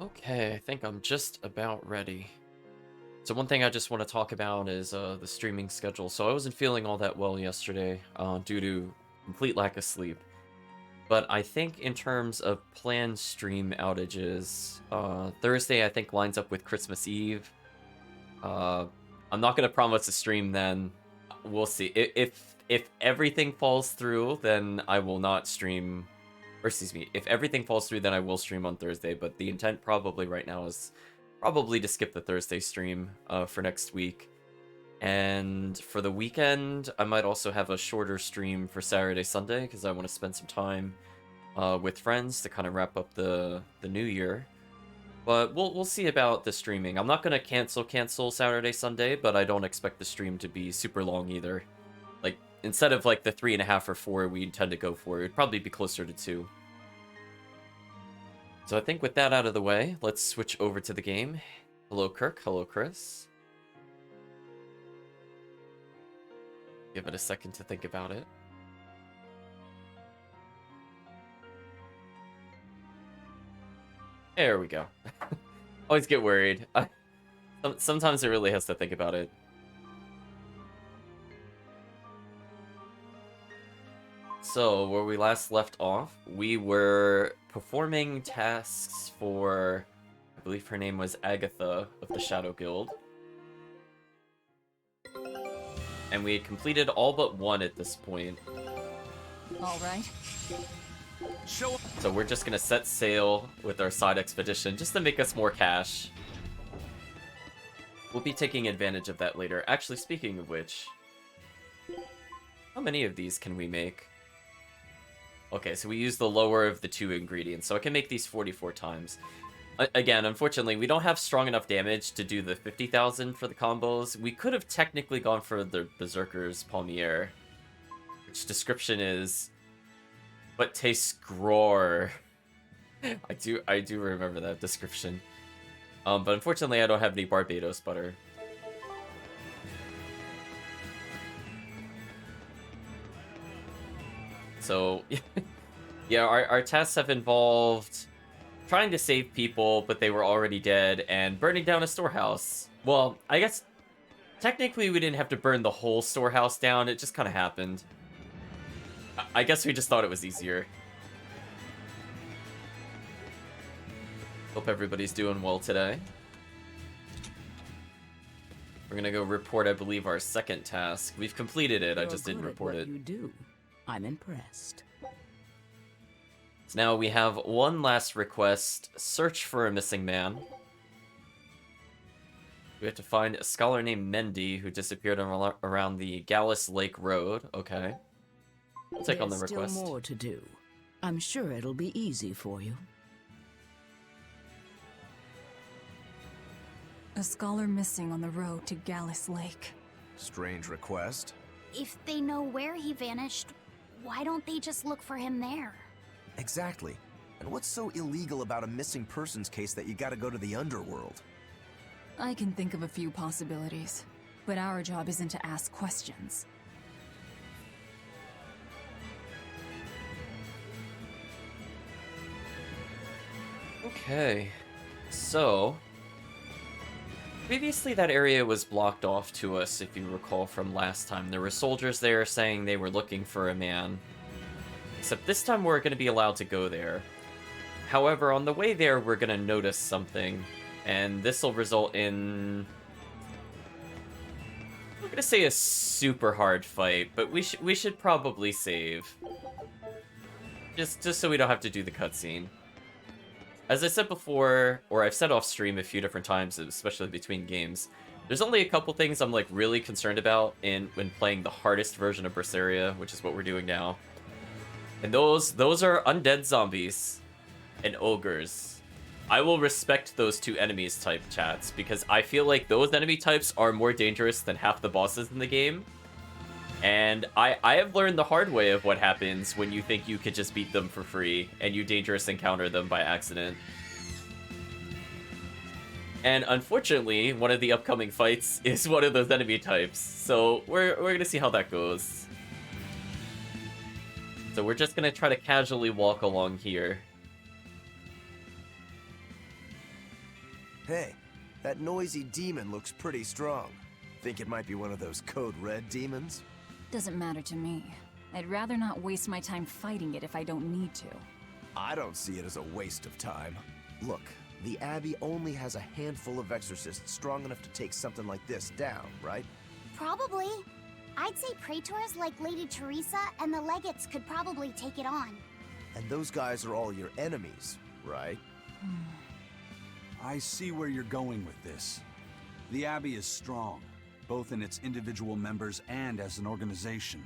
Okay, I think I'm just about ready. So one thing I just want to talk about is the streaming schedule. So I wasn't feeling all that well yesterday due to complete lack of sleep. But I think in terms of planned stream outages, Thursday I think lines up with Christmas Eve. Uh, I'm not gonna promise a stream then. We'll see. If everything falls through, then I will not stream. Or excuse me, if everything falls through, then I will stream on Thursday. But the intent probably right now is probably to skip the Thursday stream for next week. And for the weekend, I might also have a shorter stream for Saturday, Sunday, because I want to spend some time with friends to kind of wrap up the new year. But we'll see about the streaming. I'm not gonna cancel Saturday, Sunday, but I don't expect the stream to be super long either. Like instead of like the 3.5 or 4 we intend to go for, it'd probably be closer to 2. So I think with that out of the way, let's switch over to the game. Hello, Kirk. Hello, Chris. Give it a second to think about it. There we go. Always get worried. Sometimes it really has to think about it. So, where we last left off, we were performing tasks for, I believe her name was Agatha of the Shadow Guild. And we had completed all but one at this point. All right. So we're just gonna set sail with our side expedition just to make us more cash. We'll be taking advantage of that later. Actually, speaking of which, how many of these can we make? Okay, so we use the lower of the 2 ingredients, so I can make these 44 times. Again, unfortunately, we don't have strong enough damage to do the 50,000 for the combos. We could have technically gone for the Berserker's Palmier, which description is, but tastes grore. I do remember that description. But unfortunately, I don't have any Barbados butter. So, yeah, our tasks have involved trying to save people, but they were already dead, and burning down a storehouse. Well, I guess technically we didn't have to burn the whole storehouse down, it just kind of happened. I guess we just thought it was easier. Hope everybody's doing well today. We're gonna go report, I believe, our second task. We've completed it, I just didn't report it. You do. I'm impressed. So now we have one last request. Search for a missing man. We have to find a scholar named Mendy who disappeared around the Gallus Lake Road. Okay. I'll take on the request. Still more to do. I'm sure it'll be easy for you. A scholar missing on the road to Gallus Lake. Strange request. If they know where he vanished, why don't they just look for him there? Exactly. And what's so illegal about a missing persons case that you gotta go to the underworld? I can think of a few possibilities, but our job isn't to ask questions. Okay. So, previously that area was blocked off to us, if you recall from last time. There were soldiers there saying they were looking for a man. Except this time we're going to be allowed to go there. However, on the way there, we're going to notice something. And this will result in, I'm going to say a super hard fight, but we should probably save. Just so we don't have to do the cutscene. As I said before, or I've said off stream a few different times, especially between games, there's only a couple things I'm like really concerned about when playing the hardest version of Berseria, which is what we're doing now. And those are undead zombies and ogres. I will respect those two enemies type chats because I feel like those enemy types are more dangerous than half the bosses in the game. And I have learned the hard way of what happens when you think you could just beat them for free and you dangerous encounter them by accident. And unfortunately, one of the upcoming fights is one of those enemy types. So we're gonna see how that goes. So we're just gonna try to casually walk along here. Hey, that noisy demon looks pretty strong. Think it might be one of those Code Red demons? Doesn't matter to me. I'd rather not waste my time fighting it if I don't need to. I don't see it as a waste of time. Look, the Abbey only has a handful of exorcists strong enough to take something like this down, right? Probably. I'd say praetors like Lady Teresa and the legates could probably take it on. And those guys are all your enemies, right? I see where you're going with this. The Abbey is strong, both in its individual members and as an organization.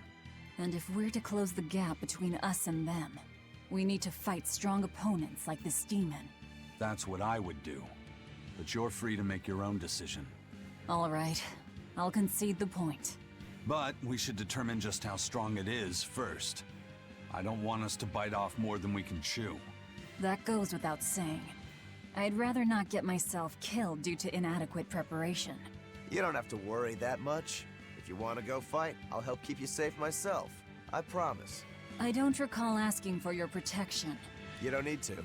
And if we're to close the gap between us and them, we need to fight strong opponents like this demon. That's what I would do. But you're free to make your own decision. All right, I'll concede the point. But we should determine just how strong it is first. I don't want us to bite off more than we can chew. That goes without saying. I'd rather not get myself killed due to inadequate preparation. You don't have to worry that much. If you want to go fight, I'll help keep you safe myself. I promise. I don't recall asking for your protection. You don't need to.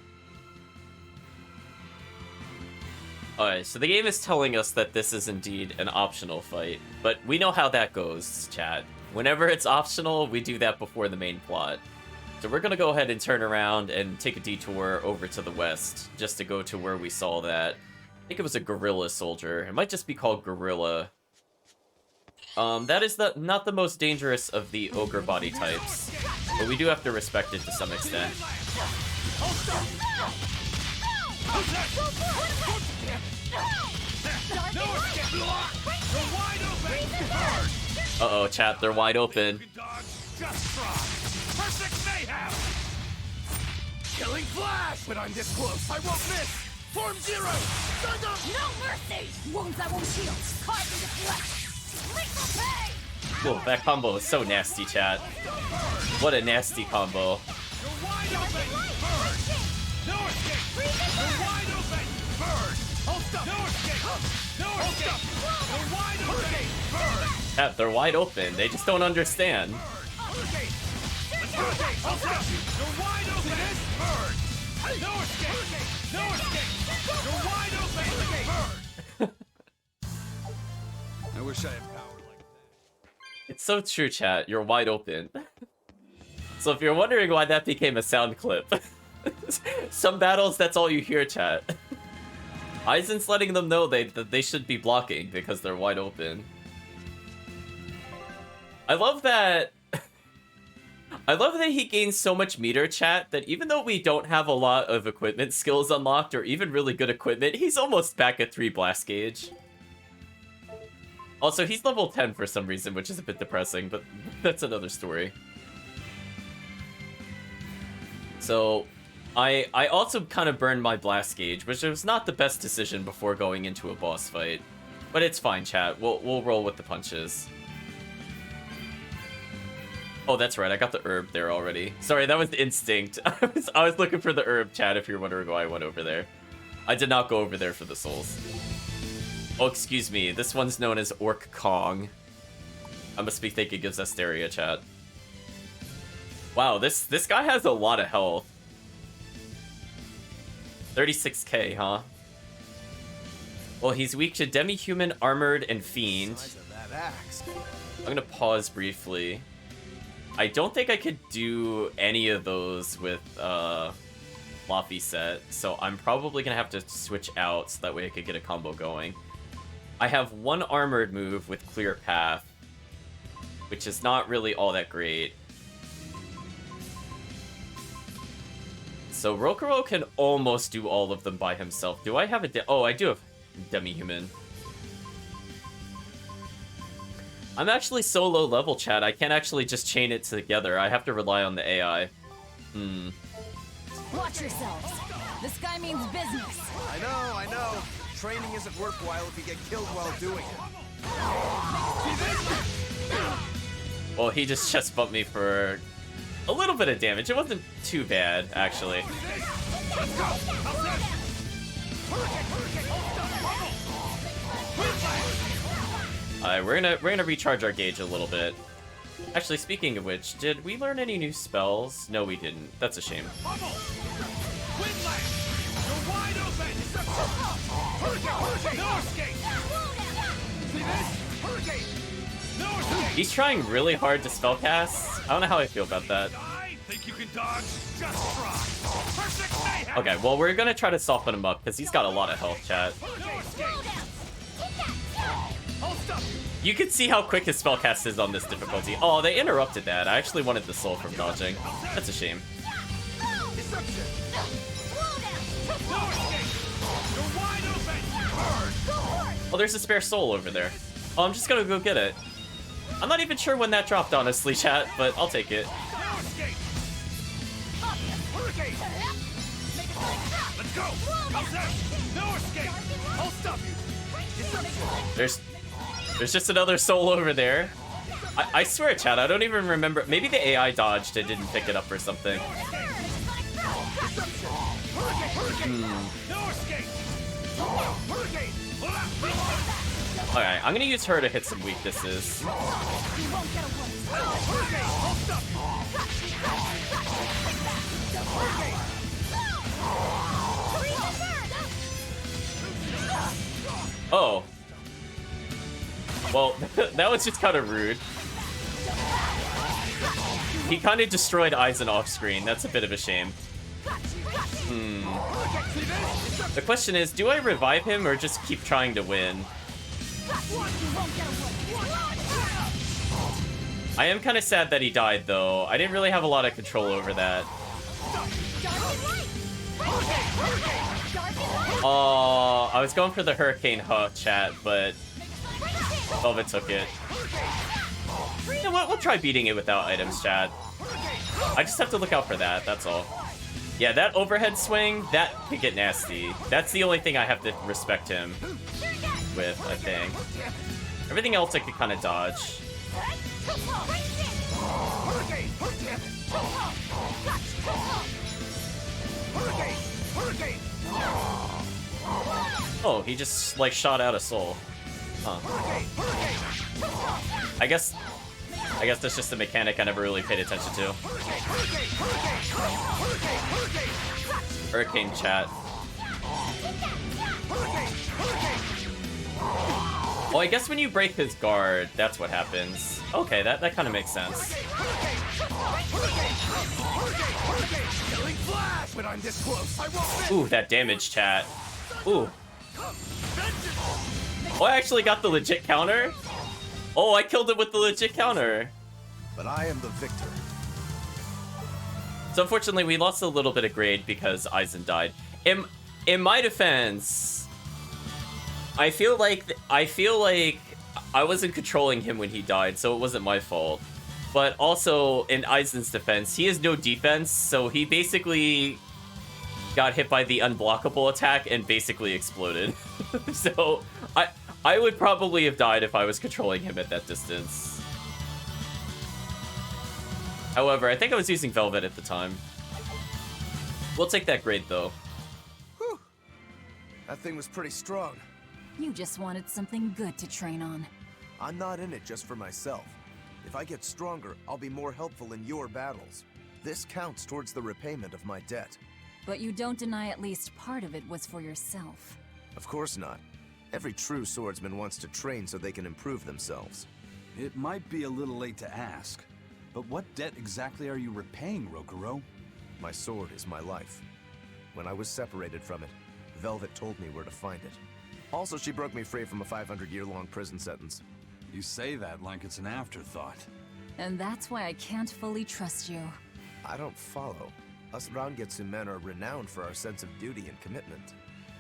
Alright, so the game is telling us that this is indeed an optional fight, but we know how that goes, chat. Whenever it's optional, we do that before the main plot. So we're gonna go ahead and turn around and take a detour over to the west, just to go to where we saw that. I think it was a gorilla soldier. It might just be called Gorilla. That is not the most dangerous of the ogre body types, but we do have to respect it to some extent. Uh-oh, chat, they're wide open. Killing flash! When I'm this close, I won't miss! Form zero! No mercy! Wounds that won't heal! Carved into flesh! Lethal pain! Whoa, that combo is so nasty, chat. What a nasty combo. Yeah, they're wide open. They just don't understand. I wish I had power like that. It's so true, chat. You're wide open. So if you're wondering why that became a sound clip, some battles, that's all you hear, chat. Aizen's letting them know that they should be blocking because they're wide open. I love that. I love that he gains so much meter, chat, that even though we don't have a lot of equipment skills unlocked or even really good equipment, he's almost back at 3 blast gauge. Also, he's level 10 for some reason, which is a bit depressing, but that's another story. So, I also kind of burned my blast gauge, which was not the best decision before going into a boss fight. But it's fine, chat. We'll roll with the punches. Oh, that's right. I got the herb there already. Sorry, that was the instinct. I was looking for the herb, chat, if you're wondering why I went over there. I did not go over there for the souls. Oh, excuse me. This one's known as Orc Kong. I must be thinking of Zesteria, chat. Wow, this guy has a lot of health. 36k, huh? Well, he's weak to demi-human, armored, and fiend. I'm gonna pause briefly. I don't think I could do any of those with Floppy set, so I'm probably gonna have to switch out so that way I could get a combo going. I have one armored move with Clear Path, which is not really all that great. So Rokuro can almost do all of them by himself. Do I have a oh, I do have demi-human. I'm actually so low level, chat. I can't actually just chain it together. I have to rely on the AI. Watch yourselves. This guy means business. I know. Training isn't worthwhile if you get killed while doing it. Well, he just chest bumped me for a little bit of damage. It wasn't too bad, actually. Alright, we're gonna recharge our gauge a little bit. Actually, speaking of which, did we learn any new spells? No, we didn't. That's a shame. escape! See this? Hurricane! No escape! He's trying really hard to spellcast. I don't know how I feel about that. I think you can dodge. Just try. Perfect mayhem! Okay, well, we're gonna try to soften him up because he's got a lot of health, chat. No escape! I'll stop you! You can see how quick his spellcast is on this difficulty. Oh, they interrupted that. I actually wanted the soul from dodging. That's a shame. Deception! No escape! You're wide open! Burn! Oh, there's a spare soul over there. Oh, I'm just gonna go get it. I'm not even sure when that dropped, honestly, chat, but I'll take it. No escape! Hurricane! Let's go! How's that? No escape! I'll stop you! Deception! There's just another soul over there. I swear, chat, I don't even remember. Maybe the AI dodged and didn't pick it up or something. No escape! Hurricane! Alright, I'm gonna use her to hit some weaknesses. Oh. Well, that was just kind of rude. He kind of destroyed Aizen off screen. That's a bit of a shame. The question is, do I revive him or just keep trying to win? I am kind of sad that he died, though. I didn't really have a lot of control over that. Oh, I was going for the Hurricane chat, but Velvet took it. You know what? We'll try beating it without items, chat. I just have to look out for that, that's all. Yeah, that overhead swing, that could get nasty. That's the only thing I have to respect him with, I think. Everything else I could kind of dodge. Oh, he just, like, shot out a soul. Huh. I guess that's just a mechanic I never really paid attention to. Hurricane chat. Oh, I guess when you break his guard, that's what happens. Okay, that kind of makes sense. When I'm this close, I won't miss. Ooh, that damage, chat. Ooh. Oh, I actually got the legit counter? Oh, I killed it with the legit counter. But I am the victor. So unfortunately, we lost a little bit of grade because Aizen died. In my defense, I feel like I wasn't controlling him when he died, so it wasn't my fault. But also, in Aizen's defense, he has no defense, so he basically got hit by the unblockable attack and basically exploded. So I would probably have died if I was controlling him at that distance. However, I think I was using Velvet at the time. We'll take that grade, though. Whew. That thing was pretty strong. You just wanted something good to train on. I'm not in it just for myself. If I get stronger, I'll be more helpful in your battles. This counts towards the repayment of my debt. But you don't deny at least part of it was for yourself. Of course not. Every true swordsman wants to train so they can improve themselves. It might be a little late to ask, but what debt exactly are you repaying, Rokuro? My sword is my life. When I was separated from it, Velvet told me where to find it. Also, she broke me free from a 500-year-long prison sentence. You say that like it's an afterthought. And that's why I can't fully trust you. I don't follow. Us Rangetsu men are renowned for our sense of duty and commitment.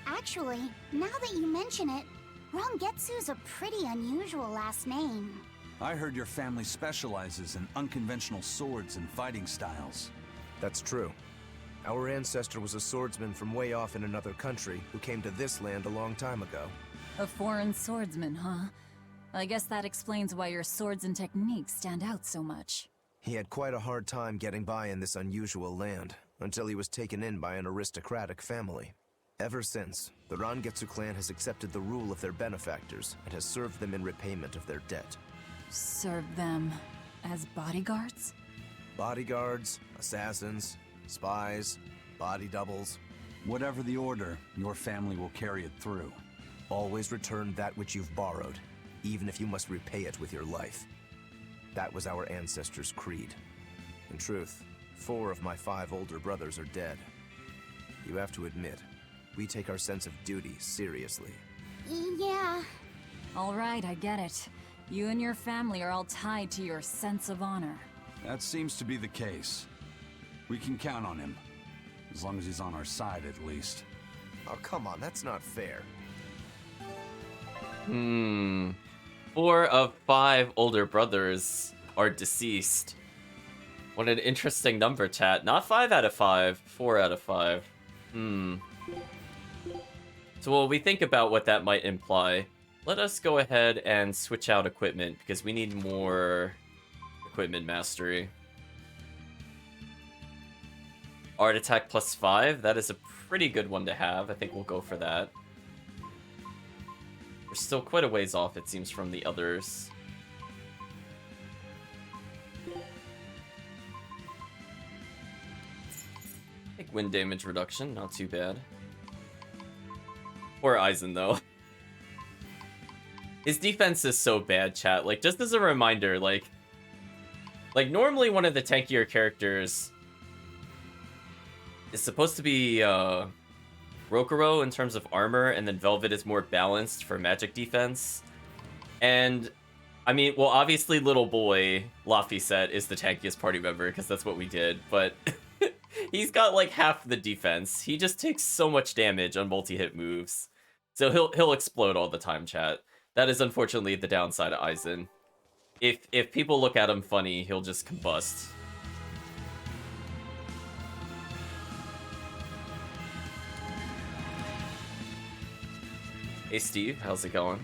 Actually, now that you mention it, Rangetsu's a pretty unusual last name. I heard your family specializes in unconventional swords and fighting styles. That's true. Our ancestor was a swordsman from way off in another country who came to this land a long time ago. A foreign swordsman, huh? I guess that explains why your swords and techniques stand out so much. He had quite a hard time getting by in this unusual land, until he was taken in by an aristocratic family. Ever since, the Rangetsu clan has accepted the rule of their benefactors and has served them in repayment of their debt. Serve them as bodyguards? Bodyguards, assassins, spies, body doubles. Whatever the order, your family will carry it through. Always return that which you've borrowed, even if you must repay it with your life. That was our ancestors' creed. In truth, 4 of my 5 older brothers are dead. You have to admit, we take our sense of duty seriously. Yeah. All right, I get it. You and your family are all tied to your sense of honor. That seems to be the case. We can count on him. As long as he's on our side, at least. Oh, come on, that's not fair. 4 of 5 older brothers are deceased. What an interesting number, chat. Not 5 out of 5, 4 out of 5. So while we think about what that might imply, let us go ahead and switch out equipment, because we need more equipment mastery. Art attack plus 5, that is a pretty good one to have. I think we'll go for that. We're still quite a ways off, it seems, from the others. Take wind damage reduction, not too bad. Poor Aizen, though. His defense is so bad, chat. Like, just as a reminder, like normally one of the tankier characters is supposed to be, Rokuro in terms of armor, and then Velvet is more balanced for magic defense. And, I mean, well, obviously Little Boy, Laphicet, is the tankiest party member, because that's what we did, but he's got, like, half the defense. He just takes so much damage on multi-hit moves. So he'll explode all the time, chat. That is unfortunately the downside of Aizen. If people look at him funny, he'll just combust. Hey Steve, how's it going?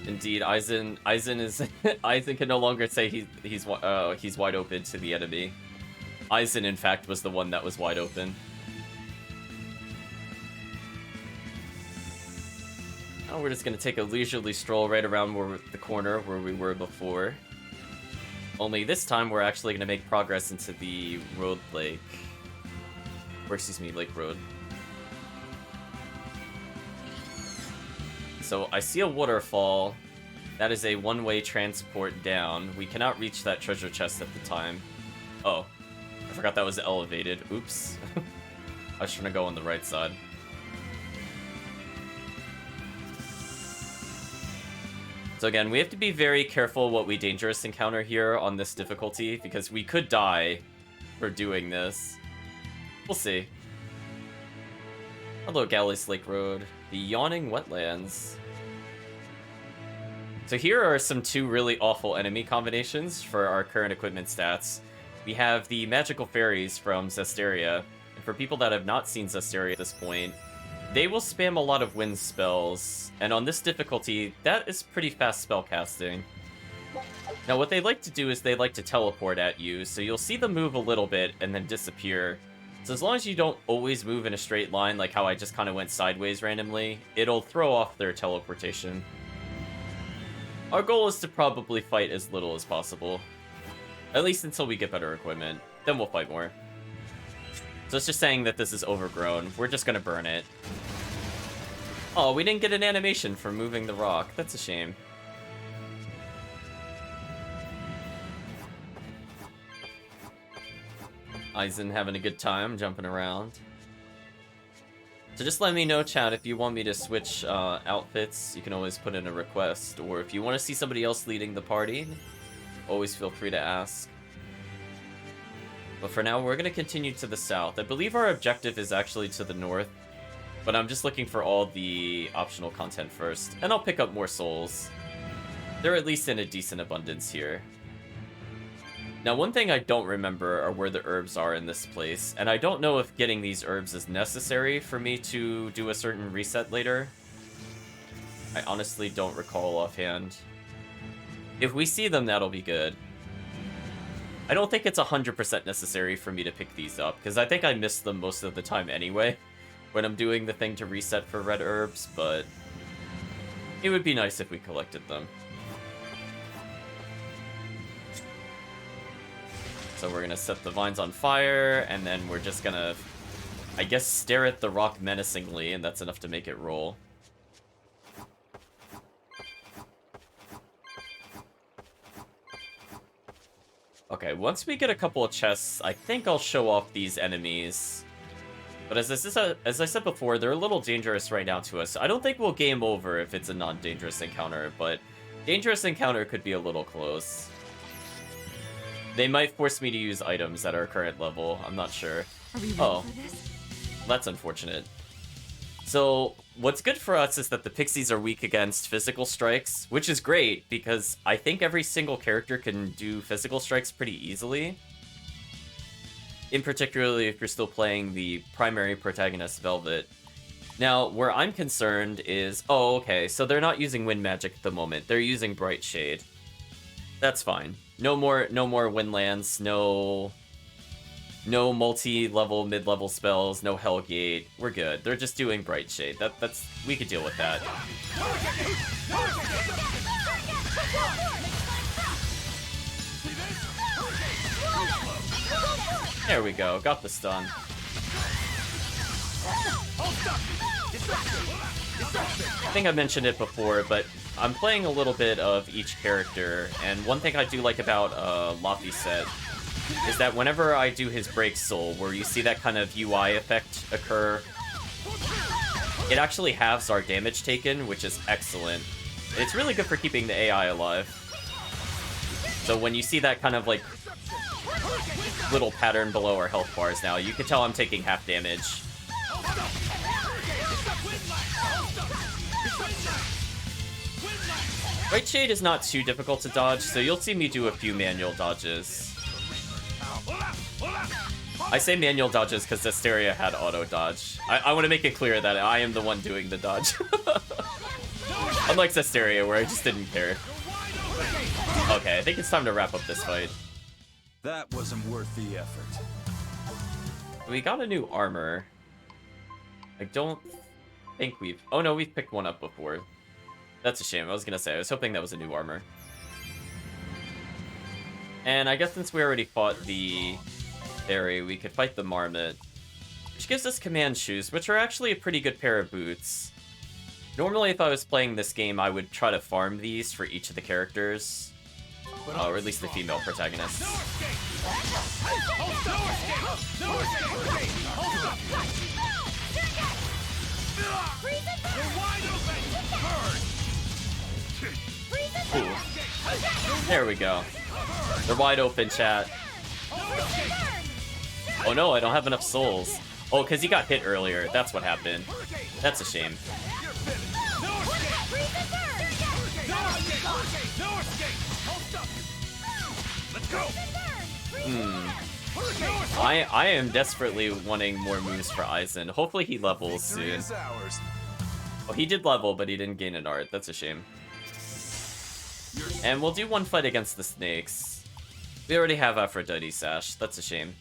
Indeed, Aizen is Aizen can no longer say he's wide open to the enemy. Aizen, in fact, was the one that was wide open. Now we're just gonna take a leisurely stroll right around the corner where we were before. Only this time we're actually gonna make progress into the road lake. Or excuse me, lake road. So I see a waterfall. That is a one-way transport down. We cannot reach that treasure chest at the time. Oh, I forgot that was elevated. Oops. I was trying to go on the right side. So again, we have to be very careful what we dangerous encounter here on this difficulty, because we could die for doing this. We'll see. Hello, Galleys Lake Road. The Yawning Wetlands. So here are some 2 really awful enemy combinations for our current equipment stats. We have the magical fairies from Zesteria, and for people that have not seen Zesteria at this point, they will spam a lot of wind spells, and on this difficulty, that is pretty fast spellcasting. Now what they like to do is they like to teleport at you, so you'll see them move a little bit and then disappear. So as long as you don't always move in a straight line, like how I just kind of went sideways randomly, it'll throw off their teleportation. Our goal is to probably fight as little as possible. At least until we get better equipment. Then we'll fight more. So it's just saying that this is overgrown. We're just gonna burn it. Oh, we didn't get an animation for moving the rock. That's a shame. Aizen having a good time jumping around. So just let me know, chat, if you want me to switch outfits. You can always put in a request. Or if you want to see somebody else leading the party, always feel free to ask. But for now, we're going to continue to the south. I believe our objective is actually to the north. But I'm just looking for all the optional content first. And I'll pick up more souls. They're at least in a decent abundance here. Now, one thing I don't remember are where the herbs are in this place, and I don't know if getting these herbs is necessary for me to do a certain reset later. I honestly don't recall offhand. If we see them, that'll be good. I don't think it's 100% necessary for me to pick these up, because I think I miss them most of the time anyway, when I'm doing the thing to reset for red herbs, but it would be nice if we collected them. So we're gonna set the vines on fire, and then we're just gonna, I guess, stare at the rock menacingly, and that's enough to make it roll. Okay, once we get a couple of chests, I think I'll show off these enemies. But as I said before, they're a little dangerous right now to us. I don't think we'll game over if it's a non-dangerous encounter, but dangerous encounter could be a little close. They might force me to use items at our current level. I'm not sure. Are we ready Oh, for this? that's unfortunate. So, what's good for us is that the pixies are weak against physical strikes, which is great, because I think every single character can do physical strikes pretty easily. In particularly if you're still playing the primary protagonist, Velvet. Now, where I'm concerned is... Oh, okay, so they're not using wind magic at the moment. They're using Bright Shade. That's fine. No more Windlands, no multi-level, mid-level spells, no Hellgate. We're good. They're just doing Bright Shade. That's we could deal with that. There we go. Got the stun. I think I mentioned it before, but I'm playing a little bit of each character, and one thing I do like about Laffy's set is that whenever I do his Break Soul, where you see that kind of UI effect occur, it actually halves our damage taken, which is excellent. It's really good for keeping the AI alive. So when you see that kind of, like, little pattern below our health bars now, you can tell I'm taking half damage. Bright Shade is not too difficult to dodge, so you'll see me do a few manual dodges. I say manual dodges because Berseria had auto dodge. I want to make it clear that I am the one doing the dodge. Unlike Berseria, where I just didn't care. Okay, I think it's time to wrap up this fight. That wasn't worth the effort. We got a new armor. I don't think we've... Oh no, we've picked one up before. That's a shame. I was gonna say, I was hoping that was a new armor. And I guess since we already fought the fairy, we could fight the marmot. Which gives us command shoes, which are actually a pretty good pair of boots. Normally, if I was playing this game, I would try to farm these for each of the characters. Or at least the female protagonists. Ooh. There we go. They're wide open, chat. Oh no, I don't have enough souls. Oh, because he got hit earlier. That's what happened. That's a shame. I am desperately wanting more moves for Aizen. Hopefully he levels soon. Oh, he did level, but he didn't gain an art. That's a shame. And we'll do one fight against the snakes. We already have Aphrodite Sash. That's a shame.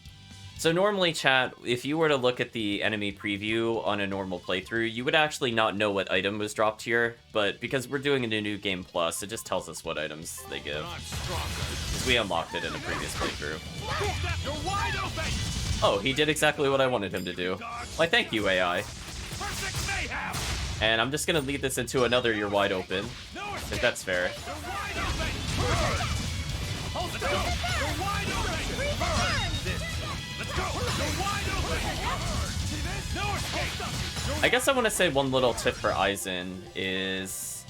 So normally, chat, if you were to look at the enemy preview on a normal playthrough, you would actually not know what item was dropped here, but because we're doing it in a new game plus, it just tells us what items they give. Because we unlocked it in a previous playthrough. Oh, he did exactly what I wanted him to do. Why, thank you, AI. And I'm just gonna lead this into another You're Wide Open, if that's fair. I guess I want to say one little tip for Aizen is...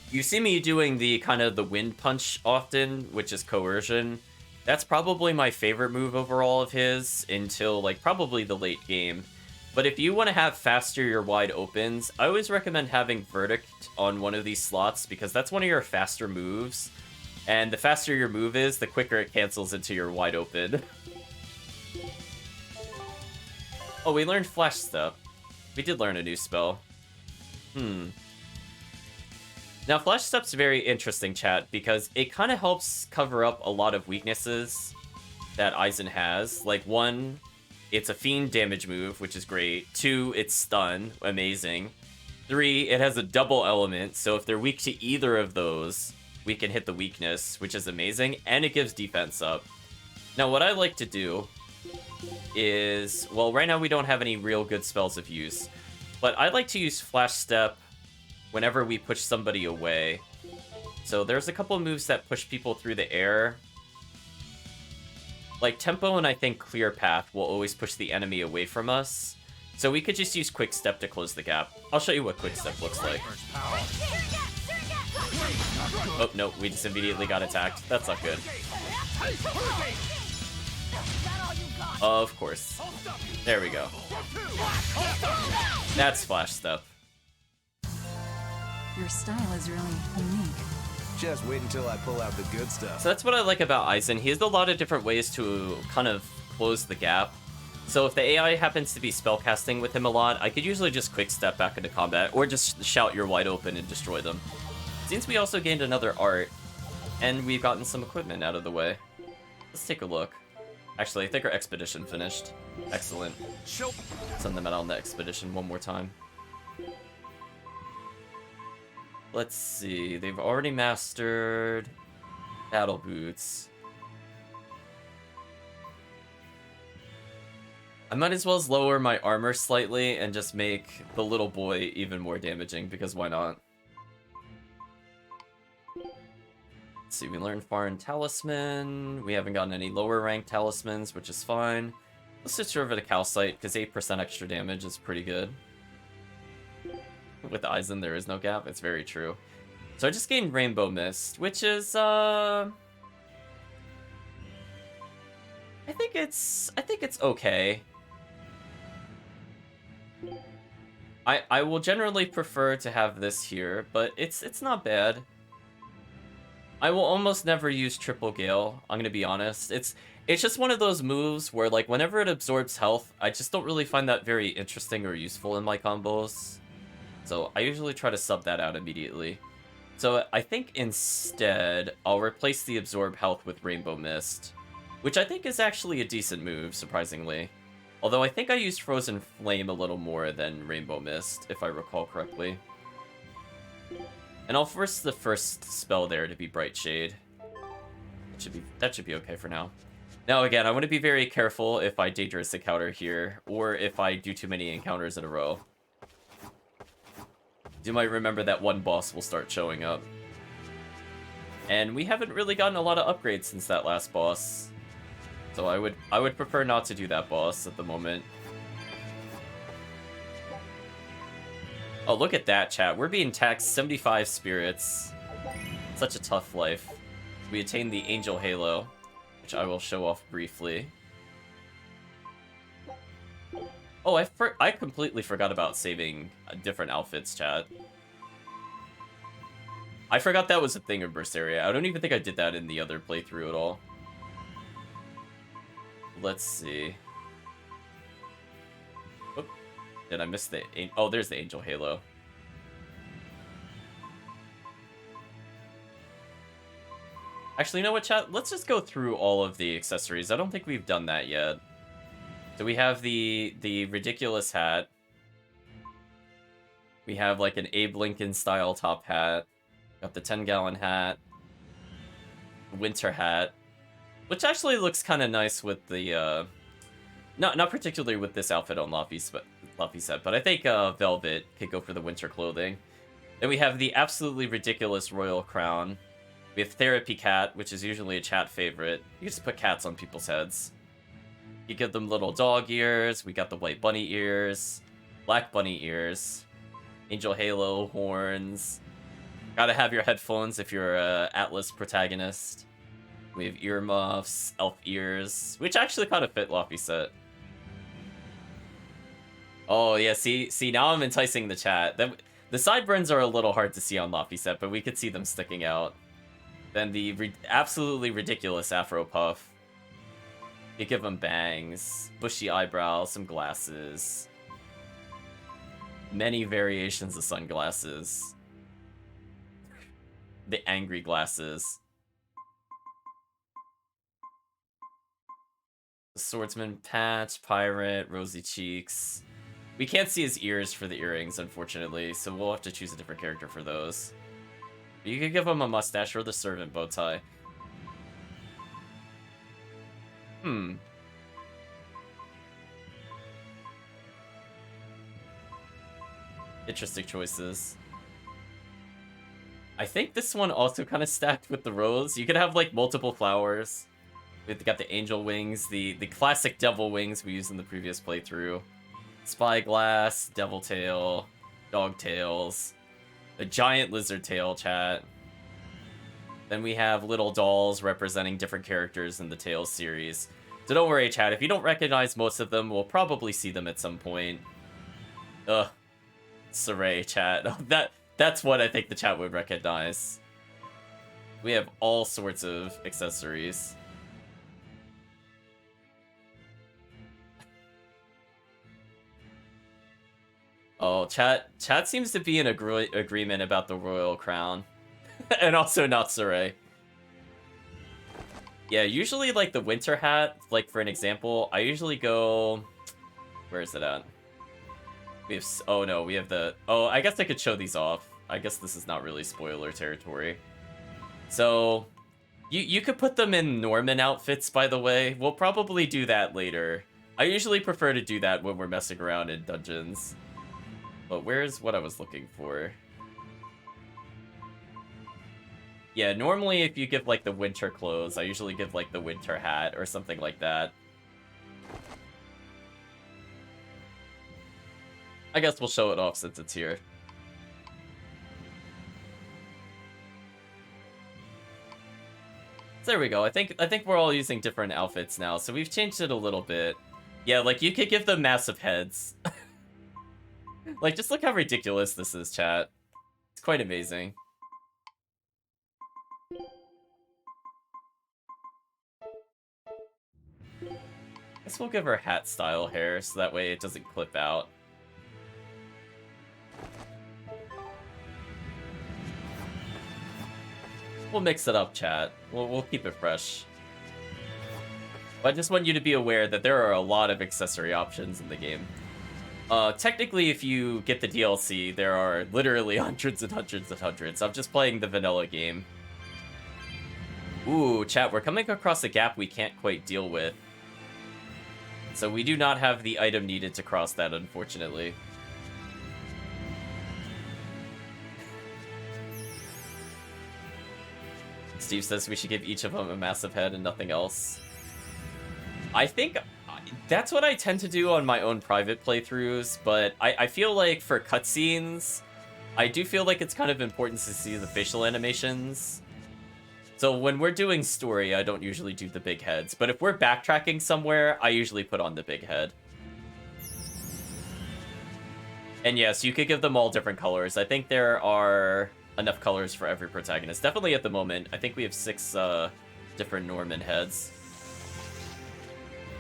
You see me doing the kind of the wind punch often, which is coercion. That's probably my favorite move overall of his until like probably the late game. But if you want to have faster your wide opens, I always recommend having Verdict on one of these slots because that's one of your faster moves. And the faster your move is, the quicker it cancels into your wide open. Oh, we learned Flash Step. We did learn a new spell. Now, Flash Step's very interesting, chat, because it kind of helps cover up a lot of weaknesses that Aizen has. Like, one, it's a fiend damage move, which is great. Two, it's stun, amazing. Three, it has a double element, so if they're weak to either of those, we can hit the weakness, which is amazing, and it gives defense up. Now, what I like to do is, well, right now we don't have any real good spells of use, but I like to use Flash Step whenever we push somebody away. So there's a couple moves that push people through the air. Like, tempo and I think clear path will always push the enemy away from us. So we could just use quick step to close the gap. I'll show you what quick step looks like. Oh, no, we just immediately got attacked. That's not good. Of course. There we go. That's flash step. Your style is really unique. Just wait until I pull out the good stuff. So that's what I like about Aizen. He has a lot of different ways to kind of close the gap. So if the AI happens to be spellcasting with him a lot, I could usually just quick step back into combat, or just shout you're wide open and destroy them. Seems we also gained another art, and we've gotten some equipment out of the way. Let's take a look. Actually, I think our expedition finished. Excellent. Send them out on the expedition one more time. Let's see, they've already mastered battle boots. I might as well lower my armor slightly and just make the little boy even more damaging, because why not? Let's see, we learned Foreign Talisman. We haven't gotten any lower rank talismans, which is fine. Let's switch over to Calcite, because 8% extra damage is pretty good. With Aizen, there is no gap. It's very true. So I just gained Rainbow Mist, which is, I think it's okay. I will generally prefer to have this here, but it's not bad. I will almost never use Triple Gale, I'm gonna be honest. It's just one of those moves where, like, whenever it absorbs health, I just don't really find that very interesting or useful in my combos. So I usually try to sub that out immediately. So I think instead, I'll replace the absorb health with Rainbow Mist, which I think is actually a decent move, surprisingly. Although I think I used Frozen Flame a little more than Rainbow Mist, if I recall correctly. And I'll force the first spell there to be Bright Shade. That should be okay for now. Now again, I want to be very careful if I Dangerous Encounter here, or if I do too many encounters in a row. You might remember that one boss will start showing up. And we haven't really gotten a lot of upgrades since that last boss. So I would prefer not to do that boss at the moment. Oh, look at that, chat. We're being taxed 75 spirits. Such a tough life. We attained the Angel Halo, which I will show off briefly. Oh, I completely forgot about saving different outfits, chat. I forgot that was a thing in Berseria. I don't even think I did that in the other playthrough at all. Let's see. Oop. Did I miss the... Oh, there's the Angel Halo. Actually, you know what, chat? Let's just go through all of the accessories. I don't think we've done that yet. So we have the ridiculous hat. We have like an Abe Lincoln style top hat. Got the 10-gallon hat. Winter hat. Which actually looks kind of nice with the, not particularly with this outfit on Luffy's set, but I think Velvet could go for the winter clothing. Then we have the absolutely ridiculous royal crown. We have Therapy Cat, which is usually a chat favorite. You just put cats on people's heads. You give them little dog ears. We got the white bunny ears. Black bunny ears. Angel Halo horns. Gotta have your headphones if you're a Atlas protagonist. We have earmuffs, elf ears, which actually kind of fit Luffy set. Oh yeah, see now I'm enticing the chat. The sideburns are a little hard to see on Luffy set, but we could see them sticking out. Then the absolutely ridiculous Afro Puff. You give them bangs, bushy eyebrows, some glasses. Many variations of sunglasses. The angry glasses. The swordsman patch, pirate, rosy cheeks. We can't see his ears for the earrings, unfortunately, so we'll have to choose a different character for those. But you could give him a mustache or the servant bow tie. Interesting choices. I think this one also kind of stacked with the rose. You could have like multiple flowers. We've got the angel wings, the classic devil wings we used in the previous playthrough. Spyglass, devil tail, dog tails, a giant lizard tail, chat. Then we have little dolls representing different characters in the Tales series. So don't worry, chat. If you don't recognize most of them, we'll probably see them at some point. Ugh. Saray, chat. That's what I think the chat would recognize. We have all sorts of accessories. Oh, chat seems to be in agreement about the royal crown. And also not Saray. Yeah, usually like the winter hat, like for an example, I usually go... Where is it at? We have... Oh no, we have the... Oh, I guess I could show these off. I guess this is not really spoiler territory. So, you could put them in Norman outfits, by the way. We'll probably do that later. I usually prefer to do that when we're messing around in dungeons. But where's what I was looking for? Yeah, normally if you give like the winter clothes, I usually give like the winter hat or something like that. I guess we'll show it off since it's here. So there we go. I think we're all using different outfits now, so we've changed it a little bit. Yeah, like you could give them massive heads. Like, just look how ridiculous this is, chat. It's quite amazing. Guess we'll give her hat style hair so that way it doesn't clip out. We'll mix it up, chat. We'll keep it fresh. But I just want you to be aware that there are a lot of accessory options in the game. Technically, if you get the DLC, there are literally hundreds and hundreds and hundreds. I'm just playing the vanilla game. Ooh, chat, we're coming across a gap we can't quite deal with. So we do not have the item needed to cross that, unfortunately. Steve says we should give each of them a massive head and nothing else. I think that's what I tend to do on my own private playthroughs, but I feel like for cutscenes, I do feel like it's kind of important to see the facial animations. So when we're doing story, I don't usually do the big heads, but if we're backtracking somewhere, I usually put on the big head. And yes, you could give them all different colors. I think there are enough colors for every protagonist. Definitely at the moment. I think we have 6 different Norman heads.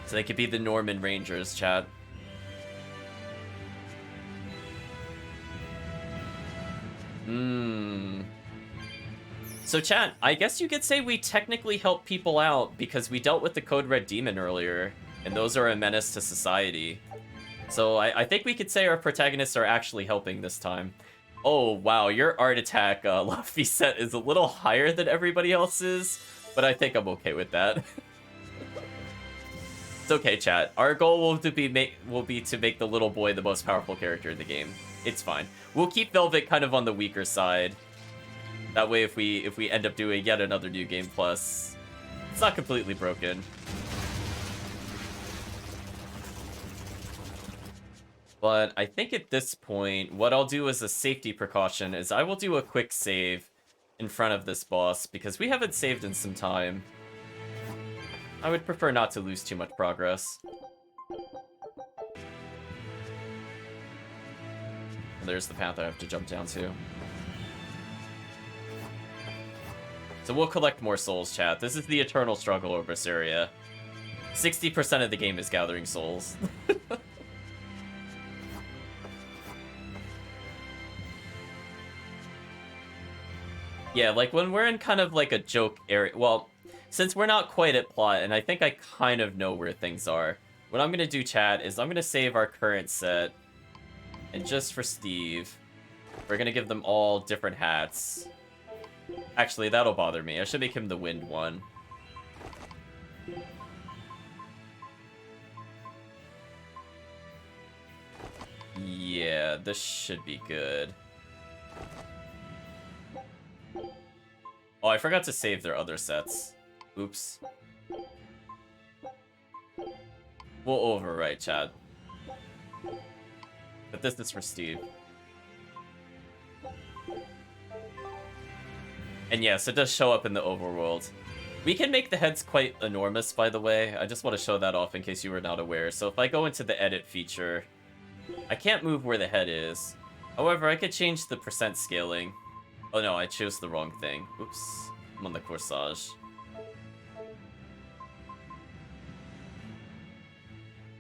So they could be the Norman Rangers, chat. So chat, I guess you could say we technically help people out because we dealt with the Code Red Demon earlier, and those are a menace to society. So I think we could say our protagonists are actually helping this time. Oh, wow, your art attack Luffy set is a little higher than everybody else's, but I think I'm okay with that. It's okay, chat. Our goal will be to make the little boy the most powerful character in the game. It's fine. We'll keep Velvet kind of on the weaker side. That way, if we end up doing yet another New Game Plus, it's not completely broken. But I think at this point, what I'll do as a safety precaution is I will do a quick save in front of this boss, because we haven't saved in some time. I would prefer not to lose too much progress. There's the path I have to jump down to. So we'll collect more souls, chat. This is the eternal struggle of Berseria. 60% of the game is gathering souls. Yeah, like when we're in kind of like a joke area, well, since we're not quite at plot, and I think I kind of know where things are, what I'm gonna do, chat, is I'm gonna save our current set, and just for Steve, we're gonna give them all different hats. Actually, that'll bother me. I should make him the wind one. Yeah, this should be good. Oh, I forgot to save their other sets. Oops. We'll overwrite, chat. But this is for Steve. And yes, it does show up in the overworld. We can make the heads quite enormous, by the way. I just want to show that off in case you were not aware. So if I go into the edit feature, I can't move where the head is. However, I could change the percent scaling. Oh no, I chose the wrong thing. Oops. I'm on the corsage.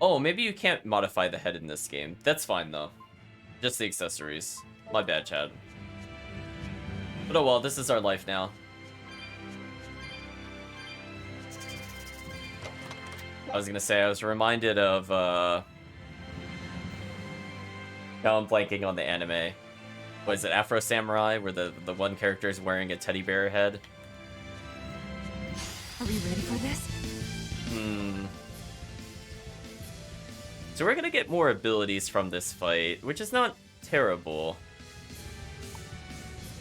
Oh, maybe you can't modify the head in this game. That's fine, though. Just the accessories. My bad, Chad. But oh well, this is our life now. I was gonna say, I was reminded of, now I'm blanking on the anime. What is it, Afro Samurai, where the one character is wearing a teddy bear head? Are we ready for this? So we're gonna get more abilities from this fight, which is not terrible.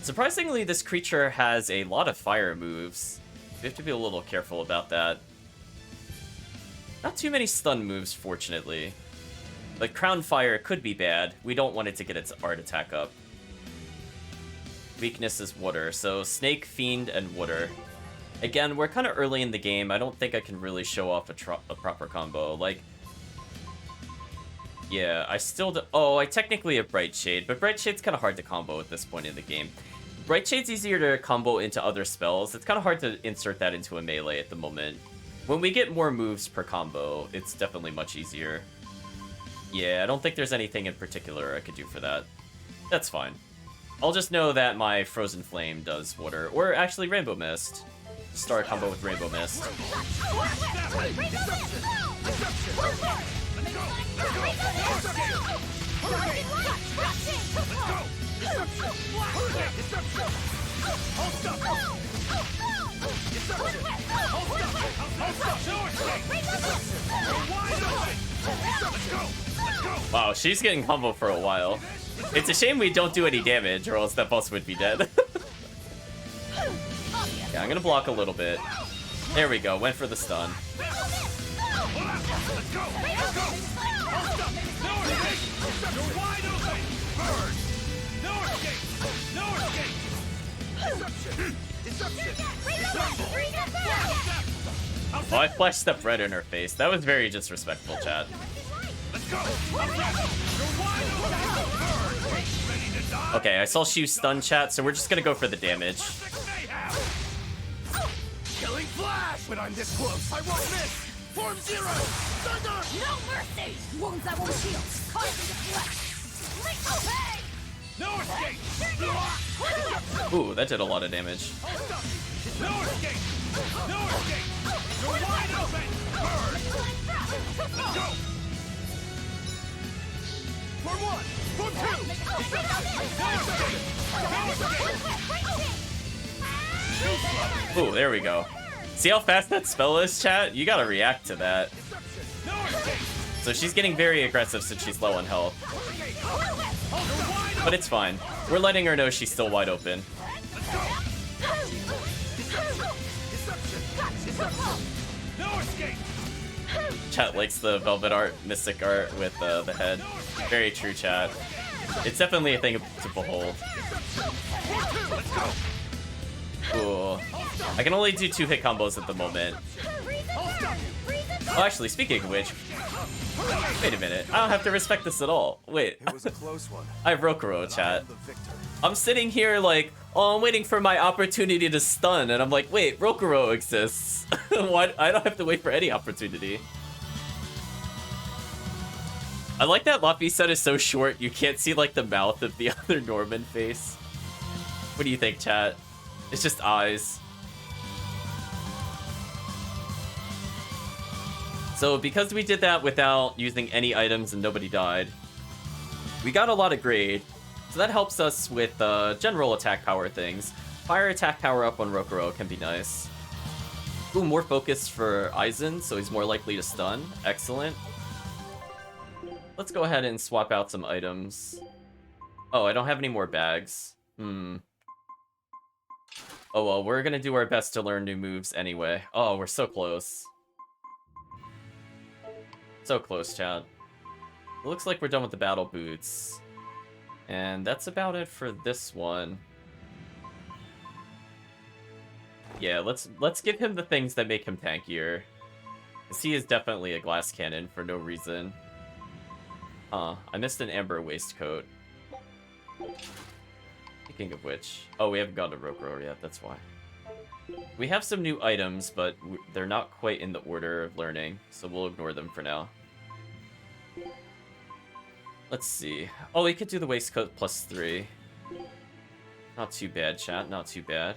Surprisingly, this creature has a lot of fire moves. We have to be a little careful about that. Not too many stun moves, fortunately. But Crown Fire could be bad. We don't want it to get its art attack up. Weakness is water, so Snake, Fiend, and water. Again, we're kind of early in the game. I don't think I can really show off a proper combo. Like, yeah, I still do. Oh, I technically have Bright Shade, but Bright Shade's kind of hard to combo at this point in the game. Bright Shade's easier to combo into other spells. It's kind of hard to insert that into a melee at the moment. When we get more moves per combo, it's definitely much easier. Yeah, I don't think there's anything in particular I could do for that. That's fine. I'll just know that my Frozen Flame does water, or actually Rainbow Mist. Start a combo with Rainbow Mist. Wow, she's getting combo for a while. It's a shame we don't do any damage, or else that boss would be dead. Yeah, I'm gonna block a little bit. There we go, went for the stun. Oh, I flash stepped right in her face. That was very disrespectful, chat. Okay, I saw she used stun, chat, so we're just gonna go for the damage. Killing flash! When I'm this close, I won't miss! Form zero! Thunder! No mercy! Wounds I won't heal. Caught into flesh. Hey! No escape! Ooh, that did a lot of damage. No escape! No escape! You're wide open! Burn! Let's go! Form one! Form two! Ooh, there we go. See how fast that spell is, chat? You gotta react to that. So she's getting very aggressive since she's low on health. But it's fine. We're letting her know she's still wide open. Chat likes the Velvet art, Mystic art with the head. Very true, chat. It's definitely a thing to behold. Cool. I can only do 2-hit combos at the moment. Oh, actually, speaking of which, wait a minute. I don't have to respect this at all. Wait. It was a close one. I have Rokuro, chat. I'm sitting here like, oh, I'm waiting for my opportunity to stun, and I'm like, wait, Rokuro exists. What? I don't have to wait for any opportunity. I like that Laffy set is so short, you can't see like the mouth of the other Norman face. What do you think, chat? It's just eyes. So because we did that without using any items and nobody died, we got a lot of grade. So that helps us with general attack power things. Fire attack power up on Rokuro can be nice. Ooh, more focus for Aizen, so he's more likely to stun. Excellent. Let's go ahead and swap out some items. Oh, I don't have any more bags. Oh well, we're gonna do our best to learn new moves anyway. Oh, we're so close. So close, chat. It looks like we're done with the battle boots. And that's about it for this one. Yeah, let's give him the things that make him tankier. Because he is definitely a glass cannon for no reason. I missed an amber waistcoat. Speaking of which... Oh, we haven't gotten a Rokurou yet, that's why. We have some new items, but they're not quite in the order of learning, so we'll ignore them for now. Let's see. Oh, we could do the waistcoat +3. Not too bad, chat, not too bad.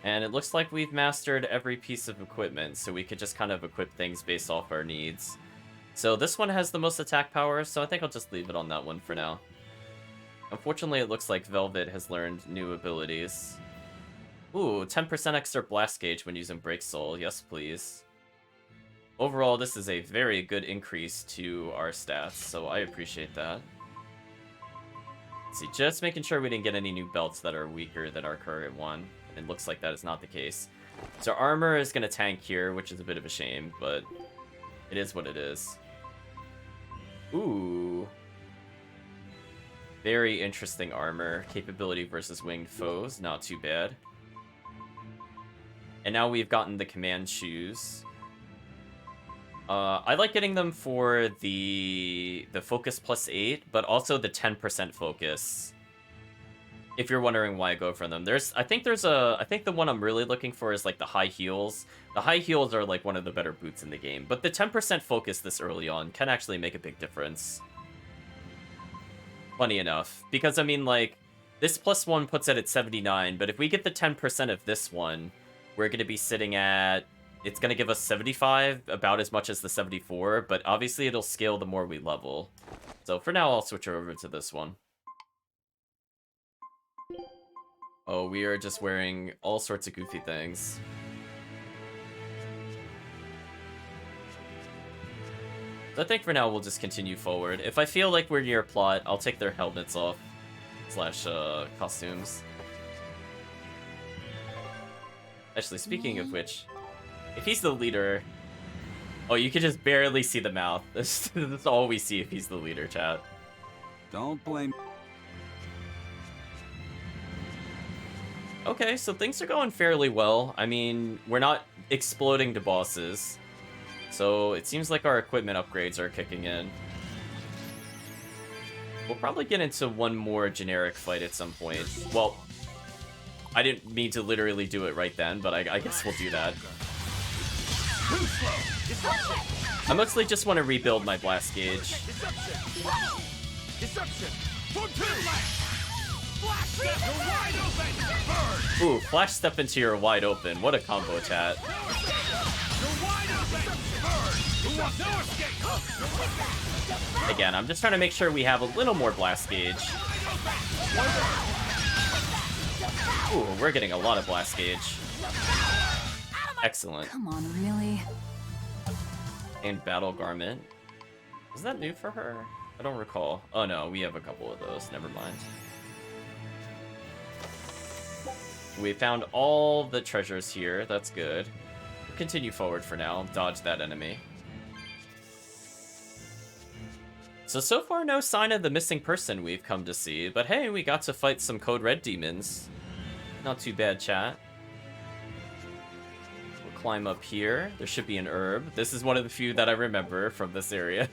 And it looks like we've mastered every piece of equipment, so we could just kind of equip things based off our needs. So this one has the most attack power, so I think I'll just leave it on that one for now. Unfortunately, it looks like Velvet has learned new abilities. Ooh, 10% extra blast gauge when using Break Soul. Yes, please. Overall, this is a very good increase to our stats, so I appreciate that. Let's see, just making sure we didn't get any new belts that are weaker than our current one. It looks like that is not the case. So armor is going to tank here, which is a bit of a shame, but it is what it is. Ooh. Very interesting armor. Capability versus winged foes. Not too bad. And now we've gotten the command shoes. I like getting them for the focus +8, but also the 10% focus. If you're wondering why I go for them. I think the one I'm really looking for is like the high heels. The high heels are like one of the better boots in the game, but the 10% focus this early on can actually make a big difference. Funny enough, because I mean like this +1 puts it at 79, but if we get the 10% of this one, we're going to be sitting at, it's going to give us 75, about as much as the 74, but obviously it'll scale the more we level. So for now, I'll switch over to this one. Oh, we are just wearing all sorts of goofy things. So I think for now we'll just continue forward. If I feel like we're near a plot, I'll take their helmets off. / costumes. Actually, speaking of which, if he's the leader... Oh, you can just barely see the mouth. That's all we see if he's the leader, chat. Don't blame... Okay, so things are going fairly well. I mean, we're not exploding to bosses. So it seems like our equipment upgrades are kicking in. We'll probably get into one more generic fight at some point. Well, I didn't mean to literally do it right then, but I guess we'll do that. I mostly just want to rebuild my blast gauge. Ooh, flash step into your wide open. What a combo, chat. Again, I'm just trying to make sure we have a little more blast gauge. Ooh, we're getting a lot of blast gauge. Excellent. Come on, really? And battle garment. Is that new for her? I don't recall. Oh no, we have a couple of those. Never mind. We found all the treasures here. That's good. We'll continue forward for now. Dodge that enemy. So far no sign of the missing person we've come to see, but hey, we got to fight some Code Red demons. Not too bad, chat. We'll climb up here. There should be an herb. This is one of the few that I remember from this area.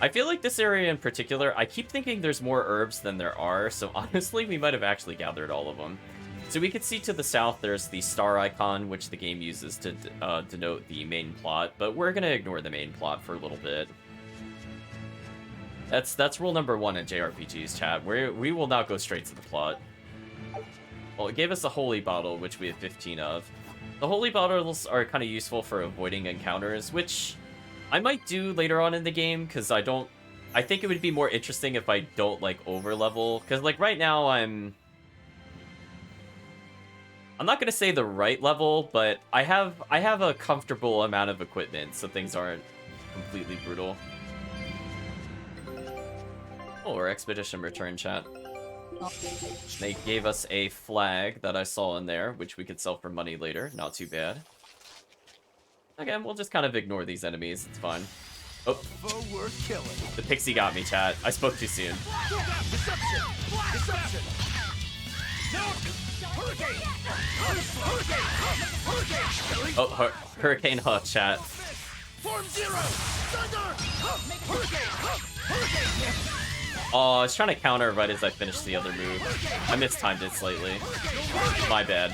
I feel like this area in particular, I keep thinking there's more herbs than there are, so honestly, we might have actually gathered all of them. So we can see to the south, there's the star icon, which the game uses to denote the main plot, but we're gonna ignore the main plot for a little bit. That's rule number 1 in JRPGs, chat. We will not go straight to the plot. Well, it gave us a holy bottle, which we have 15 of. The holy bottles are kind of useful for avoiding encounters, which I might do later on in the game, because I think it would be more interesting if I don't, like, over-level. Because, like, right now I'm not going to say the right level, but I have a comfortable amount of equipment, so things aren't completely brutal. Oh, our expedition return, chat. They gave us a flag that I saw in there, which we could sell for money later. Not too bad. Again, we'll just kind of ignore these enemies. It's fine. Oh, Foe worth killing. the pixie got me, chat. I spoke too soon. Deception! Deception! No! Hurricane! Hurricane! Oh, Hurricane Huh, chat. Form zero! Thunder! Hurricane! Hurricane! Oh, I was trying to counter right as I finished the other move. I mistimed it slightly. My bad.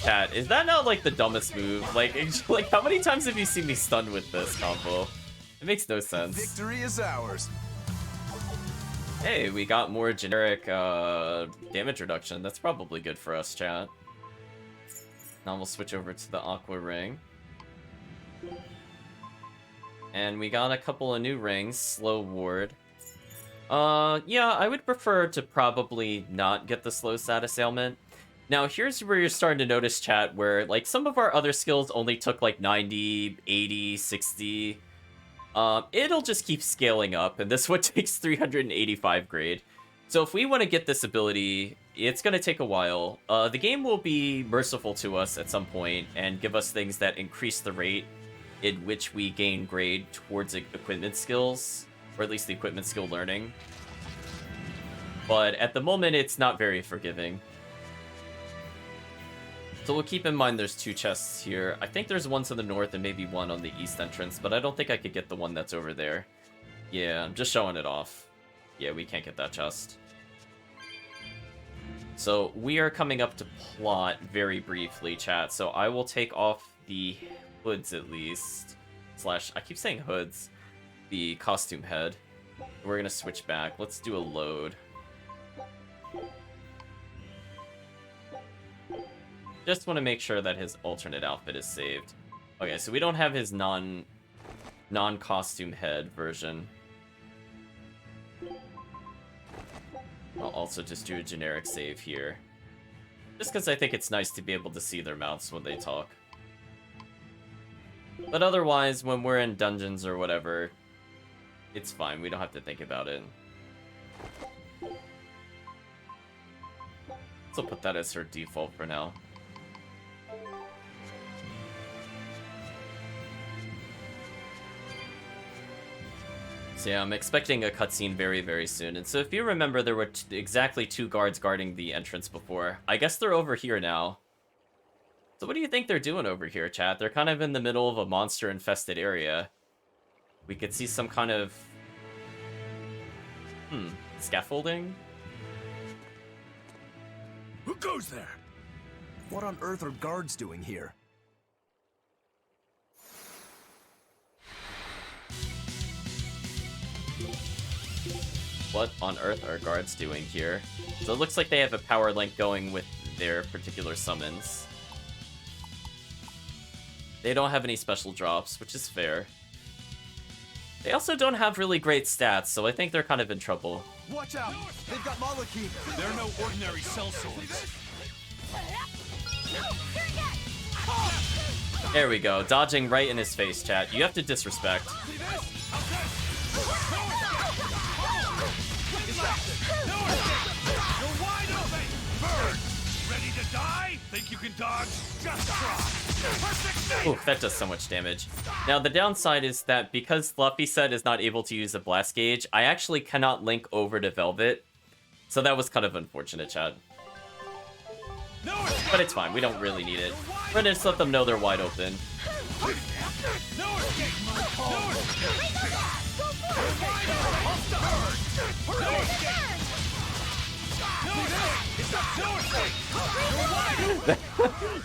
Chat, is that not like the dumbest move? Like how many times have you seen me stunned with this combo? It makes no sense. Victory is ours. Hey, we got more generic damage reduction. That's probably good for us, chat. Now we'll switch over to the Aqua Ring. And we got a couple of new rings. Slow Ward. Yeah, I would prefer to probably not get the slow status ailment. Now, here's where you're starting to notice, chat, where, like, some of our other skills only took, like, 90, 80, 60. It'll just keep scaling up, and this one takes 385 grade. So if we want to get this ability, it's going to take a while. The game will be merciful to us at some point and give us things that increase the rate in which we gain grade towards equipment skills, or at least the equipment skill learning. But at the moment, it's not very forgiving. So we'll keep in mind there's 2 chests here. I think there's one to the north and maybe one on the east entrance, but I don't think I could get the one that's over there. Yeah, I'm just showing it off. Yeah, we can't get that chest. So we are coming up to plot very briefly, chat. So I will take off the hoods at least. Slash, I keep saying hoods. The costume head. We're gonna switch back. Let's do a load. Just want to make sure that his alternate outfit is saved. Okay, so we don't have his non-costume head version. I'll also just do a generic save here. Just because I think it's nice to be able to see their mouths when they talk. But otherwise, when we're in dungeons or whatever, it's fine. We don't have to think about it. So put that as her default for now. So yeah, I'm expecting a cutscene very, very soon. And so if you remember, there were exactly 2 guards guarding the entrance before. I guess they're over here now. So what do you think they're doing over here, chat? They're kind of in the middle of a monster-infested area. We could see some kind of... scaffolding? Who goes there? What on earth are guards doing here? What on earth are guards doing here? So it looks like they have a power link going with their particular summons. They don't have any special drops, which is fair. They also don't have really great stats, so I think they're kind of in trouble. Watch out! They've got Malachite! They're no ordinary cell swords. There we go, dodging right in his face, chat. You have to disrespect. Ready to die? Think you can dodge? Just try. Ooh, that does so much damage. Now, the downside is that because Fluffy Set is not able to use a blast gauge, I actually cannot link over to Velvet. So that was kind of unfortunate, chat. But it's fine, we don't really need it. We're gonna just let them know they're wide open.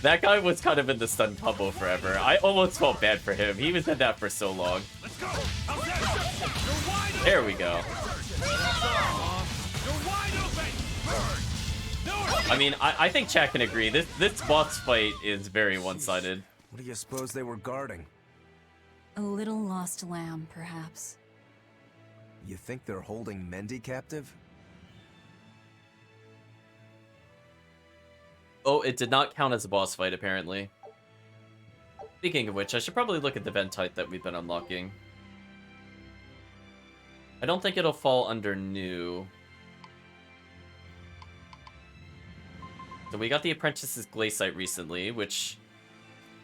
That guy was kind of in the stun combo forever. I almost felt bad for him. He was in that for so long. There we go. I mean, I think chat can agree. This boss fight is very one-sided. What do you suppose they were guarding? A little lost lamb, perhaps. You think they're holding Mendy captive? Oh, it did not count as a boss fight, apparently. Speaking of which, I should probably look at the vent type that we've been unlocking. I don't think it'll fall under new. So we got the Apprentice's Glaciite recently, which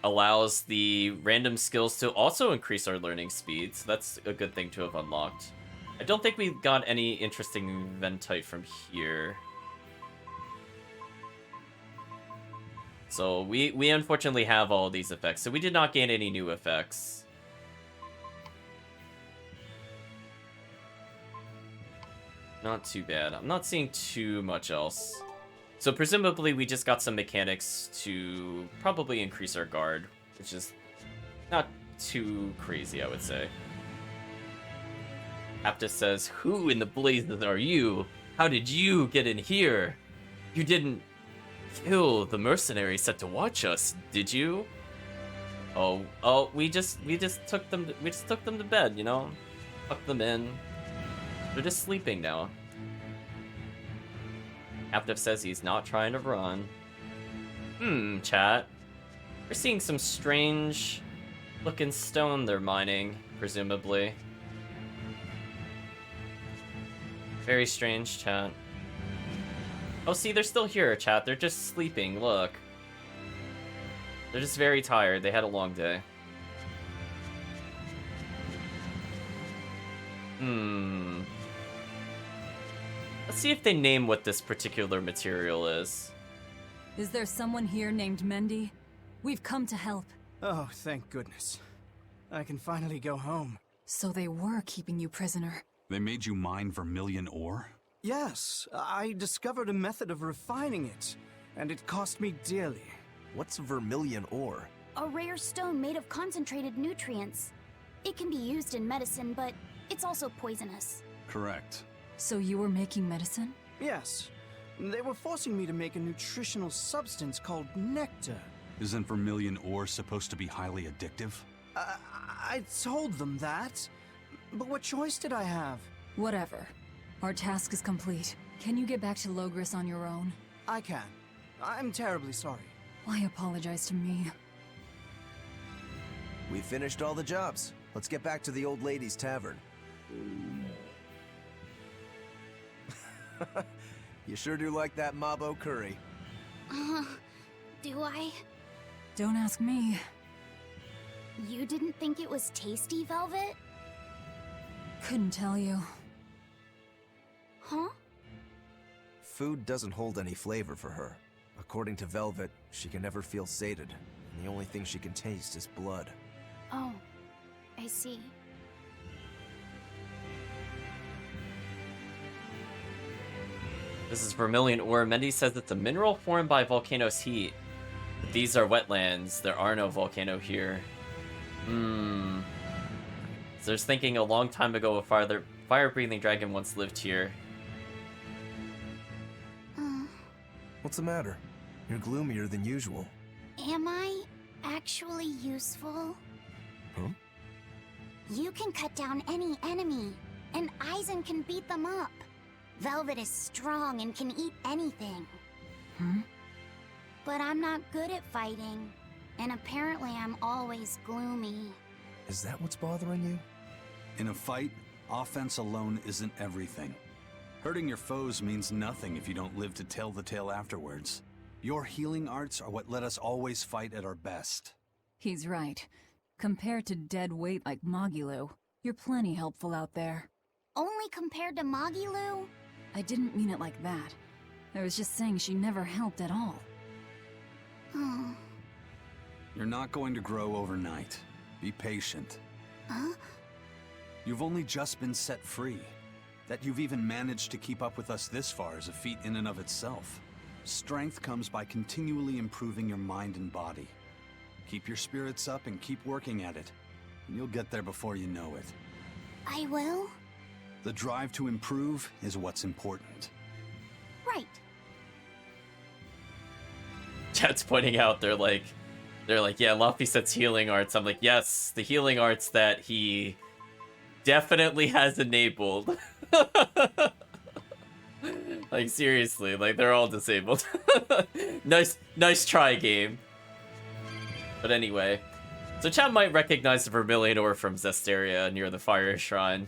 allows the random skills to also increase our learning speed, so that's a good thing to have unlocked. I don't think we got any interesting Ventite from here. So we unfortunately have all these effects, so we did not gain any new effects. Not too bad. I'm not seeing too much else. So presumably we just got some mechanics to probably increase our guard, which is not too crazy, I would say. Aptus says, "Who in the blazes are you? How did you get in here? You didn't kill the mercenary set to watch us, did you?" Oh, we just took them to bed, you know? Tucked them in. They're just sleeping now. Aptus says he's not trying to run. Chat. We're seeing some strange looking stone they're mining, presumably. Very strange, chat. Oh, see, they're still here, chat. They're just sleeping, look. They're just very tired. They had a long day. Let's see if they name what this particular material is. Is there someone here named Mendy? We've come to help. Oh, thank goodness. I can finally go home. So they were keeping you prisoner. They made you mine vermilion ore? Yes, I discovered a method of refining it, and it cost me dearly. What's vermilion ore? A rare stone made of concentrated nutrients. It can be used in medicine, but it's also poisonous. Correct. So you were making medicine? Yes. They were forcing me to make a nutritional substance called nectar. Isn't vermilion ore supposed to be highly addictive? I told them that. But what choice did I have? Whatever. Our task is complete. Can you get back to Logris on your own? I can. I'm terribly sorry. Why apologize to me? We finished all the jobs. Let's get back to the old lady's tavern. You sure do like that Mabo curry. Do I? Don't ask me. You didn't think it was tasty, Velvet? Couldn't tell you. Huh? Food doesn't hold any flavor for her. According to Velvet, she can never feel sated, and the only thing she can taste is blood. Oh, I see. This is vermilion ore. Mendy says it's a mineral formed by volcano's heat. But these are wetlands. There are no volcano here. So there's thinking a long time ago a fire-breathing dragon once lived here. What's the matter? You're gloomier than usual. Am I actually useful? Huh? You can cut down any enemy, and Eisen can beat them up. Velvet is strong and can eat anything. But I'm not good at fighting, and apparently I'm always gloomy. Is that what's bothering you? In a fight, offense alone isn't everything. Hurting your foes means nothing if you don't live to tell the tale afterwards. Your healing arts are what let us always fight at our best. He's right. Compared to dead weight like Magilu, you're plenty helpful out there. Only compared to Magilu? I didn't mean it like that. I was just saying she never helped at all. You're not going to grow overnight. Be patient. Huh? You've only just been set free. That you've even managed to keep up with us this far is a feat in and of itself. Strength comes by continually improving your mind and body. Keep your spirits up and keep working at it. And you'll get there before you know it. I will? The drive to improve is what's important. Right. Chat's pointing out, they're like, yeah, Luffy sets healing arts. I'm like, yes, the healing arts that he definitely has enabled. Like, seriously, like, they're all disabled. Nice try, game. But anyway, so chat might recognize the vermilion ore from Zesteria near the Fire Shrine.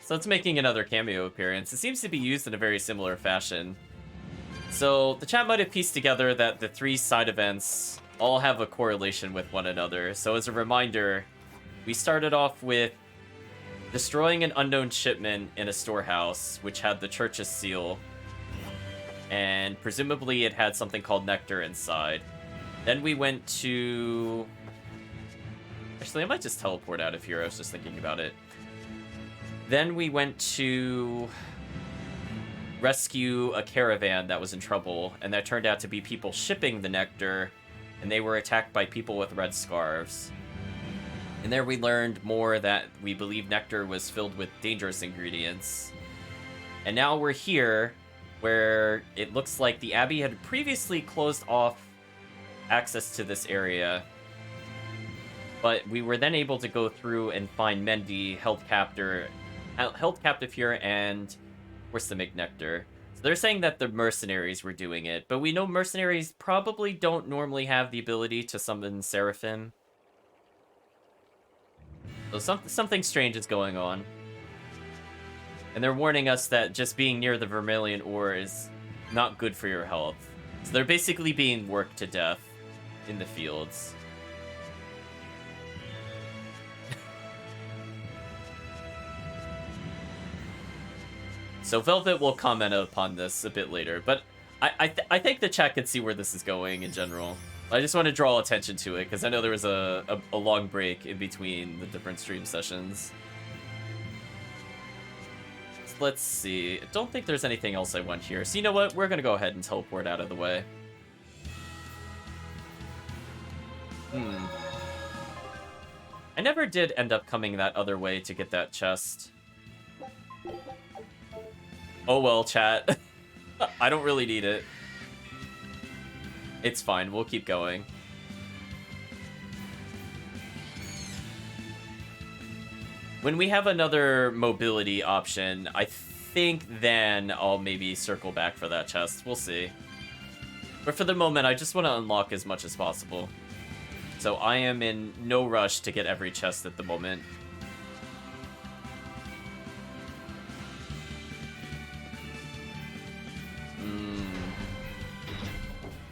So it's making another cameo appearance. It seems to be used in a very similar fashion So the chat might have pieced together that the 3 side events all have a correlation with one another. So as a reminder, we started off with destroying an unknown shipment in a storehouse, which had the church's seal. And presumably it had something called nectar inside. Then we went to... Actually, I might just teleport out of here. I was just thinking about it. Then we went to rescue a caravan that was in trouble, and that turned out to be people shipping the nectar, and they were attacked by people with red scarves. And there we learned more that we believe nectar was filled with dangerous ingredients. And now we're here, where it looks like the Abbey had previously closed off access to this area. But we were then able to go through and find Mendy held captive here, and of course the McNectar. So they're saying that the mercenaries were doing it, but we know mercenaries probably don't normally have the ability to summon Seraphim. So something strange is going on. And they're warning us that just being near the Vermilion ore is not good for your health. So they're basically being worked to death in the fields. So Velvet will comment upon this a bit later, but I think the chat can see where this is going in general. I just want to draw attention to it, because I know there was a long break in between the different stream sessions. So let's see. I don't think there's anything else I want here. So you know what? We're going to go ahead and teleport out of the way. I never did end up coming that other way to get that chest. Oh well, chat. I don't really need it. It's fine, we'll keep going. When we have another mobility option, I think then I'll maybe circle back for that chest. We'll see. But for the moment, I just want to unlock as much as possible. So I am in no rush to get every chest at the moment.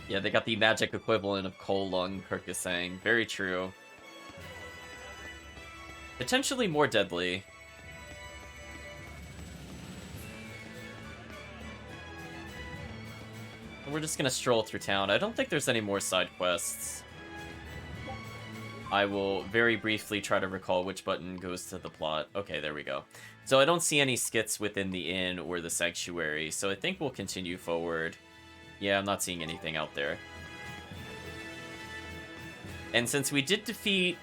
Yeah, they got the magic equivalent of Coal Lung, Kirk is saying. Very true. Potentially more deadly. And we're just gonna stroll through town. I don't think there's any more side quests. I will very briefly try to recall which button goes to the plot. Okay, there we go. So I don't see any skits within the inn or the sanctuary, so I think we'll continue forward. Yeah, I'm not seeing anything out there. And since we did defeat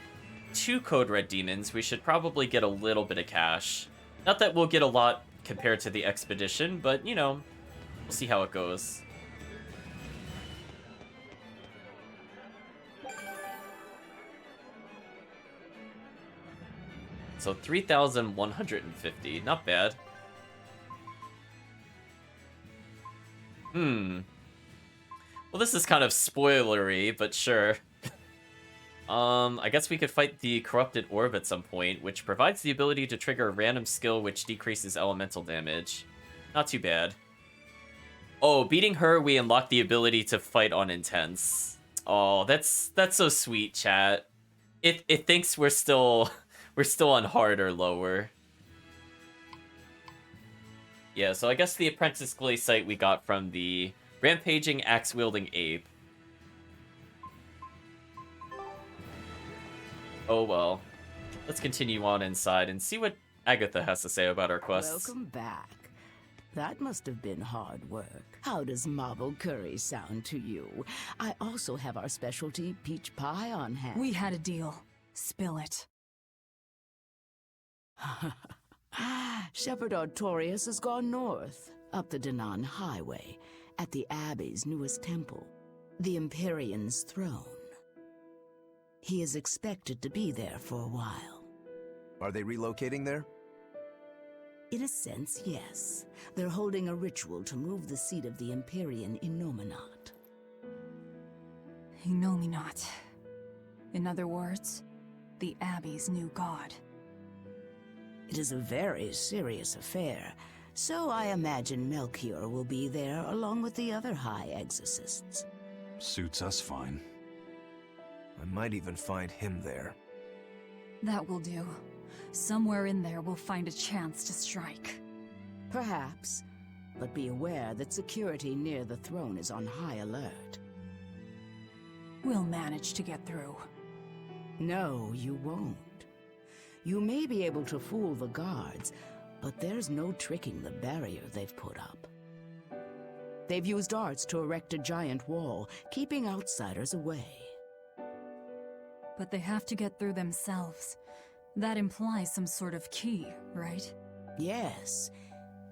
2 Code Red demons, we should probably get a little bit of cash. Not that we'll get a lot compared to the expedition, but, you know, we'll see how it goes. So 3,150, not bad. Well, this is kind of spoilery, but sure. I guess we could fight the Corrupted Orb at some point, which provides the ability to trigger a random skill which decreases elemental damage. Not too bad. Oh, beating her, we unlock the ability to fight on Intense. Oh, that's so sweet, chat. It thinks we're still on hard or lower. Yeah, so I guess the Apprentice Glaciite we got from the Rampaging Axe-Wielding Ape. Oh well. Let's continue on inside and see what Agatha has to say about our quests. Welcome back. That must have been hard work. How does marble curry sound to you? I also have our specialty peach pie on hand. We had a deal. Spill it. Shepherd Artorius has gone north, up the Danan Highway, at the Abbey's newest temple, the Empyrean's throne. He is expected to be there for a while. Are they relocating there? In a sense, yes. They're holding a ritual to move the seat of the Empyrean in Nominat. Nominat. In other words, the Abbey's new god. It is a very serious affair, So I imagine Melchior will be there along with the other High Exorcists. Suits us fine. I might even find him there. That will do. Somewhere in there we'll find a chance to strike. Perhaps, but be aware that security near the throne is on high alert. We'll manage to get through. No, you won't. You may be able to fool the guards, but there's no tricking the barrier they've put up. They've used arts to erect a giant wall, keeping outsiders away. But they have to get through themselves. That implies some sort of key, right? Yes.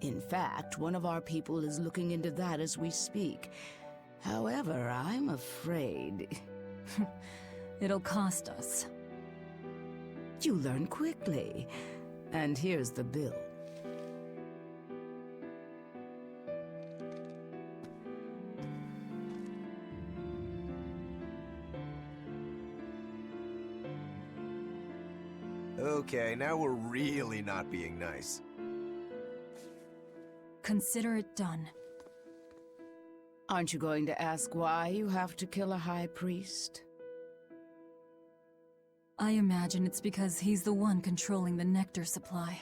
In fact, one of our people is looking into that as we speak. However, I'm afraid... It'll cost us. You learn quickly. And here's the bill. Okay, now we're really not being nice. Consider it done. Aren't you going to ask why you have to kill a high priest? I imagine it's because he's the one controlling the nectar supply.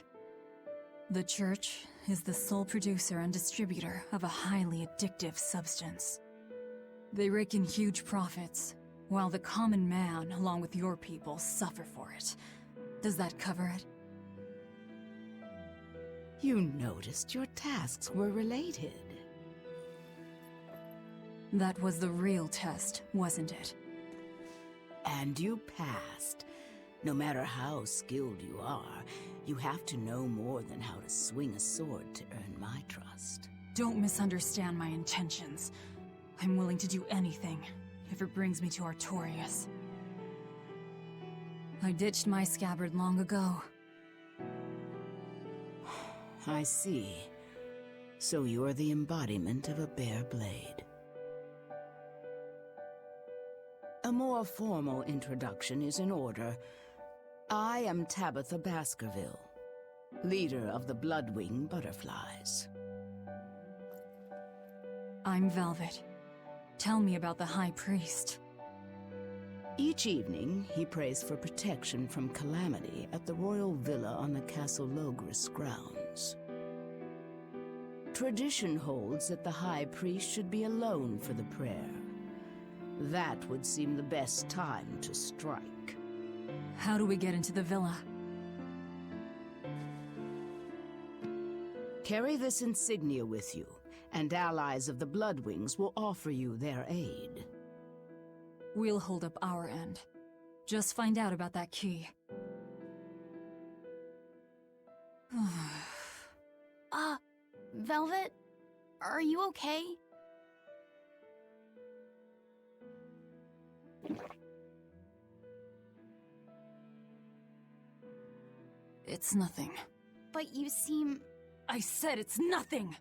The church is the sole producer and distributor of a highly addictive substance. They rake in huge profits, while the common man, along with your people, suffer for it. Does that cover it? You noticed your tasks were related. That was the real test, wasn't it? And you passed. No matter how skilled you are, you have to know more than how to swing a sword to earn my trust. Don't misunderstand my intentions. I'm willing to do anything, if it brings me to Artorias. I ditched my scabbard long ago. I see. So you're the embodiment of a bare blade. A more formal introduction is in order. I am Tabitha Baskerville, leader of the Bloodwing Butterflies. I'm Velvet. Tell me about the High Priest. Each evening, he prays for protection from calamity at the royal villa on the Castle Logris grounds. Tradition holds that the High Priest should be alone for the prayer. That would seem the best time to strike. How do we get into the villa? Carry this insignia with you, and allies of the Bloodwings will offer you their aid. We'll hold up our end. Just find out about that key. Velvet? Are you okay? It's nothing. But you seem... I said it's nothing!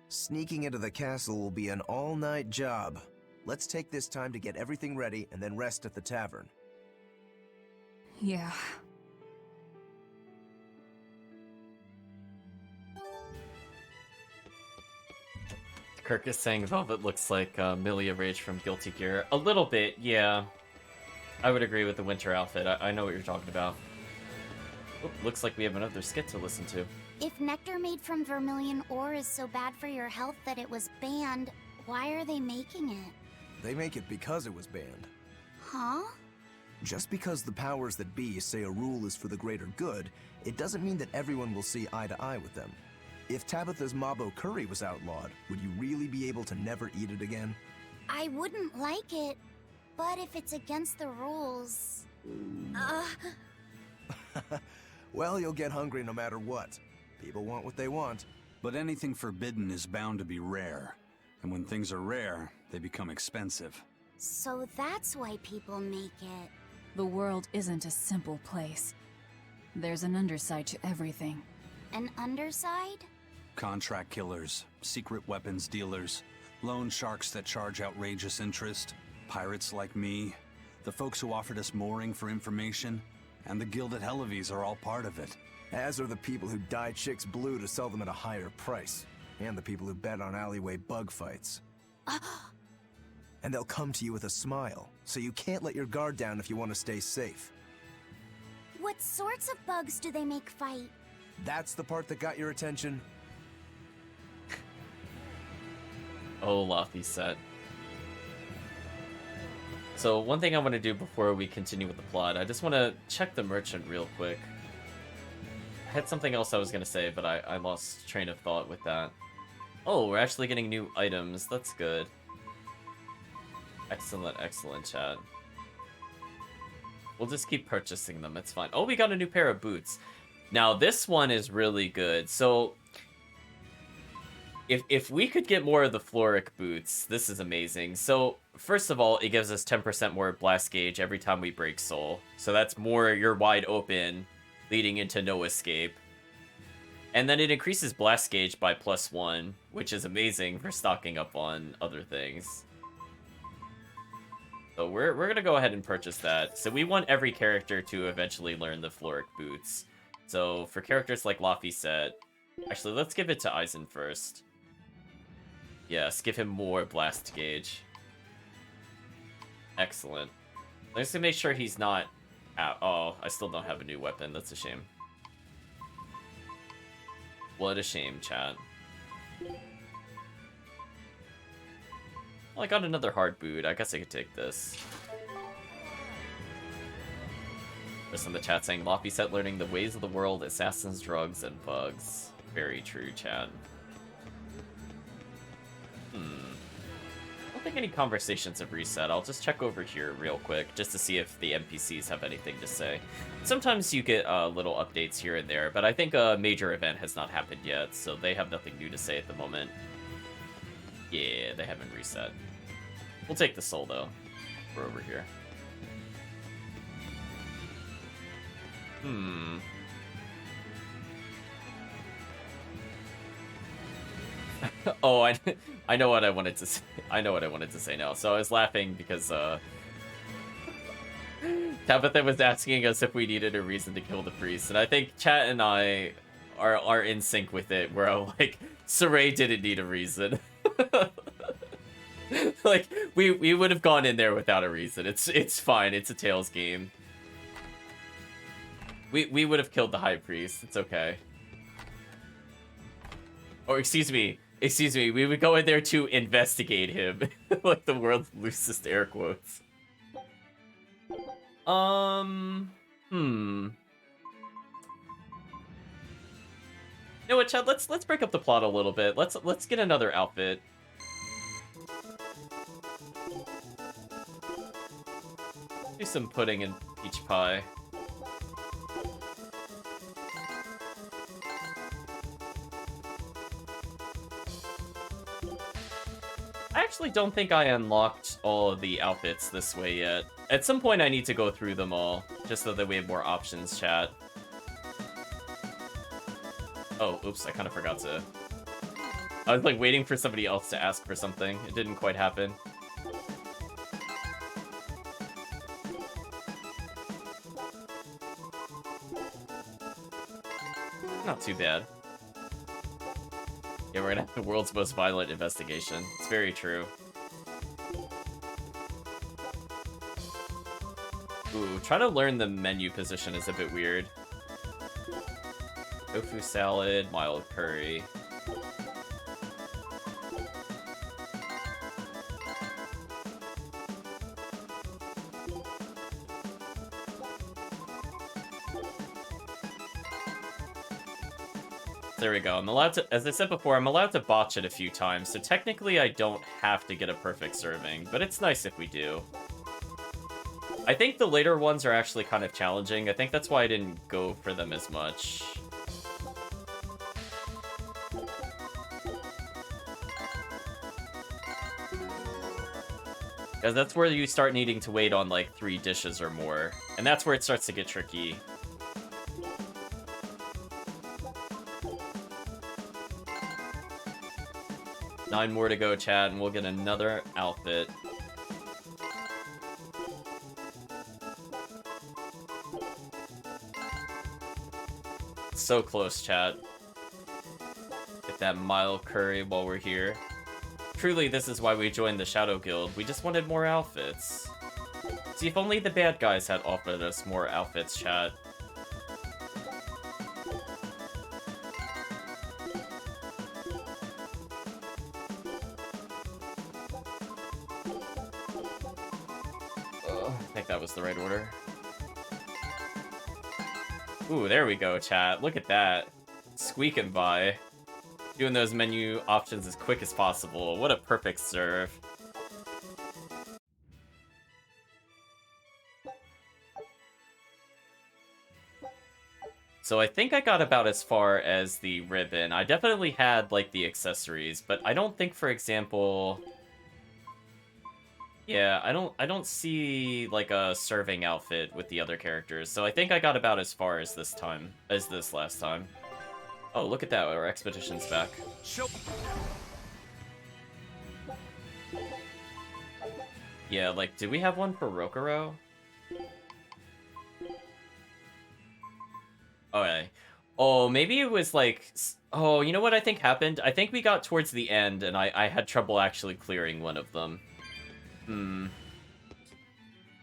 Sneaking into the castle will be an all-night job. Let's take this time to get everything ready and then rest at the tavern. Yeah. Kirk is saying Velvet looks like Milia Rage from Guilty Gear. A little bit, yeah. I would agree with the winter outfit. I know what you're talking about. Oop, looks like we have another skit to listen to. If nectar made from vermilion ore is so bad for your health that it was banned, why are they making it? They make it because it was banned. Huh? Just because the powers that be say a rule is for the greater good, it doesn't mean that everyone will see eye to eye with them. If Tabitha's Mabo curry was outlawed, would you really be able to never eat it again? I wouldn't like it, but if it's against the rules... Well, you'll get hungry no matter what. People want what they want. But anything forbidden is bound to be rare. And when things are rare, they become expensive. So that's why people make it. The world isn't a simple place. There's an underside to everything. An underside? Contract killers, secret weapons dealers, loan sharks that charge outrageous interest, pirates like me, the folks who offered us mooring for information. And the Guild at Helavies are all part of it. As are the people who dye chicks blue to sell them at a higher price. And the people who bet on alleyway bug fights. And they'll come to you with a smile, so you can't let your guard down if you want to stay safe. What sorts of bugs do they make fight? That's the part that got your attention? Oh, Lothy set. So one thing I want to do before we continue with the plot, I just want to check the merchant real quick. I had something else I was going to say, but I lost train of thought with that. Oh, we're actually getting new items. That's good. Excellent, excellent, chat. We'll just keep purchasing them. It's fine. Oh, we got a new pair of boots. Now, this one is really good. So, if we could get more of the Floric boots, this is amazing. So, first of all, it gives us 10% more blast gauge every time we break soul. So that's more you're wide open, leading into no escape. And then it increases blast gauge by +1, which is amazing for stocking up on other things. So we're gonna go ahead and purchase that. So we want every character to eventually learn the Floric boots. So for characters like Laphicet, actually let's give it to Eisen first. Yes, give him more blast gauge. Excellent. Let's just make sure he's not out. Oh, I still don't have a new weapon. That's a shame. What a shame, chat. Well, I got another hard boot. I guess I could take this. There's in the chat saying, Laphicet learning the ways of the world, assassins, drugs, and bugs. Very true, chat. I don't think any conversations have reset. I'll just check over here real quick, just to see if the NPCs have anything to say. Sometimes you get little updates here and there, but I think a major event has not happened yet, so they have nothing new to say at the moment. Yeah, they haven't reset. We'll take the soul, though. We're over here. Oh, I know what I wanted to say. I know what I wanted to say now. So I was laughing because Tabitha was asking us if we needed a reason to kill the priest, and I think Chat and I are in sync with it. Where I'm like, Saray didn't need a reason. Like we would have gone in there without a reason. It's fine. It's a Tails game. We would have killed the high priest. It's okay. Or excuse me, we would go in there to investigate him. Like the world's loosest air quotes. You know what, Chad? Let's break up the plot a little bit. Let's get another outfit. Do some pudding and peach pie. I actually don't think I unlocked all of the outfits this way yet. At some point I need to go through them all, just so that we have more options, chat. Oh, oops, I kind of forgot to... I was like waiting for somebody else to ask for something. It didn't quite happen. Not too bad. Yeah, we're gonna have the world's most violent investigation. It's very true. Ooh, trying to learn the menu position is a bit weird. Tofu salad, mild curry. There we go. I'm allowed to, as I said before, I'm allowed to botch it a few times, so technically I don't have to get a perfect serving, but it's nice if we do. I think the later ones are actually kind of challenging. I think that's why I didn't go for them as much. Because that's where you start needing to wait on like 3 dishes or more, and that's where it starts to get tricky. Nine more to go, chat, and we'll get another outfit. So close, chat. Get that mild curry while we're here. Truly, this is why we joined the Shadow Guild. We just wanted more outfits. See, if only the bad guys had offered us more outfits, chat. I think that was the right order. Ooh, there we go, chat. Look at that. Squeaking by. Doing those menu options as quick as possible. What a perfect serve. So I think I got about as far as the ribbon. I definitely had, like, the accessories, but I don't think, for example... Yeah, I don't see, like, a serving outfit with the other characters, so I think I got about as far as this last time. Oh, look at that, our expedition's back. Yeah, like, did we have one for Rokuro? Okay. Oh, maybe it was like... Oh, you know what I think happened? I think we got towards the end, and I had trouble actually clearing one of them.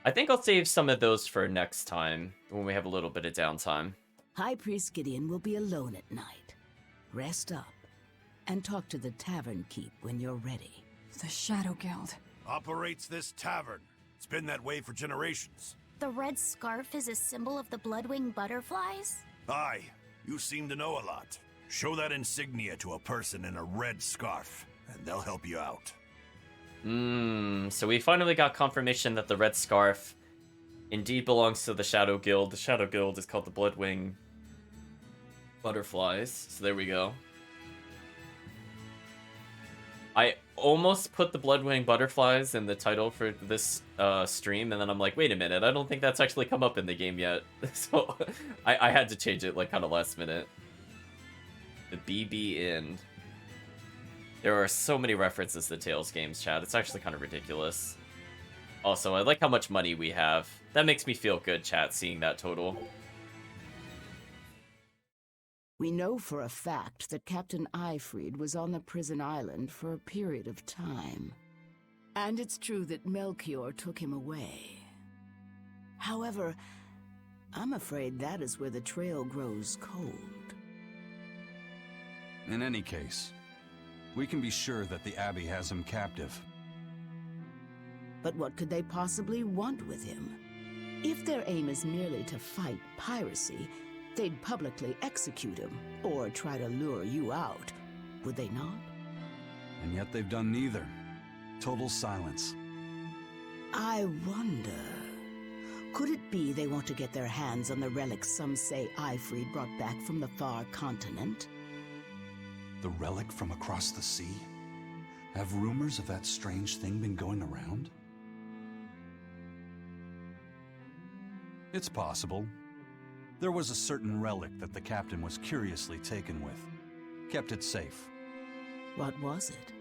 I think I'll save some of those for next time, when we have a little bit of downtime. High Priest Gideon will be alone at night. Rest up, and talk to the tavern keep when you're ready. The Shadow Guild. Operates this tavern. It's been that way for generations. The red scarf is a symbol of the Bloodwing butterflies? Aye, you seem to know a lot. Show that insignia to a person in a red scarf, and they'll help you out. So we finally got confirmation that the red scarf indeed belongs to the Shadow Guild. The Shadow Guild is called the Bloodwing Butterflies, so there we go. I almost put the Bloodwing Butterflies in the title for this stream, and then I'm like, wait a minute, I don't think that's actually come up in the game yet. So I had to change it, like, kind of last minute. The BB Inn. There are so many references to Tales games, chat. It's actually kind of ridiculous. Also, I like how much money we have. That makes me feel good, chat, seeing that total. We know for a fact that Captain Eifried was on the prison island for a period of time. And it's true that Melchior took him away. However, I'm afraid that is where the trail grows cold. In any case, we can be sure that the Abbey has him captive. But what could they possibly want with him? If their aim is merely to fight piracy, they'd publicly execute him, or try to lure you out, would they not? And yet they've done neither. Total silence. I wonder... Could it be they want to get their hands on the relics some say Eifried brought back from the far continent? The relic from across the sea? Have rumors of that strange thing been going around? It's possible. There was a certain relic that the captain was curiously taken with. Kept it safe. What was it?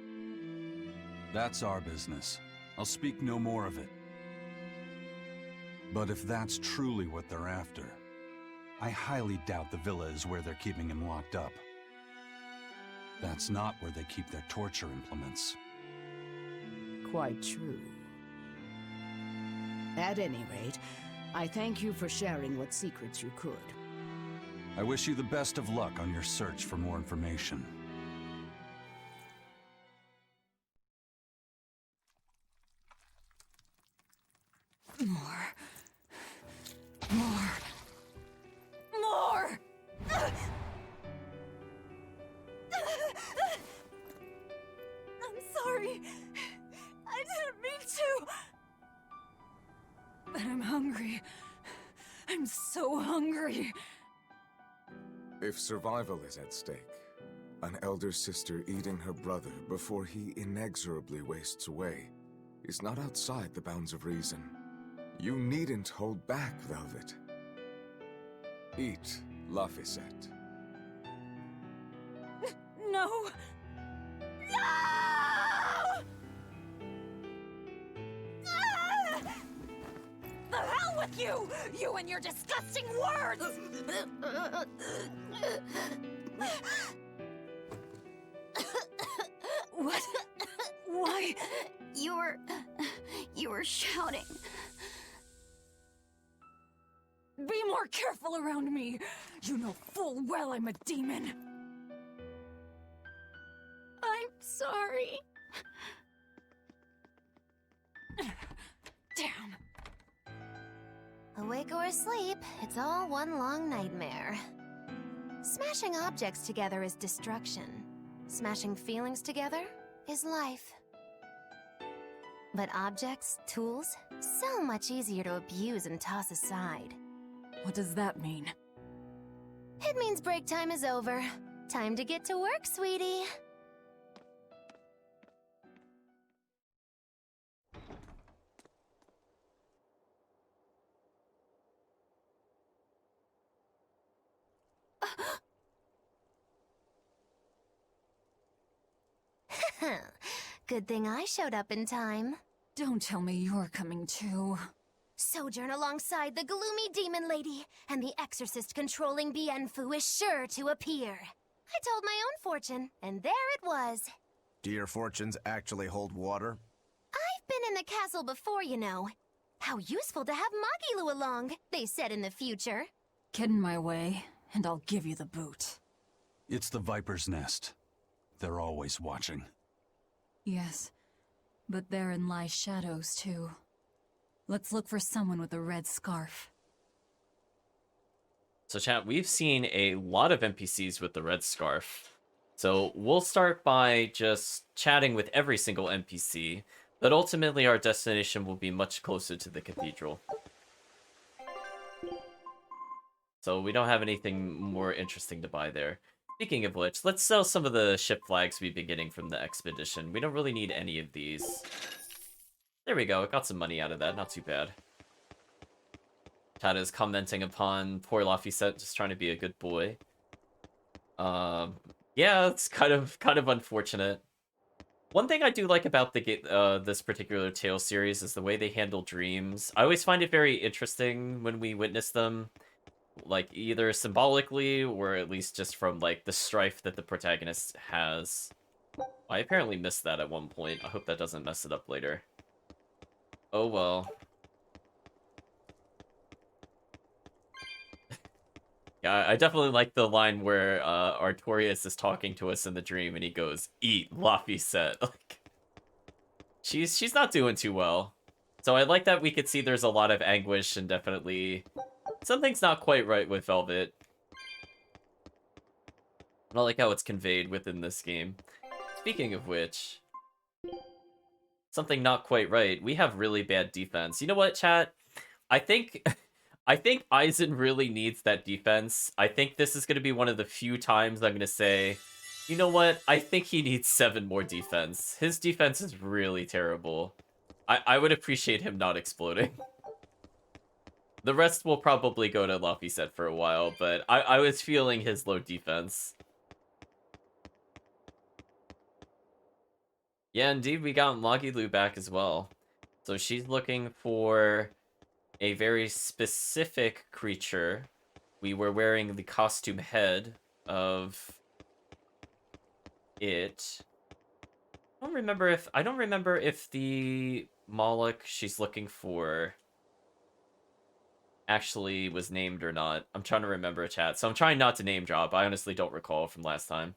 That's our business. I'll speak no more of it. But if that's truly what they're after, I highly doubt the villa is where they're keeping him locked up. That's not where they keep their torture implements. Quite true. At any rate, I thank you for sharing what secrets you could. I wish you the best of luck on your search for more information. More. I'm sorry. I didn't mean to. But I'm hungry. I'm so hungry. If survival is at stake, an elder sister eating her brother before he inexorably wastes away is not outside the bounds of reason. You needn't hold back, Velvet. Eat, Laphicet. No! No! Ah! The hell with Fuck you! You and your disgusting words! What? Why? You were shouting. Be more careful around me! You know full well I'm a demon! I'm sorry. Damn. Awake or asleep, it's all one long nightmare. Smashing objects together is destruction. Smashing feelings together is life. But objects, tools, so much easier to abuse and toss aside. What does that mean? It means break time is over. Time to get to work, sweetie. Good thing I showed up in time. Don't tell me you're coming too. Sojourn alongside the gloomy demon lady, and the exorcist controlling Bienfu is sure to appear. I told my own fortune, and there it was. Do your fortunes actually hold water? I've been in the castle before, you know. How useful to have Magilu along, they said in the future. Get in my way, and I'll give you the boot. It's the Viper's Nest. They're always watching. Yes, but therein lie shadows too. Let's look for someone with a red scarf. So chat, we've seen a lot of NPCs with the red scarf. So we'll start by just chatting with every single NPC, but ultimately our destination will be much closer to the cathedral. So we don't have anything more interesting to buy there. Speaking of which, let's sell some of the ship flags we've been getting from the expedition. We don't really need any of these. There we go, got some money out of that, not too bad. Tad is commenting upon poor Laphicet just trying to be a good boy. Yeah, it's kind of unfortunate. One thing I do like about the this particular Tale series is the way they handle dreams. I always find it very interesting when we witness them, like either symbolically or at least just from like the strife that the protagonist has. I apparently missed that at one point. I hope that doesn't mess it up later. Oh well. Yeah, I definitely like the line where Artorias is talking to us in the dream and he goes, "Eat, Laphicet." Like, she's not doing too well. So I like that we could see there's a lot of anguish and definitely something's not quite right with Velvet. I don't like how it's conveyed within this game. Speaking of which, something not quite right. We have really bad defense. You know what, chat? I think Aizen really needs that defense. I think this is going to be one of the few times I'm going to say, you know what? I think he needs 7 more defense. His defense is really terrible. I would appreciate him not exploding. The rest will probably go to Laphicet for a while, but I was feeling his low defense. Yeah, indeed, we got Magilu back as well. So she's looking for a very specific creature. We were wearing the costume head of it. I don't remember if the Moloch she's looking for actually was named or not. I'm trying to remember, chat. So I'm trying not to name drop. I honestly don't recall from last time.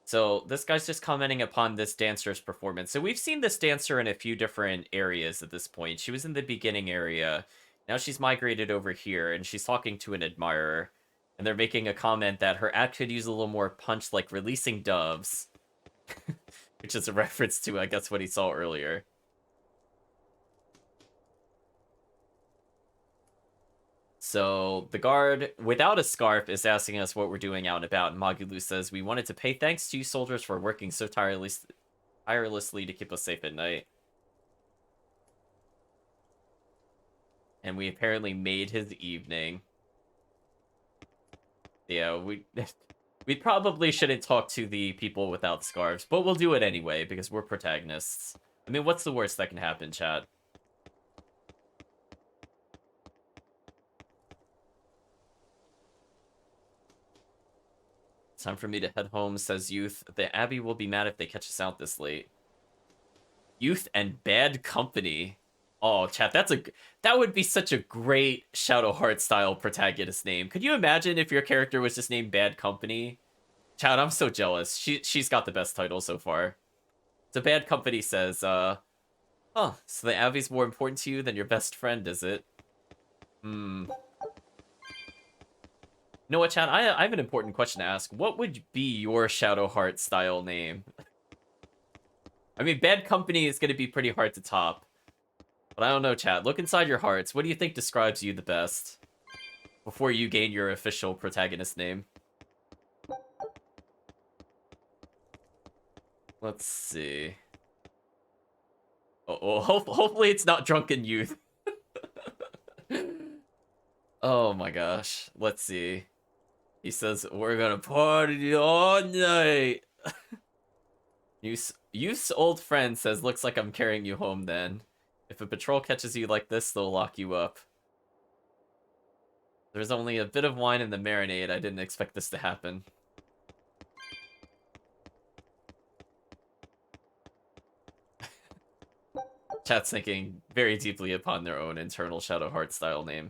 So this guy's just commenting upon this dancer's performance. So we've seen this dancer in a few different areas at this point. She was in the beginning area. Now she's migrated over here, and she's talking to an admirer. And they're making a comment that her act could use a little more punch, like releasing doves. Which is a reference to, I guess, what he saw earlier. So the guard, without a scarf, is asking us what we're doing out and about, and Magilu says, "We wanted to pay thanks to you soldiers for working so tirelessly to keep us safe at night." And we apparently made his evening. Yeah, we probably shouldn't talk to the people without scarves, but we'll do it anyway, because we're protagonists. I mean, what's the worst that can happen, chat? It's time for me to head home, says Youth. The Abbey will be mad if they catch us out this late. Youth and Bad Company. Oh, chat, that would be such a great Shadow Heart style protagonist name. Could you imagine if your character was just named Bad Company? Chat, I'm so jealous. She's got the best title so far. So Bad Company says, huh, so the Abbey's more important to you than your best friend, is it? You know what, chat? I have an important question to ask. What would be your Shadow Heart style name? I mean, Bad Company is going to be pretty hard to top. But I don't know, chat. Look inside your hearts. What do you think describes you the best? Before you gain your official protagonist name. Let's see. Hopefully it's not Drunken Youth. Oh my gosh. Let's see. He says, we're gonna party all night. Youth's old friend says, looks like I'm carrying you home then. If a patrol catches you like this, they'll lock you up. There's only a bit of wine in the marinade. I didn't expect this to happen. Chat's thinking very deeply upon their own internal Shadow Heart style name.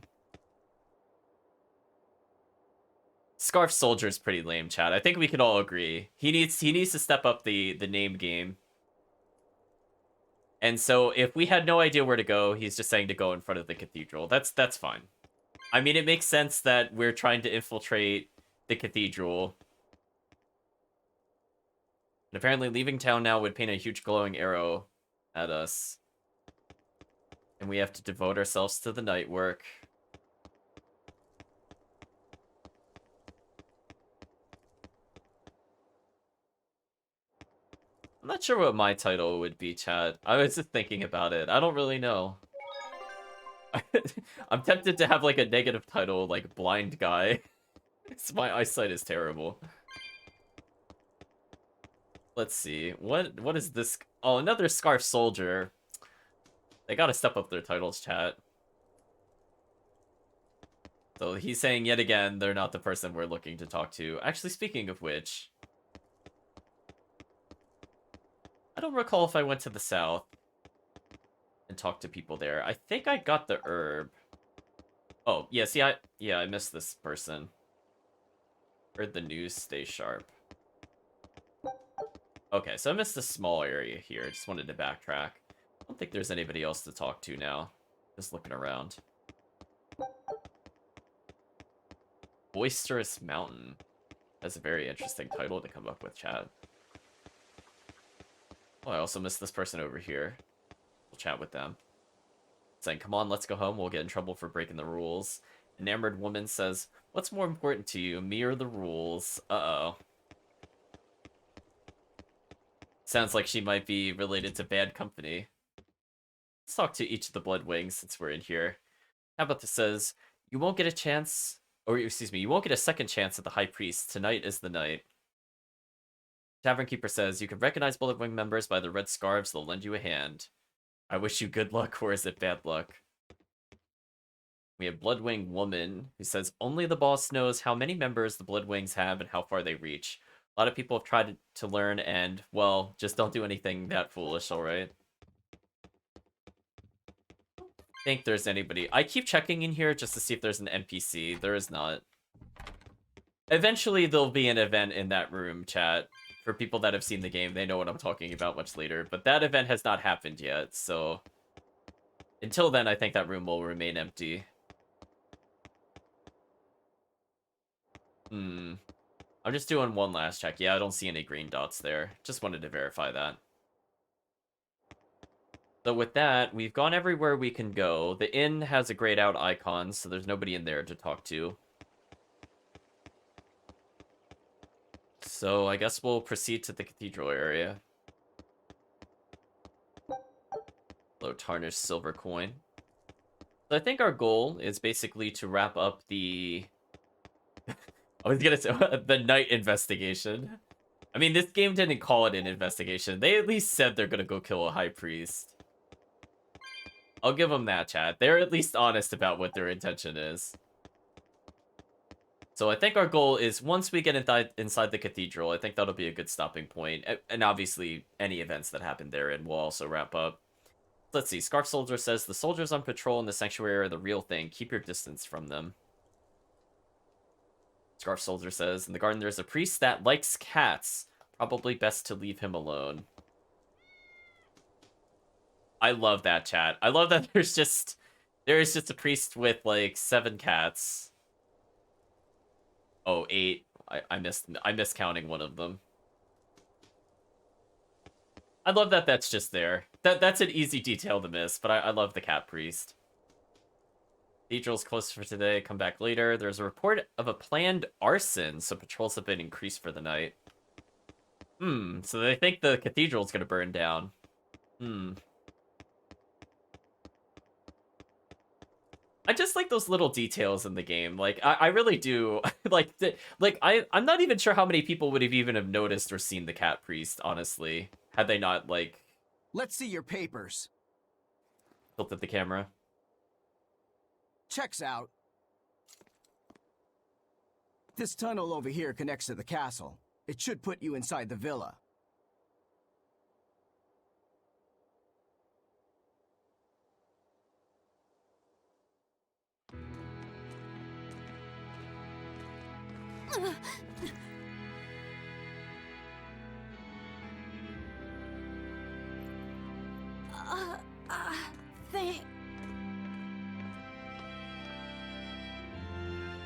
Scarf Soldier's pretty lame, chat. I think we can all agree. He needs to step up the name game. And so if we had no idea where to go, he's just saying to go in front of the cathedral. That's fine. I mean, it makes sense that we're trying to infiltrate the cathedral. And apparently leaving town now would paint a huge glowing arrow at us. And we have to devote ourselves to the night work. I'm not sure what my title would be, chat. I was just thinking about it. I don't really know. I'm tempted to have like a negative title, like Blind Guy. My eyesight is terrible. Let's see. What is this? Oh, another Scarf Soldier. They gotta step up their titles, chat. So he's saying yet again, they're not the person we're looking to talk to. Actually, speaking of which, I don't recall if I went to the south and talked to people there. I think I got the herb. Oh, yeah, see, I missed this person. Heard the news, stay sharp. Okay, so I missed a small area here. Just wanted to backtrack. I don't think there's anybody else to talk to now. Just looking around. Boisterous Mountain. That's a very interesting title to come up with, chat. Oh, I also missed this person over here. We'll chat with them. Saying, come on, let's go home. We'll get in trouble for breaking the rules. Enamored woman says, what's more important to you, me or the rules? Uh-oh. Sounds like she might be related to Bad Company. Let's talk to each of the Bloodwings since we're in here. How about this says, you won't get a chance, or excuse me, you won't get a second chance at the High Priest. Tonight is the night. Tavern Keeper says, you can recognize Bloodwing members by the red scarves. They'll lend you a hand. I wish you good luck, or is it bad luck? We have Bloodwing Woman, who says, only the boss knows how many members the Bloodwings have and how far they reach. A lot of people have tried to learn and, well, just don't do anything that foolish, alright? I think there's anybody. I keep checking in here just to see if there's an NPC. There is not. Eventually, there'll be an event in that room, chat. For people that have seen the game, they know what I'm talking about much later. But that event has not happened yet, so... Until then, I think that room will remain empty. I'm just doing one last check. Yeah, I don't see any green dots there. Just wanted to verify that. So with that, we've gone everywhere we can go. The inn has a grayed out icon, so there's nobody in there to talk to. So I guess we'll proceed to the cathedral area. Low tarnished silver coin. So I think our goal is basically to wrap up the... I was gonna say the night investigation. I mean, this game didn't call it an investigation. They at least said they're gonna go kill a high priest. I'll give them that, chat. They're at least honest about what their intention is. So I think our goal is, once we get inside the cathedral, I think that'll be a good stopping point. And obviously, any events that happen therein will also wrap up. Let's see. Scarf Soldier says, the soldiers on patrol in the sanctuary are the real thing. Keep your distance from them. Scarf Soldier says, in the garden there's a priest that likes cats. Probably best to leave him alone. I love that, chat. I love that there is just a priest with, like, 7 cats. Oh, 8. I missed counting one of them. I love that that's just there. That's an easy detail to miss, but I love the cat priest. Cathedral's closed for today. Come back later. There's a report of a planned arson, so patrols have been increased for the night. So they think the cathedral's gonna burn down. I just like those little details in the game. Like, I really do. I'm not even sure how many people would have even have noticed or seen the cat priest, honestly, had they not, like... Let's see your papers. Tilted the camera. Checks out. This tunnel over here connects to the castle. It should put you inside the villa.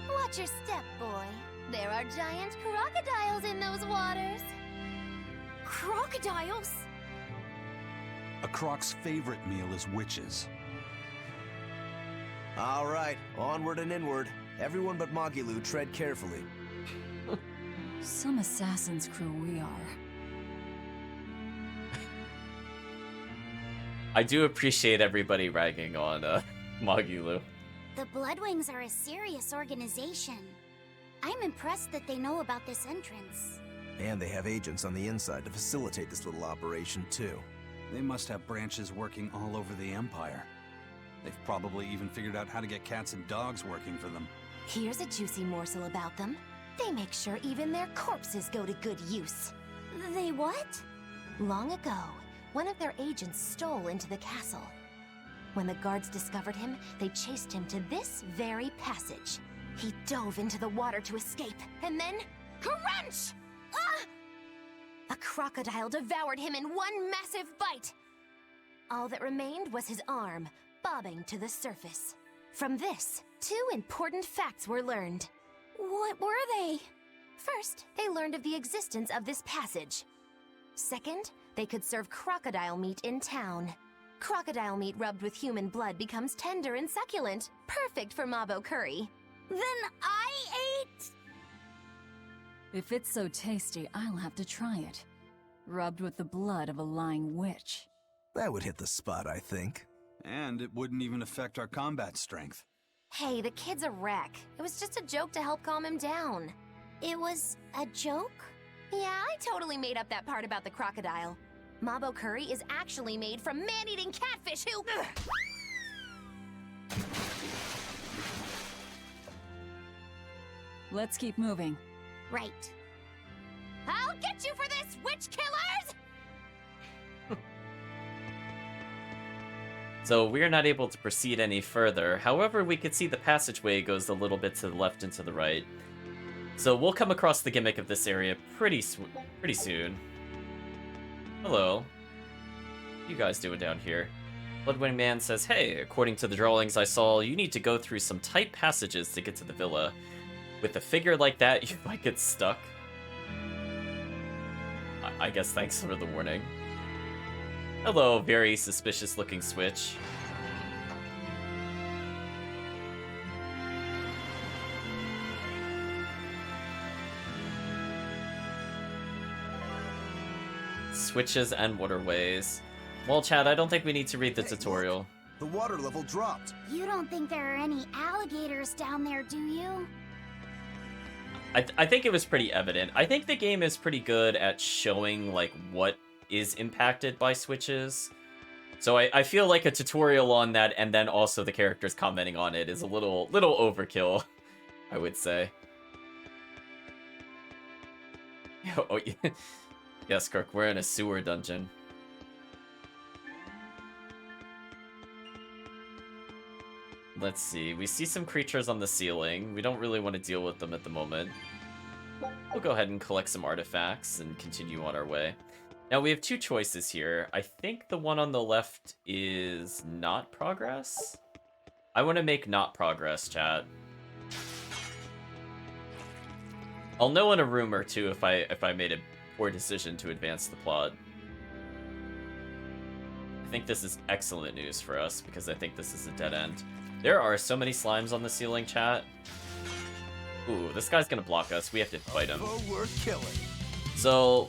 Watch your step, boy. There are giant crocodiles in those waters. Crocodiles? A croc's favorite meal is witches. All right, onward and inward. Everyone but Magilu, tread carefully. Some assassin's crew we are. I do appreciate everybody ragging on Magilu. The Bloodwings are a serious organization. I'm impressed that they know about this entrance. And they have agents on the inside to facilitate this little operation, too. They must have branches working all over the Empire. They've probably even figured out how to get cats and dogs working for them. Here's a juicy morsel about them. They make sure even their corpses go to good use. They what? Long ago, one of their agents stole into the castle. When the guards discovered him, they chased him to this very passage. He dove into the water to escape, and then... crunch! Ah! A crocodile devoured him in one massive bite. All that remained was his arm, bobbing to the surface. From this, 2 important facts were learned. What were they? First, they learned of the existence of this passage. Second, they could serve crocodile meat in town. Crocodile meat rubbed with human blood becomes tender and succulent, perfect for Mabo curry. Then I ate... If it's so tasty, I'll have to try it. Rubbed with the blood of a lying witch. That would hit the spot, I think. And it wouldn't even affect our combat strength. Hey, the kid's a wreck. It was just a joke to help calm him down. It was a joke? Yeah, I totally made up that part about the crocodile. Mabo curry is actually made from man-eating catfish who... Let's keep moving. Right. I'll get you for this, witch killers! So we're not able to proceed any further. However, we could see the passageway goes a little bit to the left and to the right. So we'll come across the gimmick of this area pretty soon. Hello. What are you guys doing down here? Bloodwing Man says, hey, according to the drawings I saw, you need to go through some tight passages to get to the villa. With a figure like that, you might get stuck. I guess thanks for the warning. Hello, very suspicious looking switch. Switches and waterways. Well, Chad, I don't think we need to read the tutorial. Look, the water level dropped. You don't think there are any alligators down there, do you? I think it was pretty evident. I think the game is pretty good at showing like what is impacted by switches. So I feel like a tutorial on that and then also the characters commenting on it is a little overkill, I would say. Oh, yeah. Yes, Kirk, we're in a sewer dungeon. Let's see. We see some creatures on the ceiling. We don't really want to deal with them at the moment. We'll go ahead and collect some artifacts and continue on our way. Now, we have two choices here. I think the one on the left is not progress. I want to make not progress, chat. I'll know in a room or two if I made a poor decision to advance the plot. I think this is excellent news for us because I think this is a dead end. There are so many slimes on the ceiling, chat. Ooh, this guy's gonna block us. We have to fight him. So,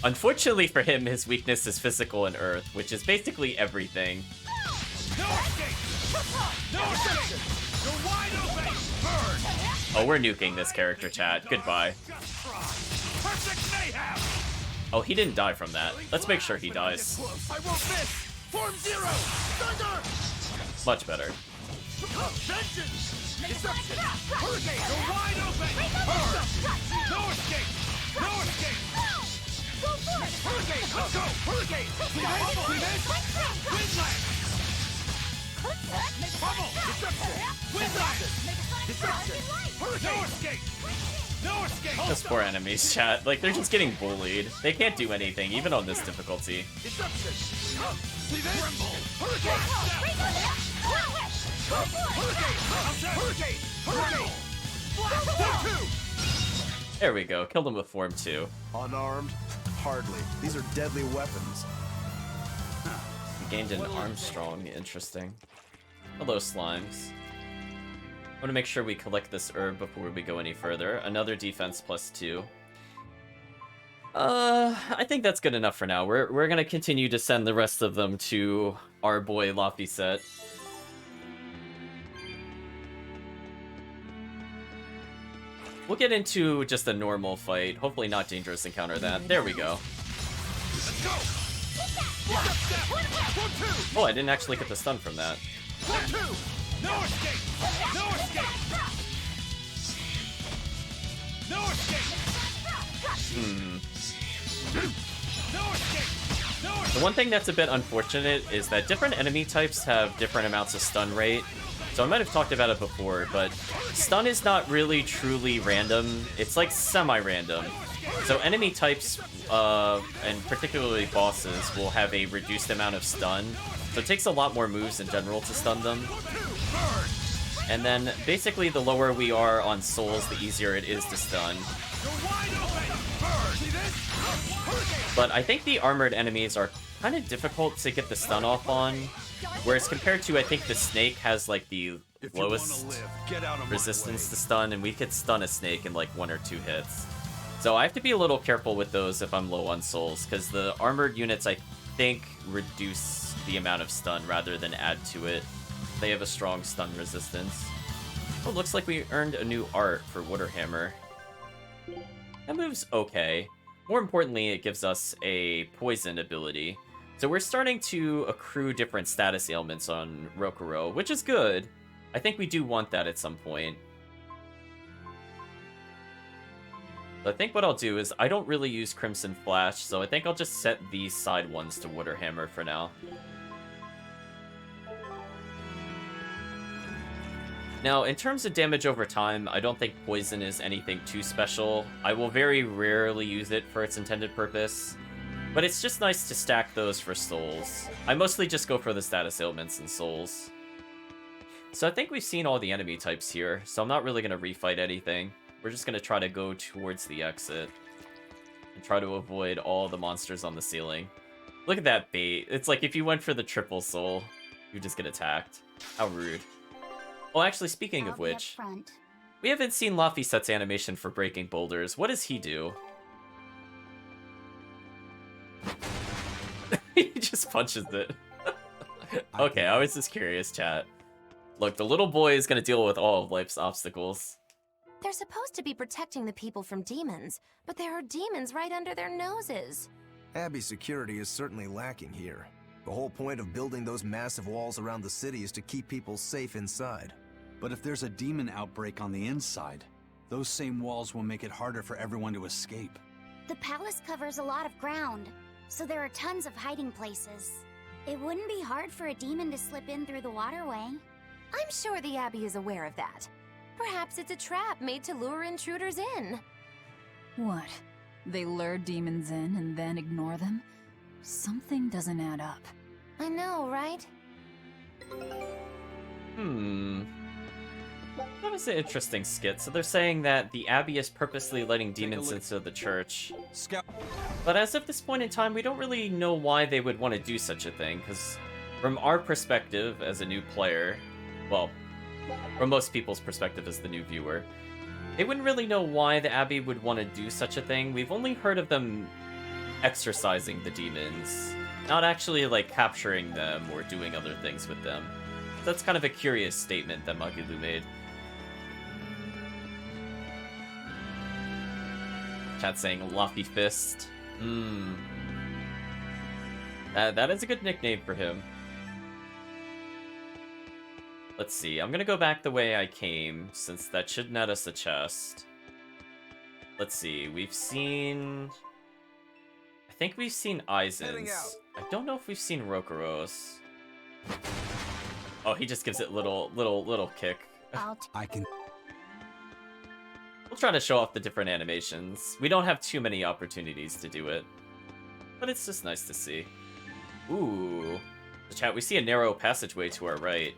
unfortunately for him, his weakness is physical and earth, which is basically everything. Oh, we're nuking this character, chat. Goodbye. Oh, he didn't die from that. Let's make sure he dies. Much better. Those poor enemies, chat. Like, they're just getting bullied. They can't do anything, even on this difficulty. There we go. Killed him with Form 2. Unarmed? Hardly. These are deadly weapons. We gained an Armstrong. Interesting. Hello, slimes. I want to make sure we collect this herb before we go any further. Another defense +2. I think that's good enough for now. We're gonna continue to send the rest of them to our boy Laphicet. We'll get into just a normal fight. Hopefully not dangerous encounter that. There we go. Oh, I didn't actually get the stun from that. No escape! No escape! No escape! No escape! No escape! The one thing that's a bit unfortunate is that different enemy types have different amounts of stun rate. So I might have talked about it before, but stun is not really truly random. It's like semi-random. So enemy types, and particularly bosses, will have a reduced amount of stun. So it takes a lot more moves in general to stun them. And then, basically, the lower we are on souls, the easier it is to stun. But I think the armored enemies are kind of difficult to get the stun off on. Whereas compared to, I think the snake has, like, the lowest resistance to stun, and we could stun a snake in, like, 1 or 2 hits. So I have to be a little careful with those if I'm low on souls, because the armored units, I think, reduce the amount of stun rather than add to it. They have a strong stun resistance. Oh, looks like we earned a new art for Waterhammer. That move's okay. More importantly, it gives us a poison ability. So we're starting to accrue different status ailments on Rokuro, which is good. I think we do want that at some point. I think what I'll do is, I don't really use Crimson Flash, so I think I'll just set these side ones to Waterhammer for now. Now, in terms of damage over time, I don't think Poison is anything too special. I will very rarely use it for its intended purpose, but it's just nice to stack those for souls. I mostly just go for the status ailments and souls. So I think we've seen all the enemy types here, so I'm not really going to refight anything. We're just going to try to go towards the exit and try to avoid all the monsters on the ceiling. Look at that bait. It's like if you went for the triple soul, you just get attacked. How rude. Oh, actually, speaking of which, we haven't seen Laphicet's animation for breaking boulders. What does he do? He just punches it. Okay, I was just curious, chat. Look, the little boy is going to deal with all of life's obstacles. They're supposed to be protecting the people from demons, but there are demons right under their noses. Abbey security is certainly lacking here. The whole point of building those massive walls around the city is to keep people safe inside. But if there's a demon outbreak on the inside, those same walls will make it harder for everyone to escape. The palace covers a lot of ground, so there are tons of hiding places. It wouldn't be hard for a demon to slip in through the waterway. I'm sure the Abbey is aware of that. Perhaps it's a trap made to lure intruders in. What? They lure demons in and then ignore them? Something doesn't add up. I know, right? That was an interesting skit. So they're saying that the Abbey is purposely letting demons into the church. But as of this point in time, we don't really know why they would want to do such a thing, because from our perspective as a new player, well, from most people's perspective as the new viewer, they wouldn't really know why the Abbey would want to do such a thing. We've only heard of them exorcising the demons, not actually like capturing them or doing other things with them. That's kind of a curious statement that Magilu made. Chat saying Luffy Fist. That is a good nickname for him. Let's see, I'm gonna go back the way I came, since that should net us a chest. Let's see, we've seen... I think we've seen Aizen's. I don't know if we've seen Rokuro's. Oh, he just gives it little kick. I can... We'll try to show off the different animations. We don't have too many opportunities to do it, but it's just nice to see. Ooh. The chat, we see a narrow passageway to our right.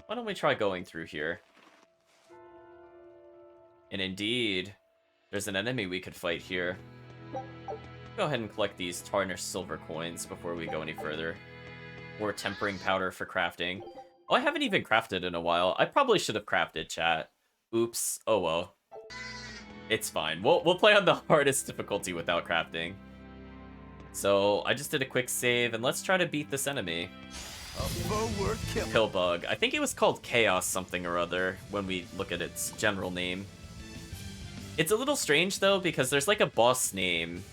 Why don't we try going through here? And indeed, there's an enemy we could fight here. Go ahead and collect these tarnished silver coins before we go any further. More tempering powder for crafting. Oh, I haven't even crafted in a while. I probably should have crafted, chat. Oops. Oh well. It's fine. We'll play on the hardest difficulty without crafting. So, I just did a quick save, and let's try to beat this enemy. Pillbug. I think it was called Chaos something or other when we look at its general name. It's a little strange, though, because there's like a boss name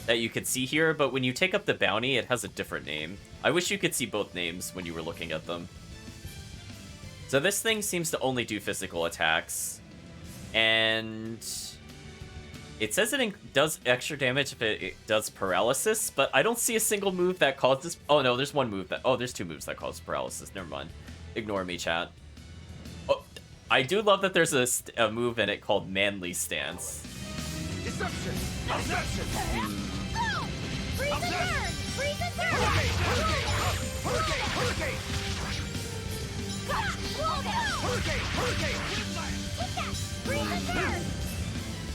that you could see here, but when you take up the bounty, it has a different name. I wish you could see both names when you were looking at them. So this thing seems to only do physical attacks, and it says it does extra damage if it does paralysis, but I don't see a single move that causes... Oh no, there's one move that... Oh, there's two moves that cause paralysis. Never mind. Ignore me, chat. Oh, I do love that there's a move in it called Manly Stance. Deception! Deception! Hurricane!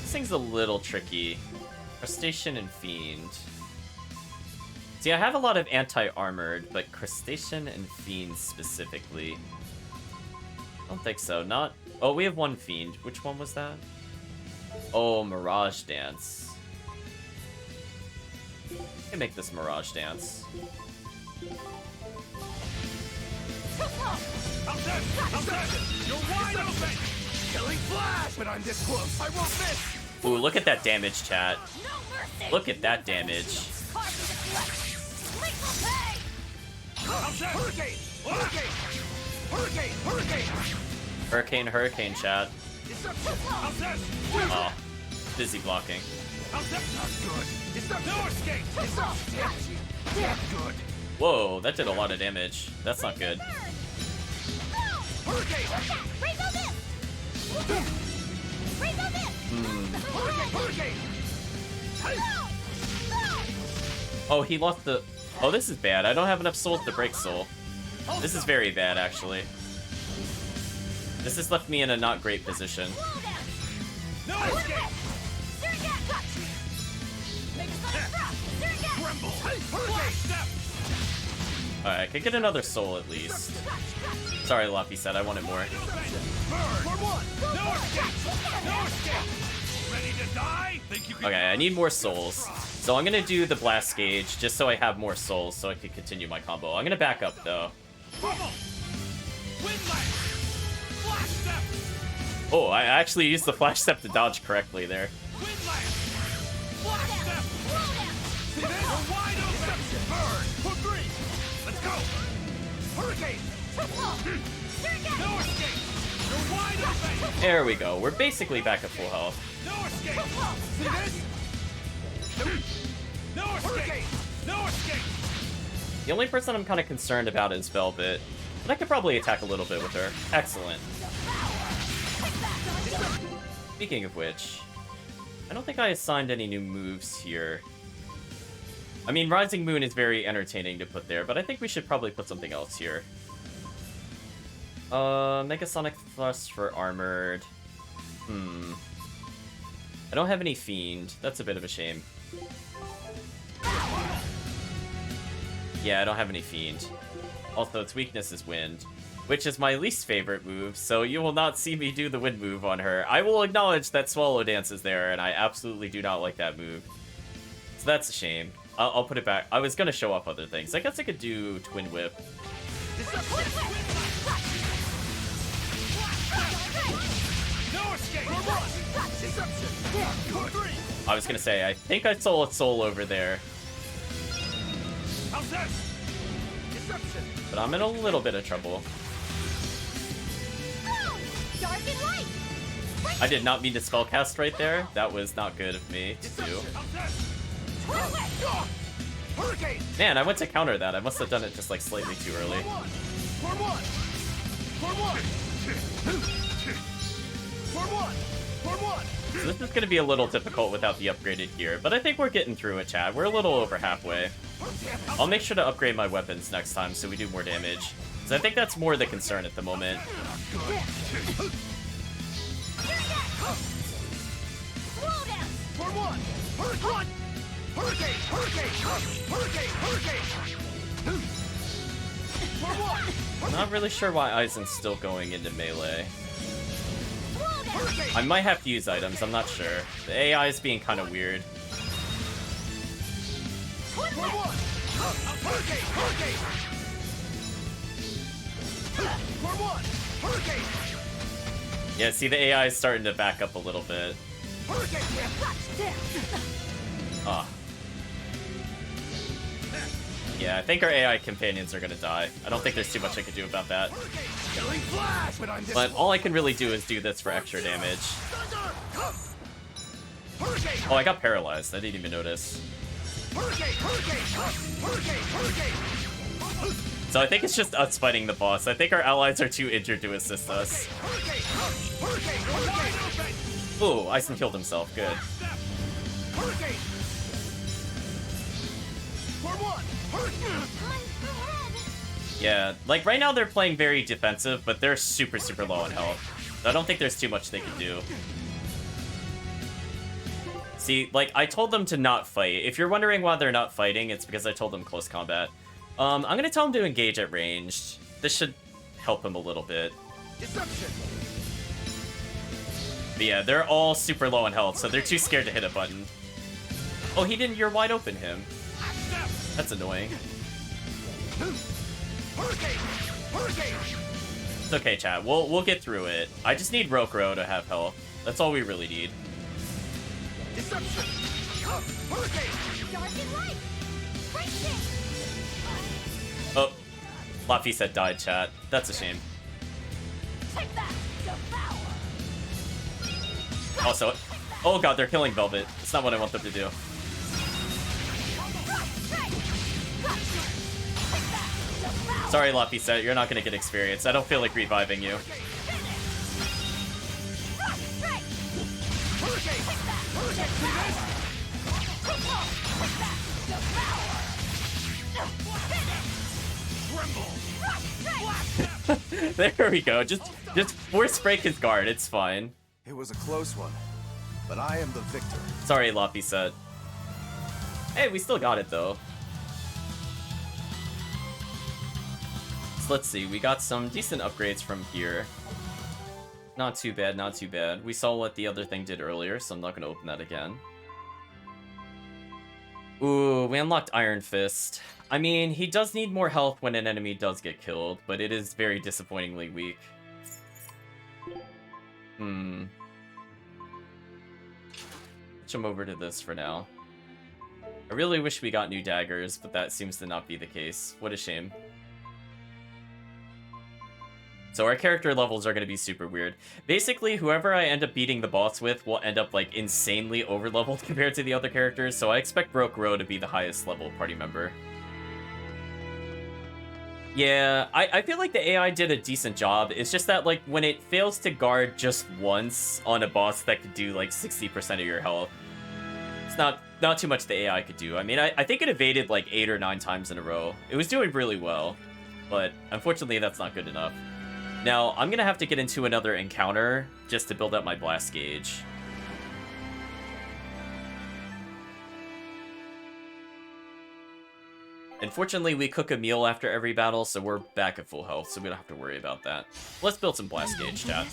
This thing's a little tricky. Crustacean and Fiend. See, I have a lot of anti-armored, but Crustacean and Fiend specifically. I don't think so. Not... Oh, we have one Fiend. Which one was that? Oh, Mirage Dance. I can make this Mirage Dance. You're wide open! Killing flash! But I'm this close, I won't miss! Ooh, look at that damage, chat. Look at that damage. Hurricane, chat. Oh, busy blocking. Whoa, that did a lot of damage. That's not good. Oh, he lost the... Oh, this is bad. I don't have enough souls to break soul. This is very bad, actually. This has left me in a not great position. Alright, I could get another soul at least. Sorry, Luffy said I wanted more. Okay, I need more souls. So I'm gonna do the blast gauge just so I have more souls so I can continue my combo. I'm gonna back up though. Oh, I actually used the flash step to dodge correctly there. Wind Lash! Flash Step! See this? We're wide open! Burn! For green! Let's go! Hurricane! No escape! You're wide open! There we go. We're basically back at full health. No escape! See this? No escape! No escape! The only person I'm kind of concerned about is Velvet, but I could probably attack a little bit with her. Excellent. Speaking of which, I don't think I assigned any new moves here. I mean, Rising Moon is very entertaining to put there, but I think we should probably put something else here. Mega Sonic Thrust for Armored. I don't have any Fiend. That's a bit of a shame. Yeah, I don't have any Fiend. Also, its weakness is Wind, which is my least favorite move, so you will not see me do the Wind move on her. I will acknowledge that Swallow Dance is there, and I absolutely do not like that move. So that's a shame. I'll put it back. I was gonna show off other things. I guess I could do Twin Whip. No escape! I was gonna say, I think I saw a soul over there, How's this? Deception! but I'm in a little bit of trouble. Dark and light! I did not mean to spellcast right there. That was not good of me to do. How's this? Hurricane! Man, I went to counter that. I must have done it just like slightly too early. For one! For one! For one! For one! So this is going to be a little difficult without the upgraded gear, but I think we're getting through it, chat. We're a little over halfway. I'll make sure to upgrade my weapons next time so we do more damage, because I think that's more the concern at the moment. For one! Hurricane! Hurricane! Hurricane! Hurricane! Hurricane! For one! I'm not really sure why Aizen's still going into melee. I might have to use items, I'm not sure. The AI is being kind of weird. For one! Hurricane! Hurricane! For one! Hurricane! Yeah, see, the AI is starting to back up a little bit. Hurricane! Ah. Yeah, I think our AI companions are gonna die. I don't think there's too much I can do about that. Killing flash! But all I can really do is do this for extra damage. Hurricane! Oh, I got paralyzed. I didn't even notice. Hurricane! Hurricane! Hurricane! Hurricane! So I think it's just us fighting the boss. I think our allies are too injured to assist us. Hurricane! Hurricane! Hurricane! Ooh, Aizen killed himself. Good. Hurricane! For one! Hurricane! Yeah, like right now they're playing very defensive, but they're super, super low on health. So I don't think there's too much they can do. See, like, I told them to not fight. If you're wondering why they're not fighting, it's because I told them close combat. I'm gonna tell them to engage at ranged. This should help him a little bit. Deception! But yeah, they're all super low on health, so they're too scared to hit a button. Oh, he didn't You're Wide Open him. That's annoying. Hurricane! Hurricane! It's okay, chat. We'll get through it. I just need Rokuro to have health. That's all we really need. Deception! Hurricane! Dark and light! Break it! Oh, Laffy said died, chat. That's a shame. Take that! Devour! Also, oh god, they're killing Velvet. It's not what I want them to do. Sorry, Laffy set, you're not gonna get experience. I don't feel like reviving you. There we go. Just force break his guard. It's fine. It was a close one, but I am the victor. Sorry, Laffy set. Hey, we still got it though. So let's see. We got some decent upgrades from here. Not too bad, not too bad. We saw what the other thing did earlier, so I'm not going to open that again. Ooh, we unlocked Iron Fist. I mean, he does need more health when an enemy does get killed, but it is very disappointingly weak. Switch him over to this for now. I really wish we got new daggers, but that seems to not be the case. What a shame. So our character levels are going to be super weird. Basically, whoever I end up beating the boss with will end up, like, insanely over-leveled compared to the other characters, so I expect Broke Row to be the highest level party member. Yeah, I feel like the AI did a decent job. It's just that, like, when it fails to guard just once on a boss that could do, like, 60% of your health, it's not too much the AI could do. I mean, I think it evaded, like, 8 or 9 times in a row. It was doing really well, but unfortunately that's not good enough. Now, I'm gonna have to get into another encounter just to build up my blast gauge. Unfortunately, we cook a meal after every battle, so we're back at full health, so we don't have to worry about that. Let's build some blast gauge, chat.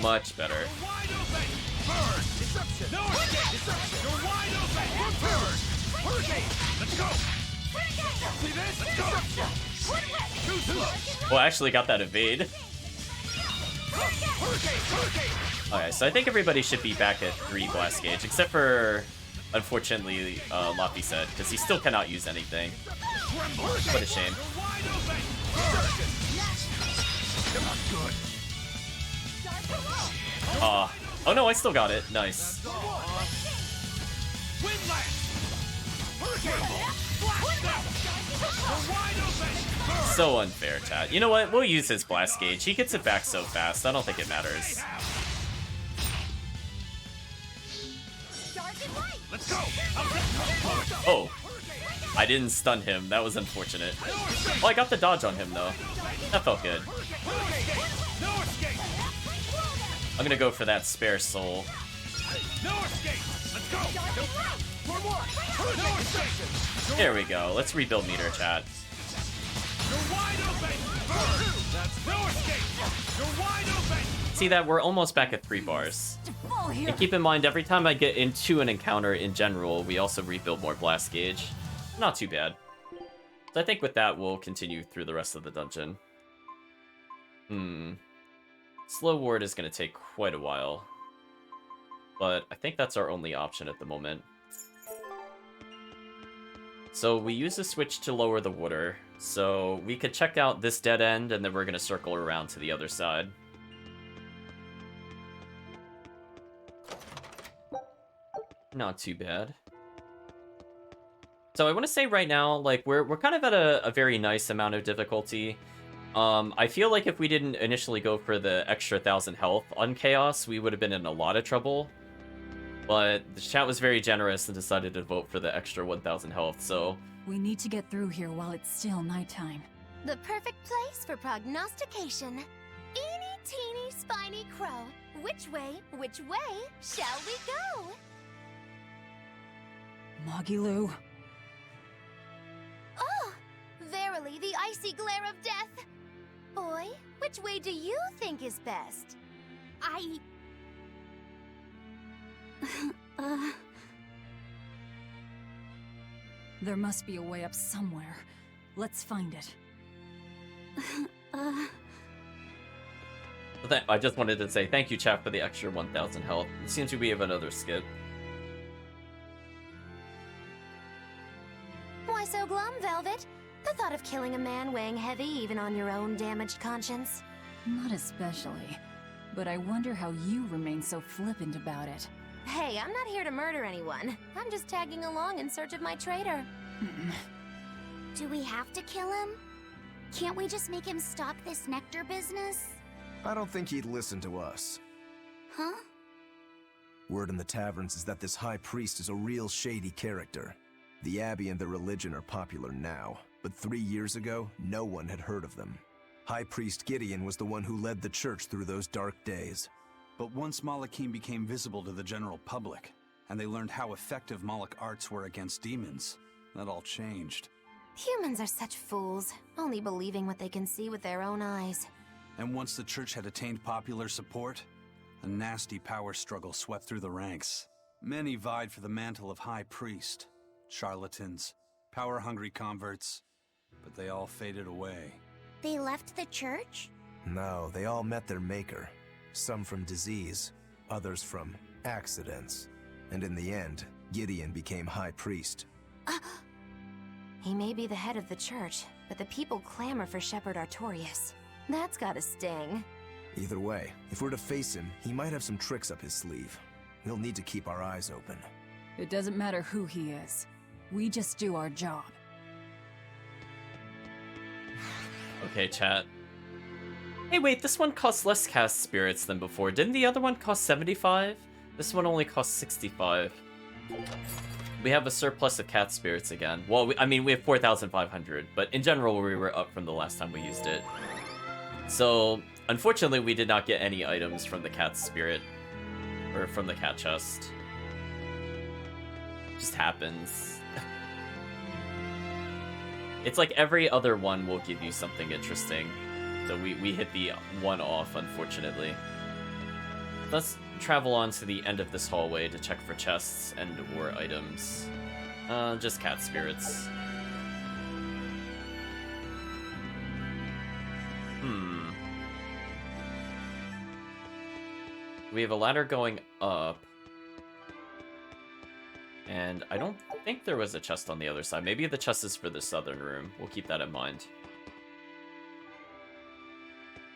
Much better. Well, I actually got that evade. Okay, so I think everybody should be back at 3 blast gauge, except for, unfortunately, Lappy said, because he still cannot use anything. What a shame. Oh no, I still got it. Nice. So unfair, chat. You know what? We'll use his blast gauge. He gets it back so fast. I don't think it matters. Oh. I didn't stun him. That was unfortunate. Oh, I got the dodge on him, though. That felt good. I'm gonna go for that spare soul. There we go. Let's rebuild meter, chat. See that? We're almost back at 3 bars. And keep in mind, every time I get into an encounter in general, we also rebuild more blast gauge. Not too bad. So I think with that, we'll continue through the rest of the dungeon. Slow ward is going to take quite a while. But I think that's our only option at the moment. So we use the switch to lower the water. So we could check out this dead end, and then we're going to circle around to the other side. Not too bad. So I want to say right now, like, we're kind of at a very nice amount of difficulty. I feel like if we didn't initially go for the extra 1,000 health on Chaos, we would have been in a lot of trouble. But the chat was very generous and decided to vote for the extra 1,000 health, so... We need to get through here while it's still nighttime. The perfect place for prognostication. Eeny, teeny, spiny crow. Which way shall we go? Magilu. Oh, verily the icy glare of death. Boy, which way do you think is best? There must be a way up somewhere. Let's find it. I just wanted to say thank you, chat, for the extra 1,000 health. It seems we have another skip. Why so glum, Velvet? The thought of killing a man weighing heavy even on your own damaged conscience? Not especially. But I wonder how you remain so flippant about it. Hey, I'm not here to murder anyone. I'm just tagging along in search of my traitor. Do we have to kill him? Can't we just make him stop this nectar business? I don't think he'd listen to us. Huh? Word in the taverns is that this high priest is a real shady character. The Abbey and their religion are popular now, but 3 years ago, no one had heard of them. High Priest Gideon was the one who led the church through those dark days. But once Malachim became visible to the general public, and they learned how effective Moloch arts were against demons, that all changed. Humans are such fools, only believing what they can see with their own eyes. And once the church had attained popular support, a nasty power struggle swept through the ranks. Many vied for the mantle of High Priest. Charlatans, power-hungry converts, but they all faded away. They left the church? No, they all met their maker. Some from disease, others from accidents. And in the end, Gideon became High Priest. He may be the head of the church, but the people clamor for Shepherd Artorias. That's gotta sting. Either way, if we're to face him, he might have some tricks up his sleeve. We'll need to keep our eyes open. It doesn't matter who he is. We just do our job. Okay, chat. Hey, wait, this one costs less cast spirits than before. Didn't the other one cost 75? This one only costs 65. We have a surplus of cat spirits again. Well, I mean, we have 4,500, but in general, we were up from the last time we used it. So, unfortunately, we did not get any items from the cat spirit, or from the cat chest. Just happens. It's like every other one will give you something interesting. So we hit the one off, unfortunately. Let's travel on to the end of this hallway to check for chests and or items. Just cat spirits. We have a ladder going up. And I don't think there was a chest on the other side. Maybe the chest is for the southern room. We'll keep that in mind.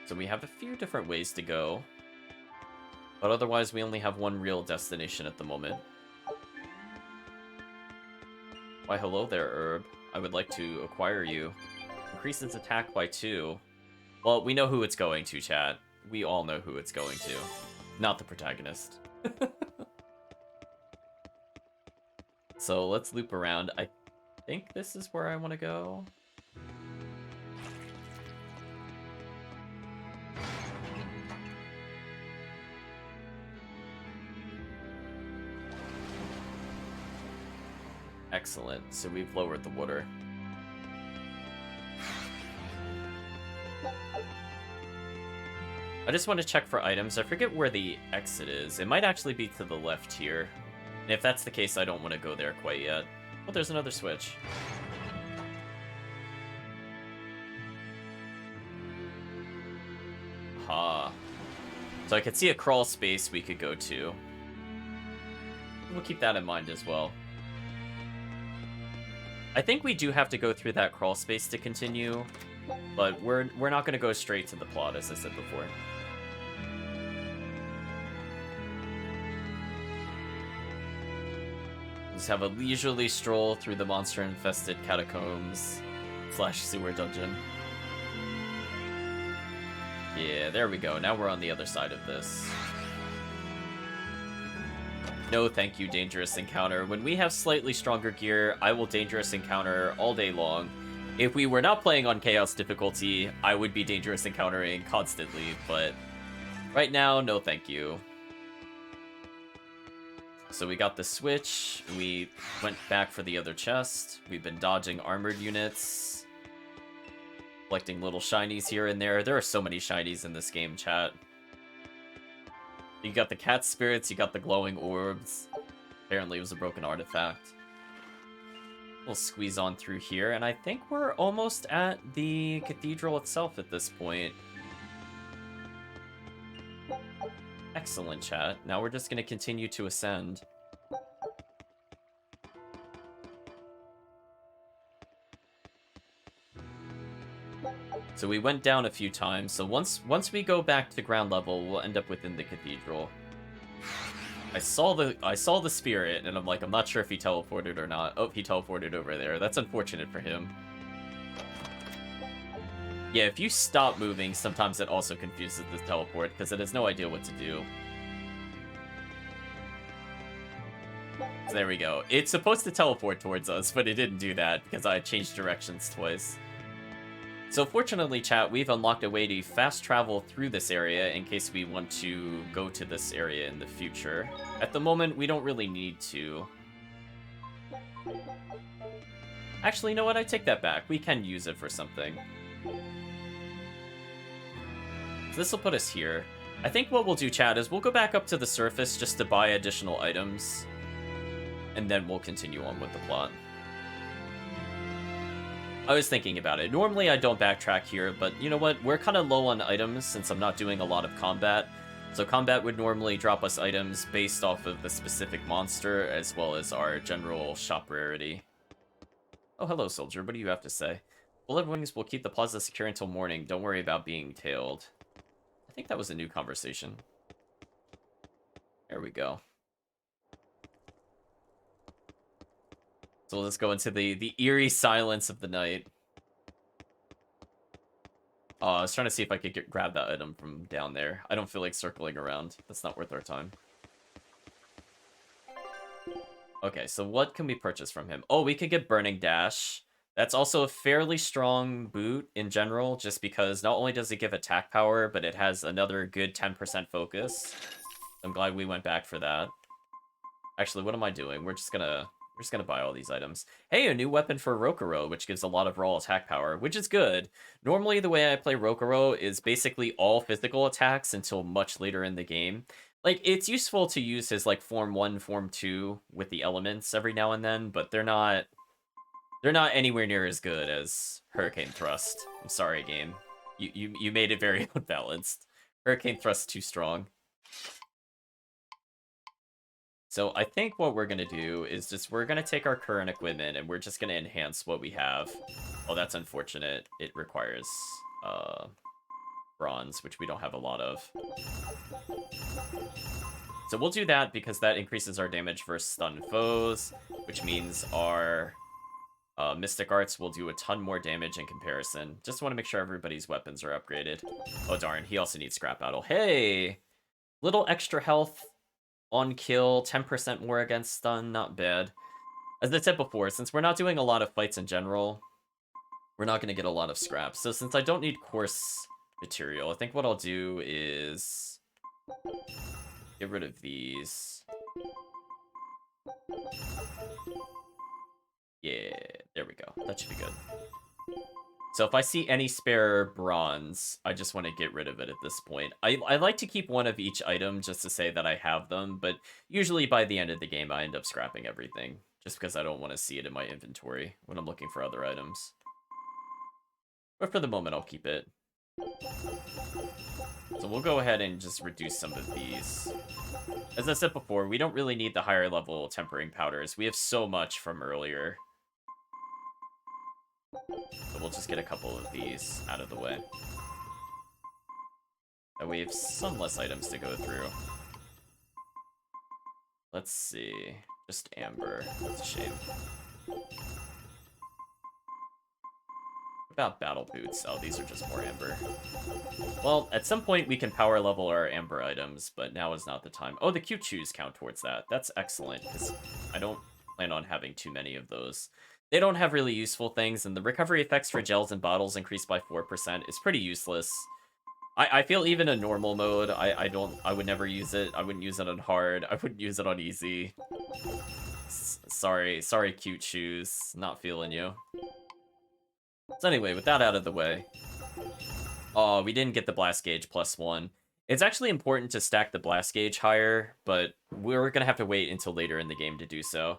So we have a few different ways to go. But otherwise, we only have one real destination at the moment. Why, hello there, Herb. I would like to acquire you. Increase its attack by 2. Well, we know who it's going to, chat. We all know who it's going to. Not the protagonist. So let's loop around. I think this is where I want to go. Excellent. So we've lowered the water. I just want to check for items. I forget where the exit is. It might actually be to the left here. And if that's the case, I don't want to go there quite yet. Oh, there's another switch. Ha. So I could see a crawl space we could go to. We'll keep that in mind as well. I think we do have to go through that crawl space to continue, but we're not going to go straight to the plot, as I said before. Just have a leisurely stroll through the monster-infested catacombs / sewer dungeon. Yeah, there we go. Now we're on the other side of this. No thank you, Dangerous Encounter. When we have slightly stronger gear, I will Dangerous Encounter all day long. If we were not playing on Chaos difficulty, I would be Dangerous Encountering constantly, but right now, no thank you. So we got the switch, we went back for the other chest, we've been dodging armored units, collecting little shinies here and there. There are so many shinies in this game, chat. You got the cat spirits, you got the glowing orbs. Apparently it was a broken artifact. We'll squeeze on through here, and I think we're almost at the cathedral itself at this point. Excellent, chat. Now we're just going to continue to ascend. So we went down a few times, so once we go back to ground level, we'll end up within the cathedral. I saw the spirit, and I'm like, I'm not sure if he teleported or not. Oh, he teleported over there. That's unfortunate for him. Yeah, if you stop moving, sometimes it also confuses the teleport, because it has no idea what to do. So there we go. It's supposed to teleport towards us, but it didn't do that, because I changed directions twice. So fortunately, chat, we've unlocked a way to fast travel through this area in case we want to go to this area in the future. At the moment, we don't really need to. Actually, you know what? I take that back. We can use it for something. So this will put us here. I think what we'll do, chat, is we'll go back up to the surface just to buy additional items. And then we'll continue on with the plot. I was thinking about it. Normally I don't backtrack here, but you know what? We're kind of low on items since I'm not doing a lot of combat. So combat would normally drop us items based off of the specific monster, as well as our general shop rarity. Oh, hello, soldier. What do you have to say? Bullet Wings will keep the plaza secure until morning. Don't worry about being tailed. I think that was a new conversation. There we go. So let's go into the eerie silence of the night. I was trying to see if I could grab that item from down there. I don't feel like circling around. That's not worth our time. Okay, so what can we purchase from him? Oh, we could get Burning Dash. That's also a fairly strong boot in general, just because not only does it give attack power, but it has another good 10% focus. I'm glad we went back for that. Actually, what am I doing? We're just gonna buy all these items. Hey, a new weapon for Rokuro, which gives a lot of raw attack power, which is good. Normally, the way I play Rokuro is basically all physical attacks until much later in the game. Like, it's useful to use his, like, Form 1, Form 2 with the elements every now and then, but they're not anywhere near as good as Hurricane Thrust. I'm sorry, game. You made it very unbalanced. Hurricane Thrust too strong. So I think what we're going to do is we're going to take our current equipment and we're just going to enhance what we have. Oh, that's unfortunate. It requires bronze, which we don't have a lot of. So we'll do that because that increases our damage versus stun foes, which means our Mystic Arts will do a ton more damage in comparison. Just want to make sure everybody's weapons are upgraded. Oh darn, he also needs Scrap Battle. Hey! Little extra health on kill, 10% more against stun, not bad. As I said before, since we're not doing a lot of fights in general, we're not going to get a lot of scraps. So since I don't need course material, I think what I'll do is get rid of these. Yeah, there we go. That should be good. So if I see any spare bronze, I just want to get rid of it at this point. I like to keep one of each item just to say that I have them, but usually by the end of the game I end up scrapping everything, just because I don't want to see it in my inventory when I'm looking for other items. But for the moment, I'll keep it. So we'll go ahead and just reduce some of these. As I said before, we don't really need the higher level tempering powders. We have so much from earlier. So we'll just get a couple of these out of the way. And we have some less items to go through. Let's see. Just amber. That's a shame. What about battle boots? Oh, these are just more amber. Well, at some point we can power level our amber items, but now is not the time. Oh, the cute shoes count towards that. That's excellent, because I don't plan on having too many of those. They don't have really useful things, and the recovery effects for gels and bottles increased by 4%. It's pretty useless. I feel even in normal mode, I would never use it. I wouldn't use it on hard. I wouldn't use it on easy. Sorry, cute shoes. Not feeling you. So anyway, with that out of the way. Oh, we didn't get the blast gauge +1. It's actually important to stack the blast gauge higher, but we're gonna have to wait until later in the game to do so.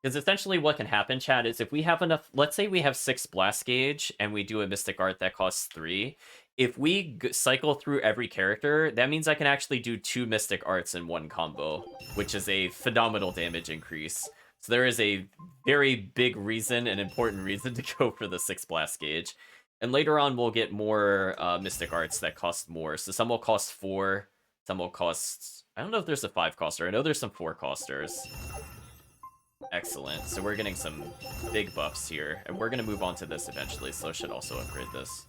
Because essentially what can happen, chat, is if we have enough... Let's say we have 6 blast gauge, and we do a mystic art that costs 3. If we cycle through every character, that means I can actually do 2 mystic arts in one combo, which is a phenomenal damage increase. So there is a very big reason, an important reason, to go for the 6 blast gauge. And later on, we'll get more mystic arts that cost more. So some will cost 4, some will cost... I don't know if there's a 5 coster. I know there's some 4 costers. Excellent. So we're getting some big buffs here, and we're going to move on to this eventually, so I should also upgrade this.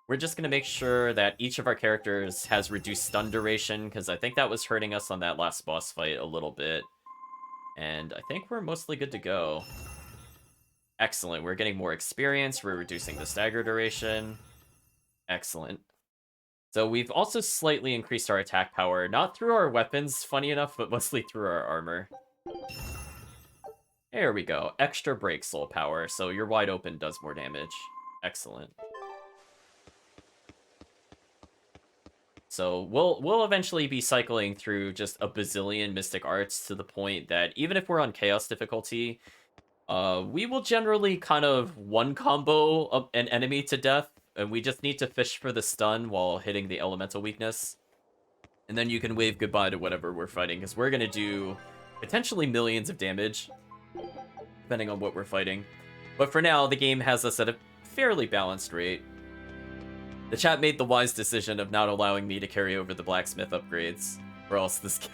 We're just going to make sure that each of our characters has reduced stun duration, because I think that was hurting us on that last boss fight a little bit. And I think we're mostly good to go. Excellent. We're getting more experience. We're reducing the stagger duration. Excellent. So we've also slightly increased our attack power, not through our weapons, funny enough, but mostly through our armor. There we go. Extra break soul power, so your wide open does more damage. Excellent. So we'll eventually be cycling through just a bazillion mystic arts to the point that even if we're on chaos difficulty, We will generally kind of one combo an enemy to death, and we just need to fish for the stun while hitting the elemental weakness. And then you can wave goodbye to whatever we're fighting, because we're going to do potentially millions of damage, depending on what we're fighting. But for now, the game has us at a fairly balanced rate. The chat made the wise decision of not allowing me to carry over the blacksmith upgrades, or else this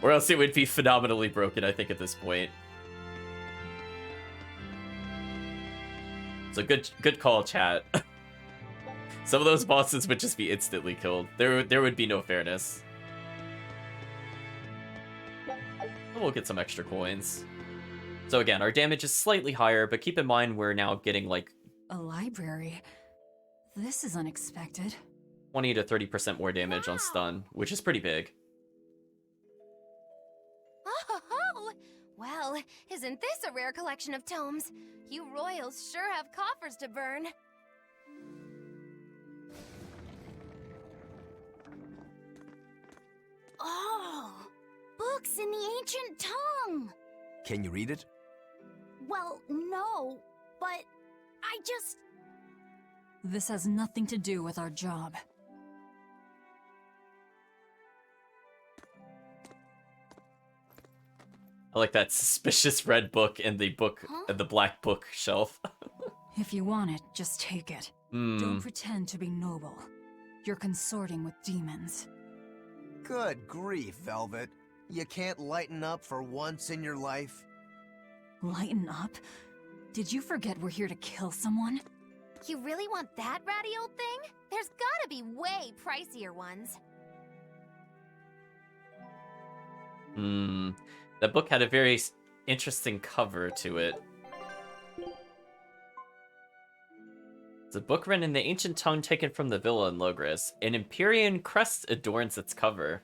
or else it would be phenomenally broken, I think, at this point. So good call, chat. Some of those bosses would just be instantly killed. There would be no fairness. And we'll get some extra coins. So again, our damage is slightly higher, but keep in mind we're now getting like A library? This is unexpected. 20 to 30% more damage on stun, which is pretty big. Oh, well, isn't this a rare collection of tomes? You royals sure have coffers to burn. Oh, books in the ancient tongue. Can you read it? Well, no, but I just... This has nothing to do with our job. I like that suspicious red book in the the black book shelf. If you want it, just take it. Don't pretend to be noble. You're consorting with demons. Good grief, Velvet. You can't lighten up for once in your life? Lighten up? Did you forget we're here to kill someone? You really want that ratty old thing? There's gotta be way pricier ones. That book had a very interesting cover to it. It's a book written in the ancient tongue taken from the villa in Logres. An Empyrean crest adorns its cover.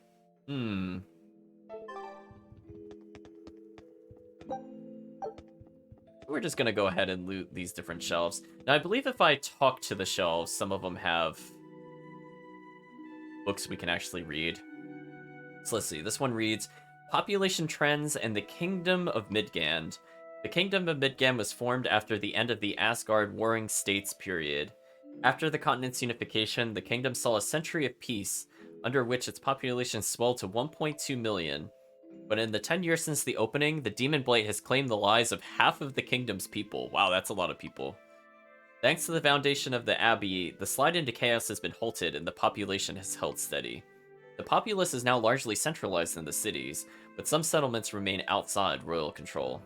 We're just gonna go ahead and loot these different shelves. Now, I believe if I talk to the shelves, some of them have books we can actually read. So let's see. This one reads, Population Trends and the Kingdom of Midgand. The Kingdom of Midgand was formed after the end of the Asgard Warring States period. After the continent's unification, the kingdom saw a century of peace, under which its population swelled to 1.2 million. But in the 10 years since the opening, the Demon Blight has claimed the lives of half of the kingdom's people. Wow, that's a lot of people. Thanks to the foundation of the Abbey, the slide into chaos has been halted and the population has held steady. The populace is now largely centralized in the cities, but some settlements remain outside royal control.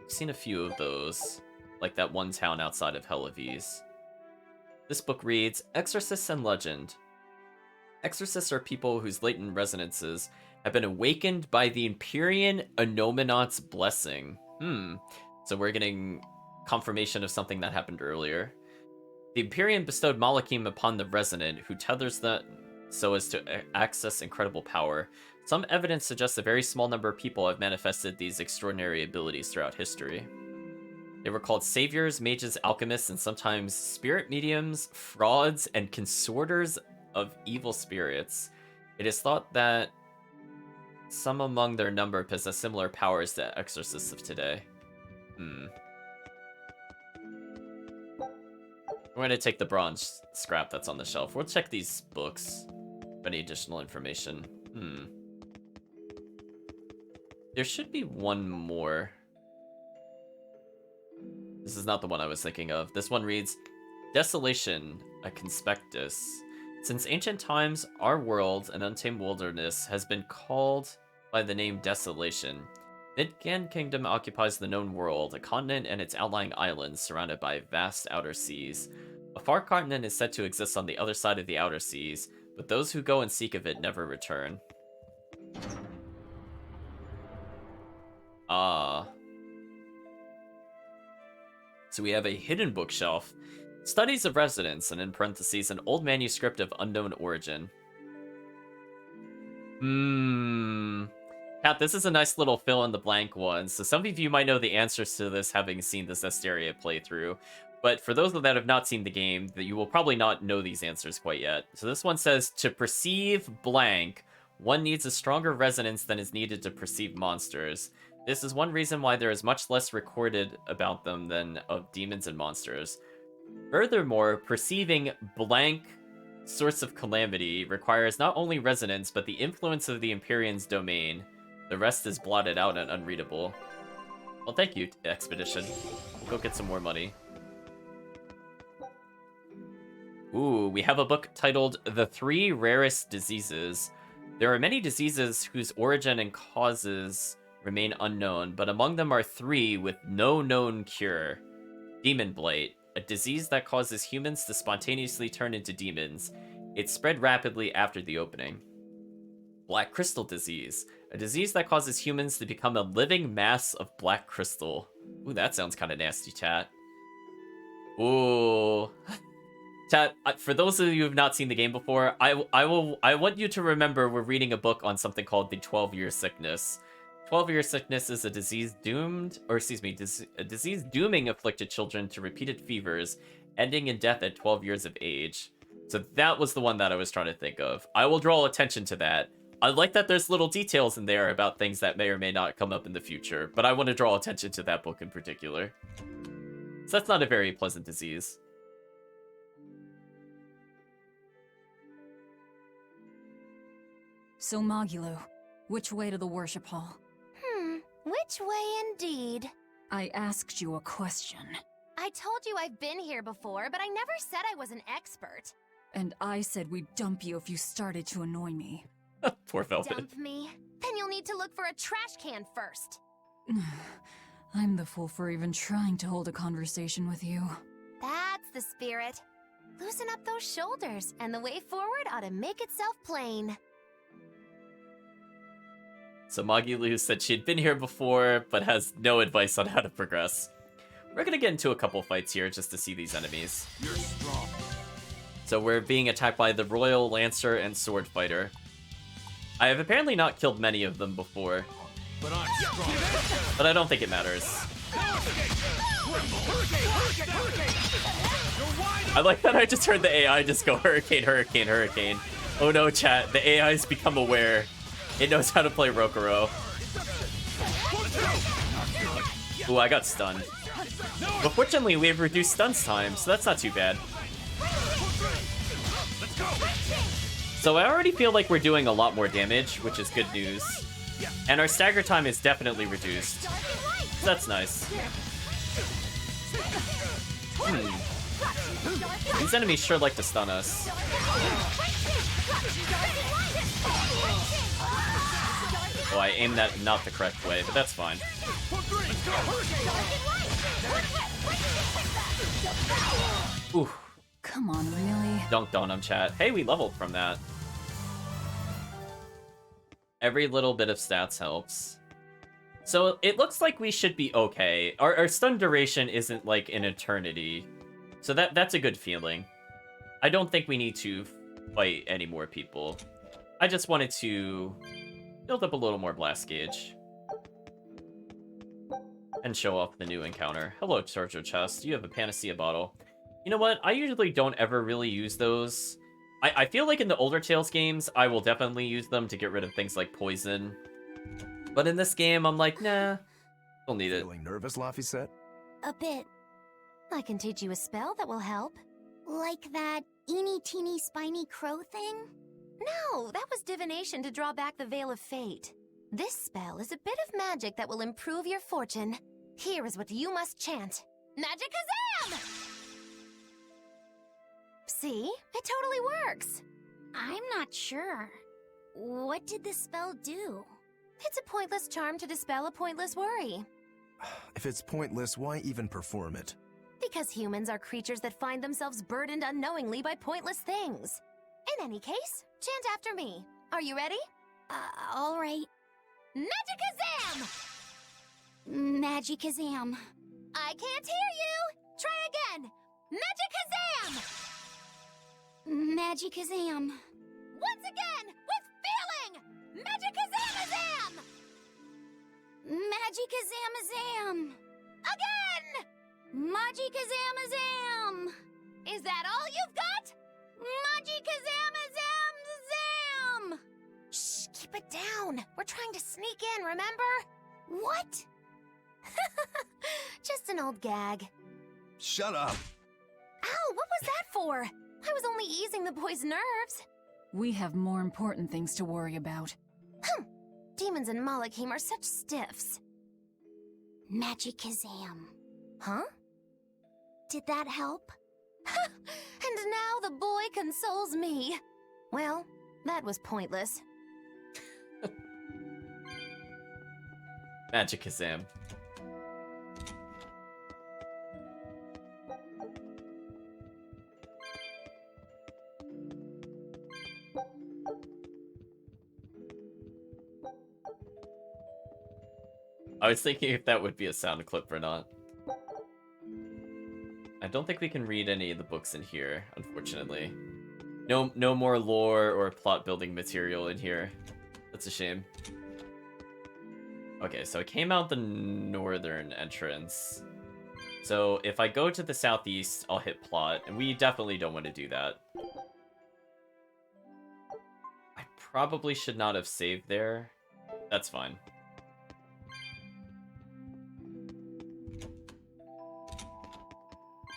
I've seen a few of those, like that one town outside of Helavis. This book reads, Exorcists and Legend. Exorcists are people whose latent resonances have been awakened by the Empyrean Anominat's blessing. So we're getting confirmation of something that happened earlier. The Empyrean bestowed Malachim upon the Resonant, who tethers them so as to access incredible power. Some evidence suggests a very small number of people have manifested these extraordinary abilities throughout history. They were called saviors, mages, alchemists, and sometimes spirit mediums, frauds, and consorters of evil spirits. It is thought that some among their number possess similar powers to exorcists of today. We're going to take the bronze scrap that's on the shelf. We'll check these books for any additional information. There should be one more. This is not the one I was thinking of. This one reads, Desolation, a conspectus. Since ancient times, our world, an untamed wilderness, has been called by the name Desolation. Midgand Kingdom occupies the known world, a continent and its outlying islands surrounded by vast outer seas. A far continent is said to exist on the other side of the outer seas, but those who go and seek of it never return. So we have a hidden bookshelf. Studies of Residence, and in parentheses, an old manuscript of unknown origin. Kat, this is a nice little fill-in-the-blank one. So some of you might know the answers to this having seen the Zestiria playthrough. But for those that have not seen the game, that you will probably not know these answers quite yet. So this one says, to perceive blank, one needs a stronger resonance than is needed to perceive monsters. This is one reason why there is much less recorded about them than of demons and monsters. Furthermore, perceiving blank source of calamity requires not only resonance, but the influence of the Empyrean's domain. The rest is blotted out and unreadable. Well, thank you, Expedition. We'll go get some more money. Ooh, we have a book titled The 3 Rarest Diseases. There are many diseases whose origin and causes remain unknown, but among them are 3 with no known cure. Demon Blight, a disease that causes humans to spontaneously turn into demons. It spread rapidly after the opening. Black Crystal Disease, a disease that causes humans to become a living mass of black crystal. Ooh, that sounds kind of nasty, chat. Ooh. Chat, for those of you who have not seen the game before, I want you to remember we're reading a book on something called the 12-year sickness. 12-year sickness is a disease a disease dooming afflicted children to repeated fevers, ending in death at 12 years of age. So that was the one that I was trying to think of. I will draw attention to that. I like that there's little details in there about things that may or may not come up in the future, but I want to draw attention to that book in particular. So that's not a very pleasant disease. So, Magulu, which way to the worship hall? Which way indeed? I asked you a question. I told you I've been here before, but I never said I was an expert. And I said we'd dump you if you started to annoy me. Poor Velvet. Dump me? Then you'll need to look for a trash can first. I'm the fool for even trying to hold a conversation with you. That's the spirit. Loosen up those shoulders, and the way forward ought to make itself plain. So Magilu said she had been here before, but has no advice on how to progress. We're gonna get into a couple fights here just to see these enemies. You're strong. So we're being attacked by the Royal Lancer and Sword Fighter. I have apparently not killed many of them before, But I'm strong. but I don't think it matters. I like that I just heard the AI just go hurricane, hurricane, hurricane. Oh no, chat, the AI's become aware. It knows how to play Rokuro. Ooh, I got stunned. But fortunately, we have reduced stuns time, so that's not too bad. So I already feel like we're doing a lot more damage, which is good news. And our stagger time is definitely reduced. So that's nice. These enemies sure like to stun us. Oh, I aimed that not the correct way, but that's fine. Ooh. Come on, really? Dunked on him, chat. Hey, we leveled from that. Every little bit of stats helps. So it looks like we should be okay. Our stun duration isn't like an eternity. So that's a good feeling. I don't think we need to fight any more people. I just wanted to build up a little more blast gauge. And show off the new encounter. Hello, treasure chest. You have a panacea bottle. You know what? I usually don't ever really use those. I feel like in the older Tales games, I will definitely use them to get rid of things like poison. But in this game, I'm like, nah, don't need it. Feeling nervous, Laphicet? A bit. I can teach you a spell that will help. Like that eeny-teeny spiny crow thing? No, that was divination to draw back the Veil of Fate. This spell is a bit of magic that will improve your fortune. Here is what you must chant. Magicazam! See? It totally works. I'm not sure. What did the spell do? It's a pointless charm to dispel a pointless worry. If it's pointless, why even perform it? Because humans are creatures that find themselves burdened unknowingly by pointless things. In any case, chant after me. Are you ready? All right. Magicazam! Magicazam. I can't hear you! Try again! Magicazam! Magicazam. Once again, with feeling! Magicazamazam! Magicazamazam. Again! Magicazamazam. Is that all you've got? Magicazamazam. Shh, keep it down. We're trying to sneak in, remember? What? Just an old gag. Shut up! Ow, what was that for? I was only easing the boy's nerves. We have more important things to worry about. Demons and Malachim are such stiffs. Magikazam. Huh? Did that help? And now the boy consoles me. Well, that was pointless. Magikazam. I was thinking if that would be a sound clip or not. I don't think we can read any of the books in here, unfortunately. No more lore or plot building material in here. That's a shame. Okay, so it came out the northern entrance. So if I go to the southeast, I'll hit plot, and we definitely don't want to do that. I probably should not have saved there. That's fine.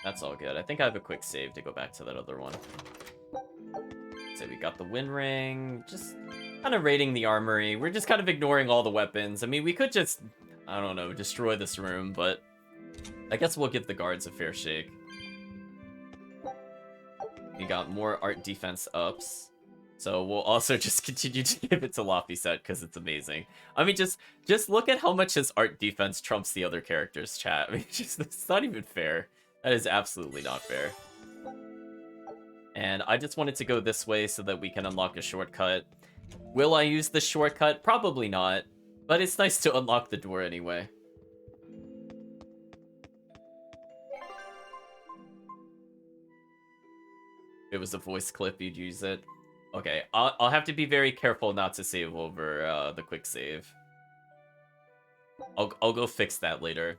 That's all good. I think I have a quick save to go back to that other one. So we got the wind ring, just kind of raiding the armory. We're just kind of ignoring all the weapons. I mean, we could just, I don't know, destroy this room, but I guess we'll give the guards a fair shake. We got more art defense ups. So we'll also just continue to give it to Laphicet because it's amazing. I mean, just look at how much his art defense trumps the other characters, chat. I mean, it's not even fair. That is absolutely not fair. And I just wanted to go this way so that we can unlock a shortcut. Will I use the shortcut? Probably not. But it's nice to unlock the door anyway. If it was a voice clip, you'd use it. Okay, I'll have to be very careful not to save over the quick save. I'll go fix that later.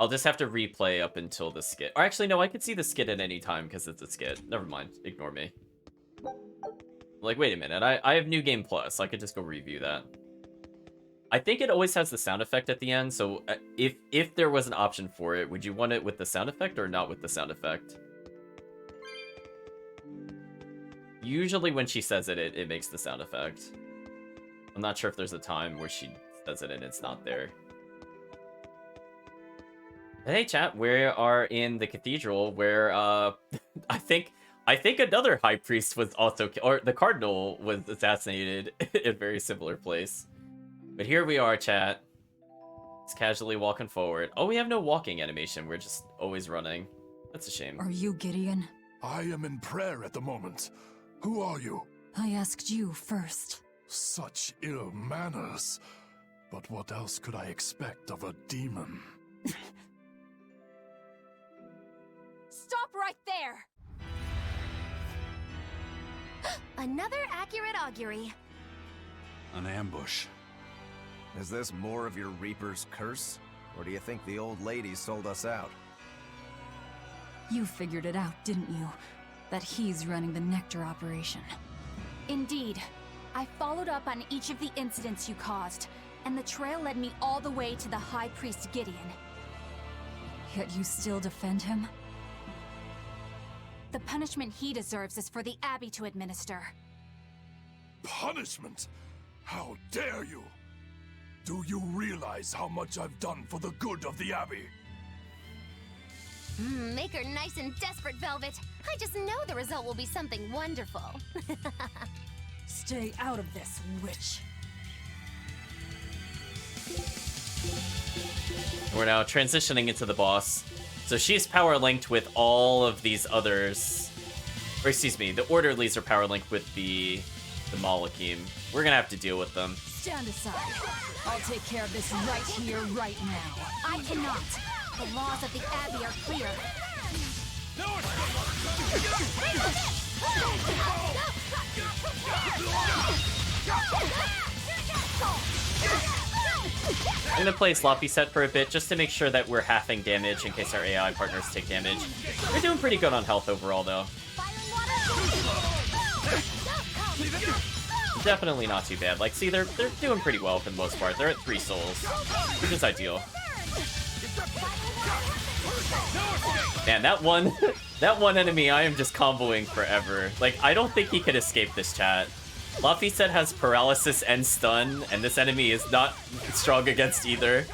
I'll just have to replay up until the skit. Or actually, no, I could see the skit at any time because it's a skit. Never mind. Ignore me. Like, wait a minute. I have New Game Plus. I could just go review that. I think it always has the sound effect at the end. So if there was an option for it, would you want it with the sound effect or not with the sound effect? Usually when she says it, it makes the sound effect. I'm not sure if there's a time where she says it and it's not there. Hey chat, we are in the cathedral where I think another high priest was also or the cardinal was assassinated in a very similar place. But here we are, chat. Just casually walking forward. Oh, we have no walking animation. We're just always running. That's a shame. Are you Gideon? I am in prayer at the moment. Who are you? I asked you first. Such ill manners. But what else could I expect of a demon? Stop right there! Another accurate augury. An ambush. Is this more of your Reaper's curse? Or do you think the old lady sold us out? You figured it out, didn't you? That he's running the Nectar operation. Indeed. I followed up on each of the incidents you caused, and the trail led me all the way to the High Priest Gideon. Yet you still defend him? The punishment he deserves is for the Abbey to administer. Punishment? How dare you? Do you realize how much I've done for the good of the Abbey? Make her nice and desperate, Velvet. I just know the result will be something wonderful. Stay out of this, witch. We're now transitioning into the boss. So she's power linked with all of these others. Or excuse me, the orderlies are power linked with the Malachim. We're gonna have to deal with them. Stand aside. I'll take care of this right here, right now. I cannot. The laws of the Abbey are clear. I'm gonna play Sloppy Set for a bit just to make sure that we're halving damage in case our AI partners take damage. We're doing pretty good on health overall though. definitely not too bad. Like, see, they're doing pretty well for the most part. They're at 3 souls, which is ideal. Man, that one that one enemy I am just comboing forever. Like, I don't think he could escape this, chat. Luffy said has paralysis and stun, and this enemy is not strong against either.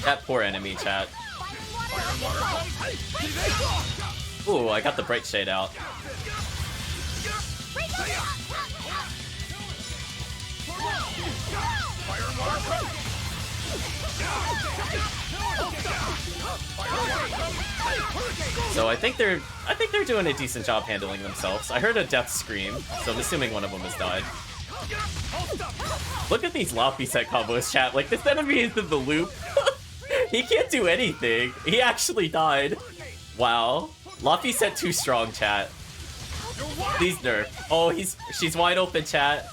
That poor enemy, chat. Ooh, I got the Bright Shade out. So I think they're doing a decent job handling themselves. I heard a death scream, so I'm assuming one of them has died. Look at these Luffy set combos, chat. Like, this enemy is in the loop. He can't do anything. He actually died. Wow. Luffy set too strong, chat. Please nerf. Oh, she's wide open, chat.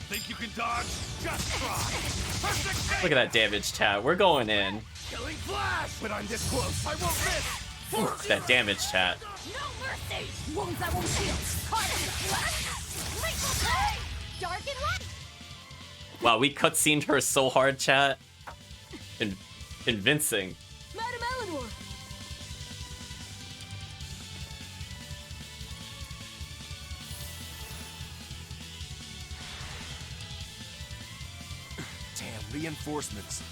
Think you can dodge? Just try. Look at that damage, chat. We're going in. Killing flash! But I'm this close. I won't miss. Ooh, that damage, chat. No mercy! Wounds that won't heal. Caught in the flesh. Dark and light. Wow, we cutscened her so hard, chat. Convincing. Madam Eleanor. Damn, reinforcements.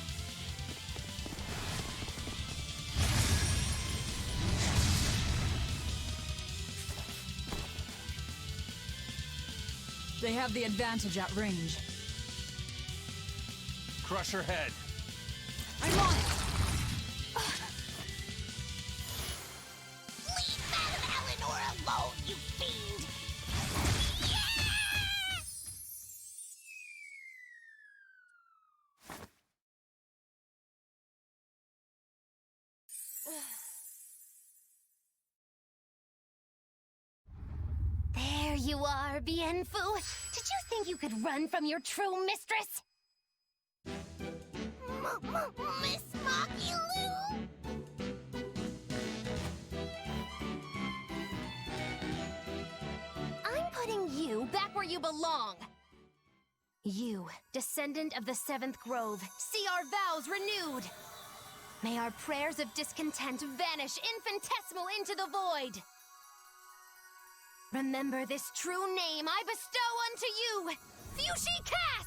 They have the advantage at range. Crush her head. I'm on it. Leave Madame Eleanor alone, you fiend! There you are, Bienfu. Did you think you could run from your true mistress? Miss Maki Lou? I'm putting you back where you belong. You, descendant of the 7th Grove, see our vows renewed. May our prayers of discontent vanish infinitesimal into the void. Remember this true name I bestow unto you, Fushi Cass!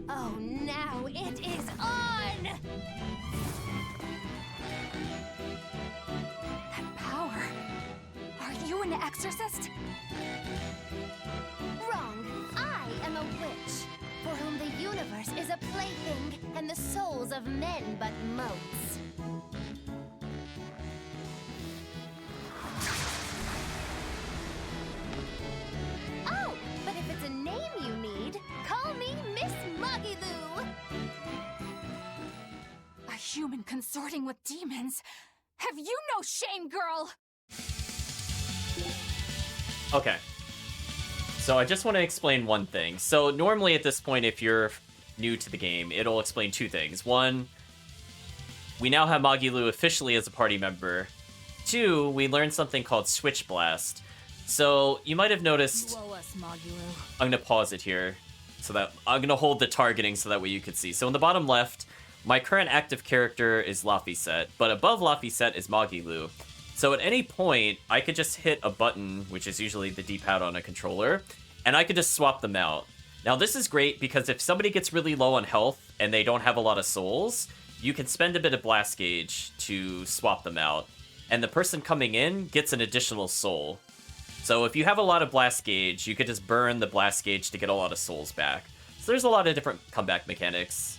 Oh, now it is on! That power. Are you an exorcist? Wrong. I am a witch, for whom the universe is a plaything, and the souls of men but motes. Oh, but if it's a name you need, call me Miss Magilou. A human consorting with demons? Have you no shame, girl? Okay. So I just want to explain one thing. So normally at this point, if you're new to the game, it'll explain 2 things. 1, we now have Magilou officially as a party member. 2, we learned something called Switch Blast. So you might have noticed... You owe us, Magilou. I'm going to pause it here, so that I'm going to hold the targeting so that way you could see. So in the bottom left, my current active character is Laphicet, but above Laphicet is Magilou. So at any point, I could just hit a button, which is usually the D-pad on a controller, and I could just swap them out. Now this is great because if somebody gets really low on health and they don't have a lot of souls, you can spend a bit of blast gauge to swap them out. And the person coming in gets an additional soul. So if you have a lot of blast gauge, you could just burn the blast gauge to get a lot of souls back. So there's a lot of different comeback mechanics.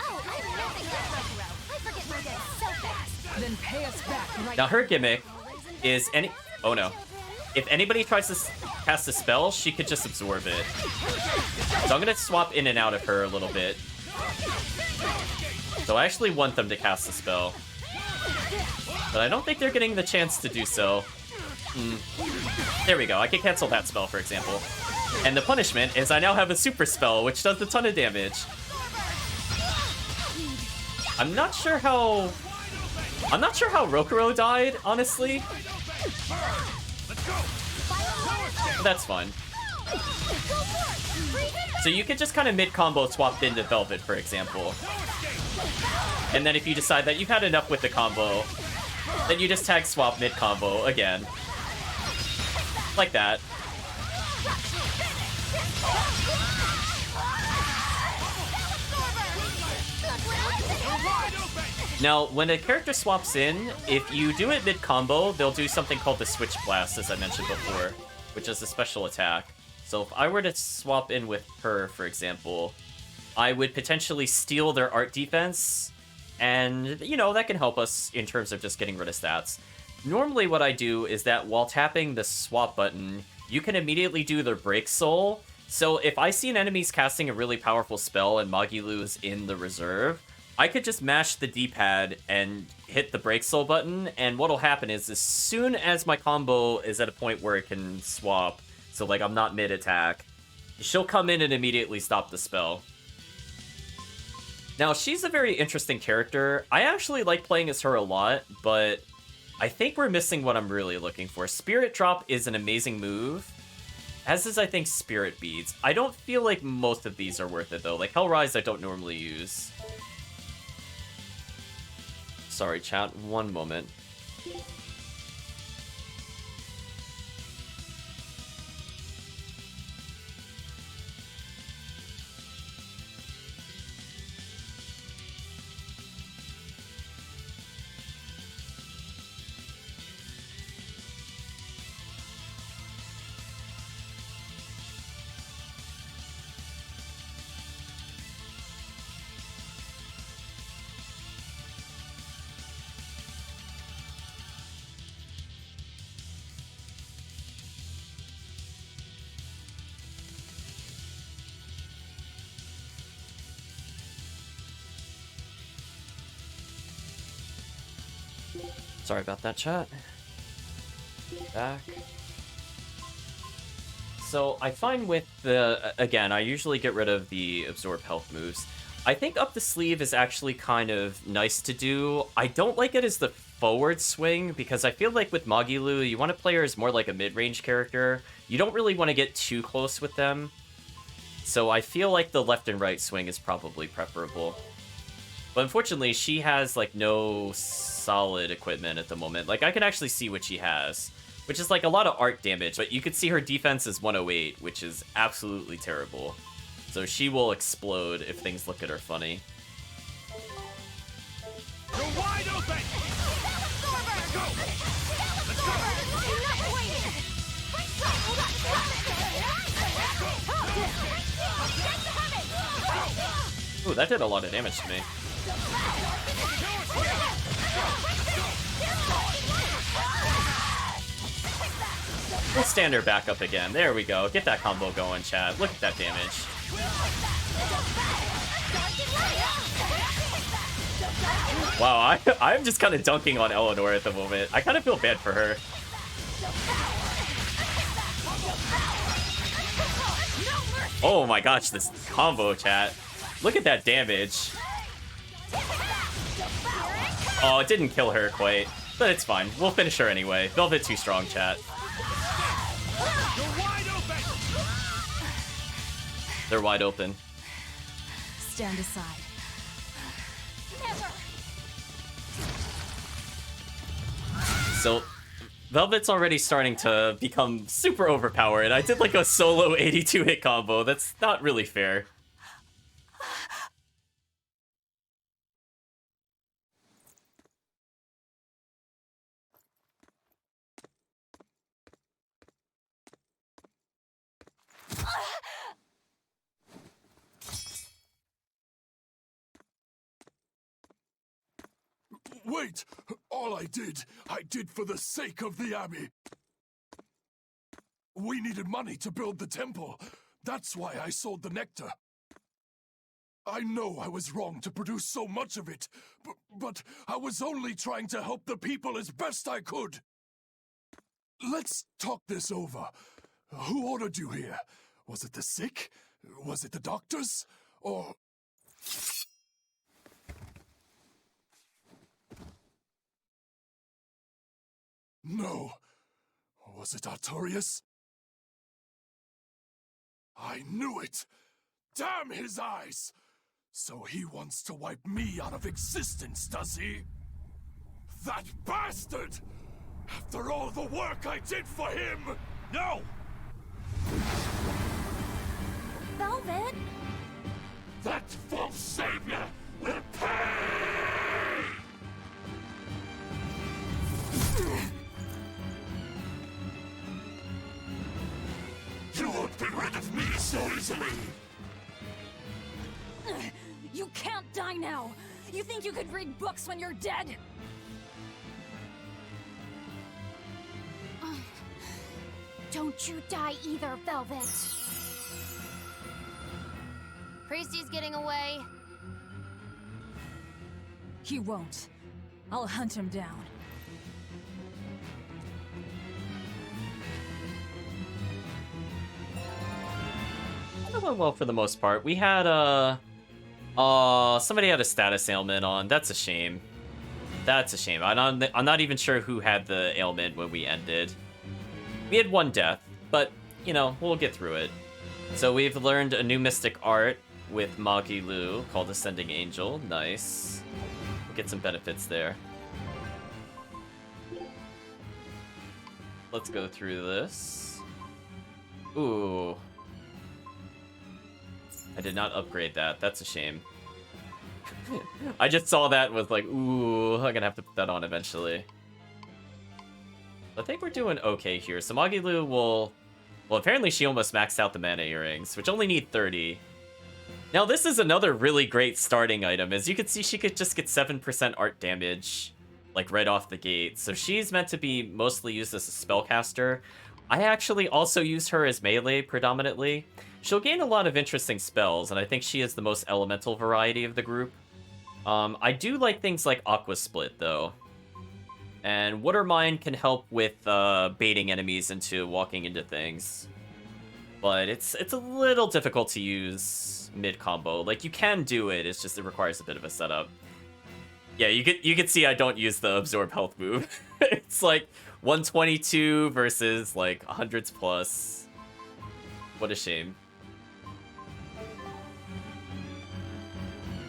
Oh, I'm nothing like Retro. I forget my day so fast. Then pay us back right Now her gimmick is oh no. If anybody tries to cast a spell, she could just absorb it. So I'm gonna swap in and out of her a little bit. So I actually want them to cast a spell. But I don't think they're getting the chance to do so. There we go. I can cancel that spell, for example. And the punishment is I now have a super spell, which does a ton of damage. I'm not sure how Rokuro died, honestly. But that's fine. So you could just kind of mid-combo swap into Velvet, for example. And then if you decide that you've had enough with the combo, then you just tag swap mid-combo again. Like that. Now, when a character swaps in, if you do it mid-combo, they'll do something called the Switch Blast, as I mentioned before, which is a special attack. So if I were to swap in with her, for example, I would potentially steal their art defense, and, you know, that can help us in terms of just getting rid of stats. Normally what I do is that while tapping the swap button, you can immediately do their Break Soul. So if I see an enemy's casting a really powerful spell and Magilu is in the reserve, I could just mash the D-pad and hit the Break Soul button, and what'll happen is as soon as my combo is at a point where it can swap, so like I'm not mid-attack, she'll come in and immediately stop the spell. Now, she's a very interesting character. I actually like playing as her a lot, but I think we're missing what I'm really looking for. Spirit Drop is an amazing move, as is, I think, Spirit Beads. I don't feel like most of these are worth it, though. Like, Hellrise I don't normally use. Sorry, chat. One moment. Sorry about that, chat. Back. So I find with the, again, I usually get rid of the absorb health moves. I think up the sleeve is actually kind of nice to do. I don't like it as the forward swing, because I feel like with Magilu, you want to play her as more like a mid-range character. You don't really want to get too close with them. So I feel like the left and right swing is probably preferable. But unfortunately, she has, like, no solid equipment at the moment. Like, I can actually see what she has, which is, like, a lot of art damage. But you could see her defense is 108, which is absolutely terrible. So she will explode if things look at her funny. You're wide open! Let's go! Let's go! Ooh, that did a lot of damage to me. We'll stand her back up again. There we go. Get that combo going, chat. Look at that damage. Wow, I'm just kind of dunking on Eleanor at the moment. I kind of feel bad for her. Oh my gosh, this combo, chat. Look at that damage. Oh, it didn't kill her quite, but it's fine. We'll finish her anyway. Velvet too strong, chat. They're wide open. Stand aside. Never. So, Velvet's already starting to become super overpowered. I did like a solo 82 hit combo. That's not really fair. Wait! All I did for the sake of the Abbey. We needed money to build the temple. That's why I sold the nectar. I know I was wrong to produce so much of it, but I was only trying to help the people as best I could. Let's talk this over. Who ordered you here? Was it the sick? Was it the doctors? Or... No. Was it Artorias? I knew it! Damn his eyes! So he wants to wipe me out of existence, does he? That bastard! After all the work I did for him! No! Velvet? That false savior will pay! You won't be rid of me so easily! You can't die now! You think you could read books when you're dead? Don't you die either, Velvet! Priesty's getting away. He won't. I'll hunt him down. It went well for the most part. We had somebody had a status ailment on. That's a shame. That's a shame. I'm not even sure who had the ailment when we ended. We had one death, but, you know, we'll get through it. So we've learned a new mystic art with Magilu called Ascending Angel. Nice. We'll get some benefits there. Let's go through this. Ooh. I did not upgrade that. That's a shame. I just saw that and was like, ooh, I'm gonna have to put that on eventually. I think we're doing okay here. So Magilu will... Well, apparently she almost maxed out the mana earrings, which only need 30. Now, this is another really great starting item. As you can see, she could just get 7% art damage, like, right off the gate. So she's meant to be mostly used as a spellcaster. I actually also use her as melee predominantly. She'll gain a lot of interesting spells, and I think she is the most elemental variety of the group. I do like things like Aqua Split, though. And Water Mine can help with baiting enemies into walking into things. But it's a little difficult to use mid-combo. Like, you can do it, it's just it requires a bit of a setup. Yeah, you can see I don't use the Absorb Health move. It's like 122 versus, like, 100s plus. What a shame.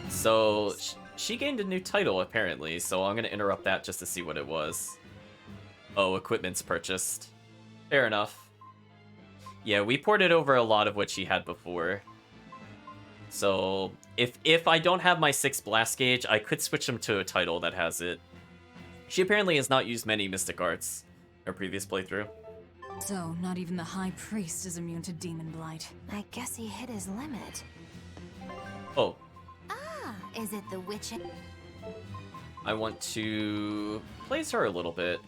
So... She gained a new title, apparently, so I'm gonna interrupt that just to see what it was. Oh, equipment's purchased. Fair enough. Yeah, we ported over a lot of what she had before. So, if I don't have my 6 blast gauge, I could switch them to a title that has it. She apparently has not used many Mystic Arts in her previous playthrough. So, not even the High Priest is immune to Demon Blight. I guess he hit his limit. Oh. Is it the witch? I want to place her a little bit.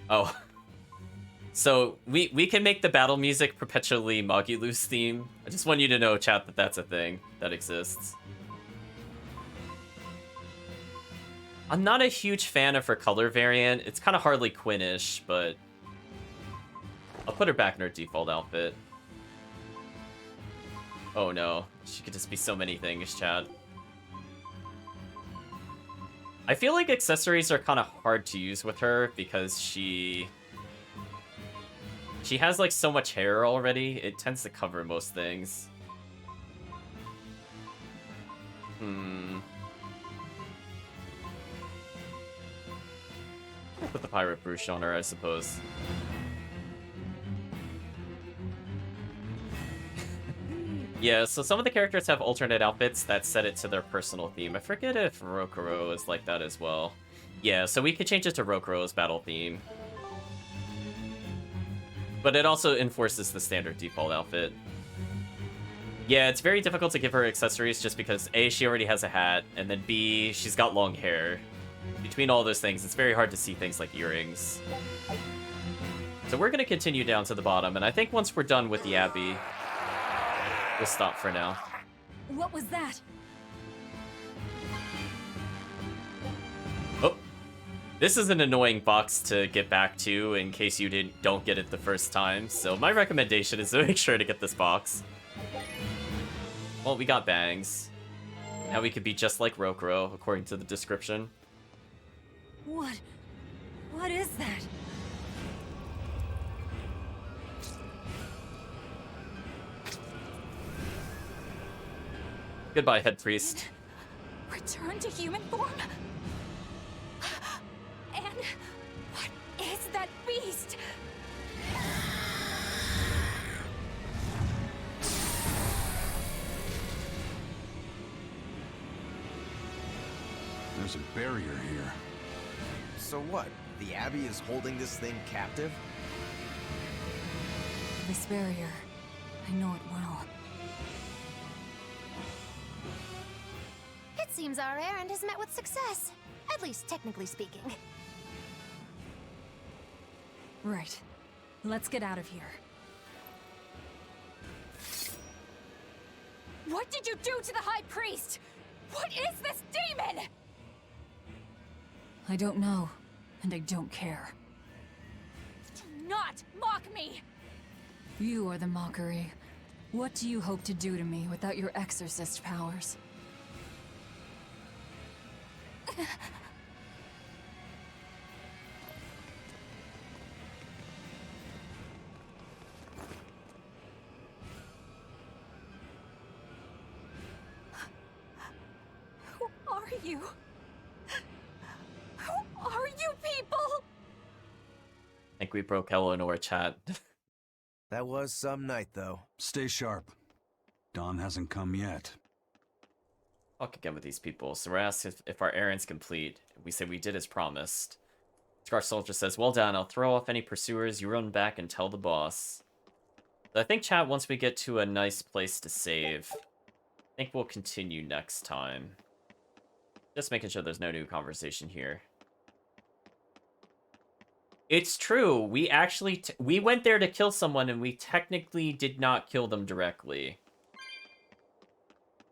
Oh. So, we can make the battle music perpetually Magilu's theme. I just want you to know, chat, that that's a thing that exists. I'm not a huge fan of her color variant. It's kind of Harley Quinn-ish, but I'll put her back in her default outfit. Oh no, she could just be so many things, Chad. I feel like accessories are kind of hard to use with her because she has like so much hair already. It tends to cover most things. I'll put the Pirate Brooch on her, I suppose. Yeah, so some of the characters have alternate outfits that set it to their personal theme. I forget if Rokuro is like that as well. Yeah, so we could change it to Rokuro's battle theme. But it also enforces the standard default outfit. Yeah, it's very difficult to give her accessories just because A, she already has a hat, and then B, she's got long hair. Between all those things, it's very hard to see things like earrings. So we're going to continue down to the bottom, and I think once we're done with the Abbey... We'll stop for now. What was that? Oh, this is an annoying box to get back to in case you don't get it the first time. So my recommendation is to make sure to get this box. Well, we got bangs. Now we could be just like Rokuro, according to the description. What? What is that? Goodbye, head priest. Return to human form? And what is that beast? There's a barrier here. So what? The Abbey is holding this thing captive? This barrier. I know it well. It seems our errand has met with success. At least technically speaking. Right. Let's get out of here. What did you do to the High Priest? What is this demon? I don't know, and I don't care. Do not mock me! You are the mockery. What do you hope to do to me without your exorcist powers? Who are you? Who are you people? I think we broke Eleanor, chat. That was some night, though. Stay sharp. Dawn hasn't come yet. Talk again with these people. So we're asked if our errand's complete. We say we did as promised. Scar Soldier says, well done, I'll throw off any pursuers, you run back and tell the boss. So I think, chat, once we get to a nice place to save, I think we'll continue next time. Just making sure there's no new conversation here. It's true, we actually, we went there to kill someone and we technically did not kill them directly.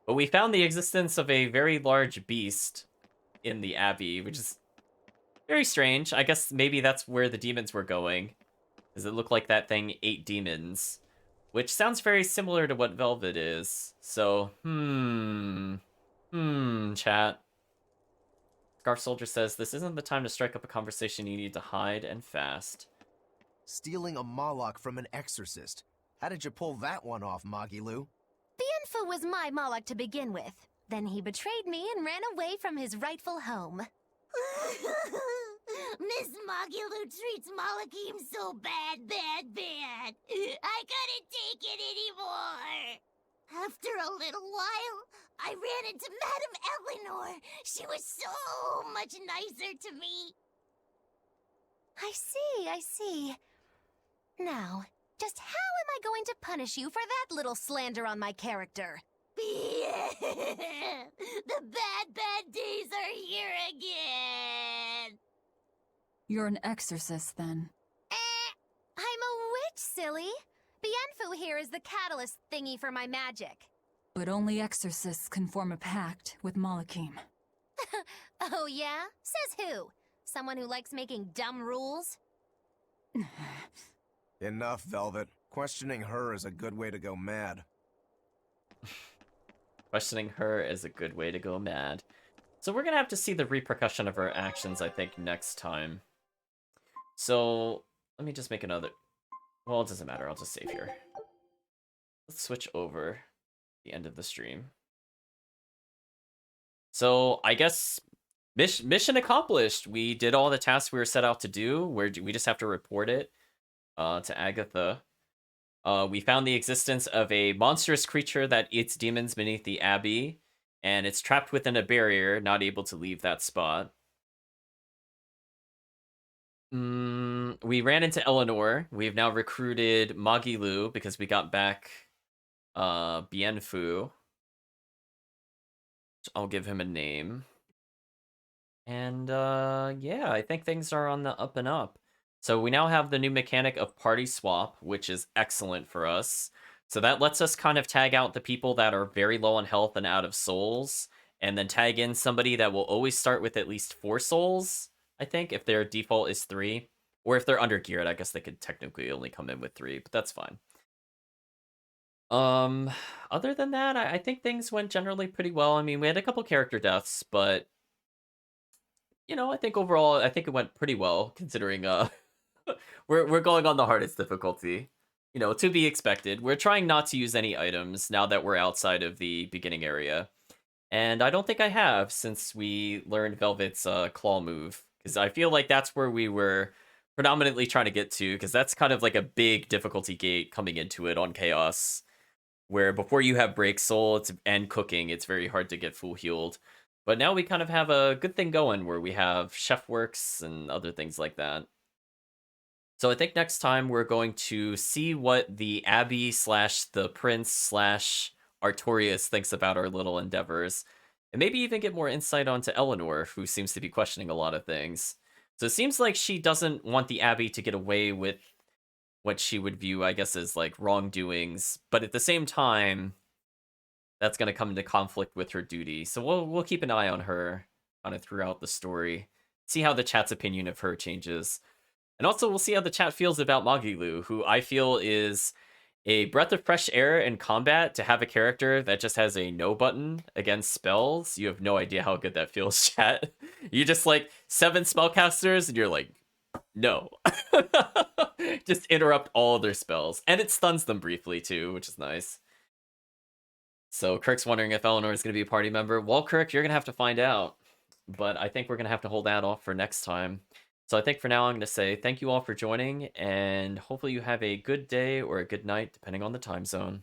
But we found the existence of a very large beast in the Abbey, which is very strange. I guess maybe that's where the demons were going. Because it looked like that thing ate demons. Which sounds very similar to what Velvet is. So, chat. Scarf Soldier says, this isn't the time to strike up a conversation, you need to hide and fast. Stealing a Moloch from an exorcist. How did you pull that one off, Magilu? Bienfu was my Moloch to begin with. Then he betrayed me and ran away from his rightful home. Miss Magulu treats Malachim so bad. I couldn't take it anymore. After a little while, I ran into Madame Eleanor. She was so much nicer to me. I see. Now, just how am I going to punish you for that little slander on my character? The bad days are here again. You're an exorcist, then. I'm a witch, silly. Bienfu here is the catalyst thingy for my magic. But only exorcists can form a pact with Malachim. Oh yeah? Says who? Someone who likes making dumb rules? Enough, Velvet. Questioning her is a good way to go mad. Questioning her is a good way to go mad. So we're gonna have to see the repercussion of her actions, I think, next time. So, let me just make another... Well, it doesn't matter, I'll just save here. Let's switch over the end of the stream. So, I guess mission accomplished. We did all the tasks we were set out to do. We just have to report it to Agatha. We found the existence of a monstrous creature that eats demons beneath the Abbey, and it's trapped within a barrier, not able to leave that spot. We ran into Eleanor. We've now recruited Magilu because we got back Bienfu. I'll give him a name. And yeah, I think things are on the up and up. So we now have the new mechanic of party swap, which is excellent for us. So that lets us kind of tag out the people that are very low on health and out of souls, and then tag in somebody that will always start with at least 4 souls, I think, if their default is 3. Or if they're under geared, I guess they could technically only come in with 3, but that's fine. Other than that, I think things went generally pretty well. I mean, we had a couple character deaths, but you know, I think overall, I think it went pretty well considering we're going on the hardest difficulty. You know, to be expected. We're trying not to use any items now that we're outside of the beginning area. And I don't think I have since we learned Velvet's claw move. Because I feel like that's where we were predominantly trying to get to. Because that's kind of like a big difficulty gate coming into it on Chaos. Where before you have Break Soul and Cooking, it's very hard to get full healed. But now we kind of have a good thing going where we have Chef Works and other things like that. So I think next time we're going to see what the Abbey slash the Prince slash Artorias thinks about our little endeavors. And maybe even get more insight onto Eleanor, who seems to be questioning a lot of things. So it seems like she doesn't want the Abbey to get away with what she would view, I guess, as like wrongdoings. But at the same time, that's going to come into conflict with her duty. So we'll keep an eye on her kind of throughout the story. See how the chat's opinion of her changes. And also, we'll see how the chat feels about Magilu, who I feel is a breath of fresh air in combat to have a character that just has a no button against spells. You have no idea how good that feels, chat. You just like 7 spellcasters and you're like, no. Just interrupt all their spells. And it stuns them briefly too, which is nice. So Kirk's wondering if Eleanor is going to be a party member. Well, Kirk, you're going to have to find out. But I think we're going to have to hold that off for next time. So I think for now I'm going to say thank you all for joining, and hopefully you have a good day or a good night, depending on the time zone.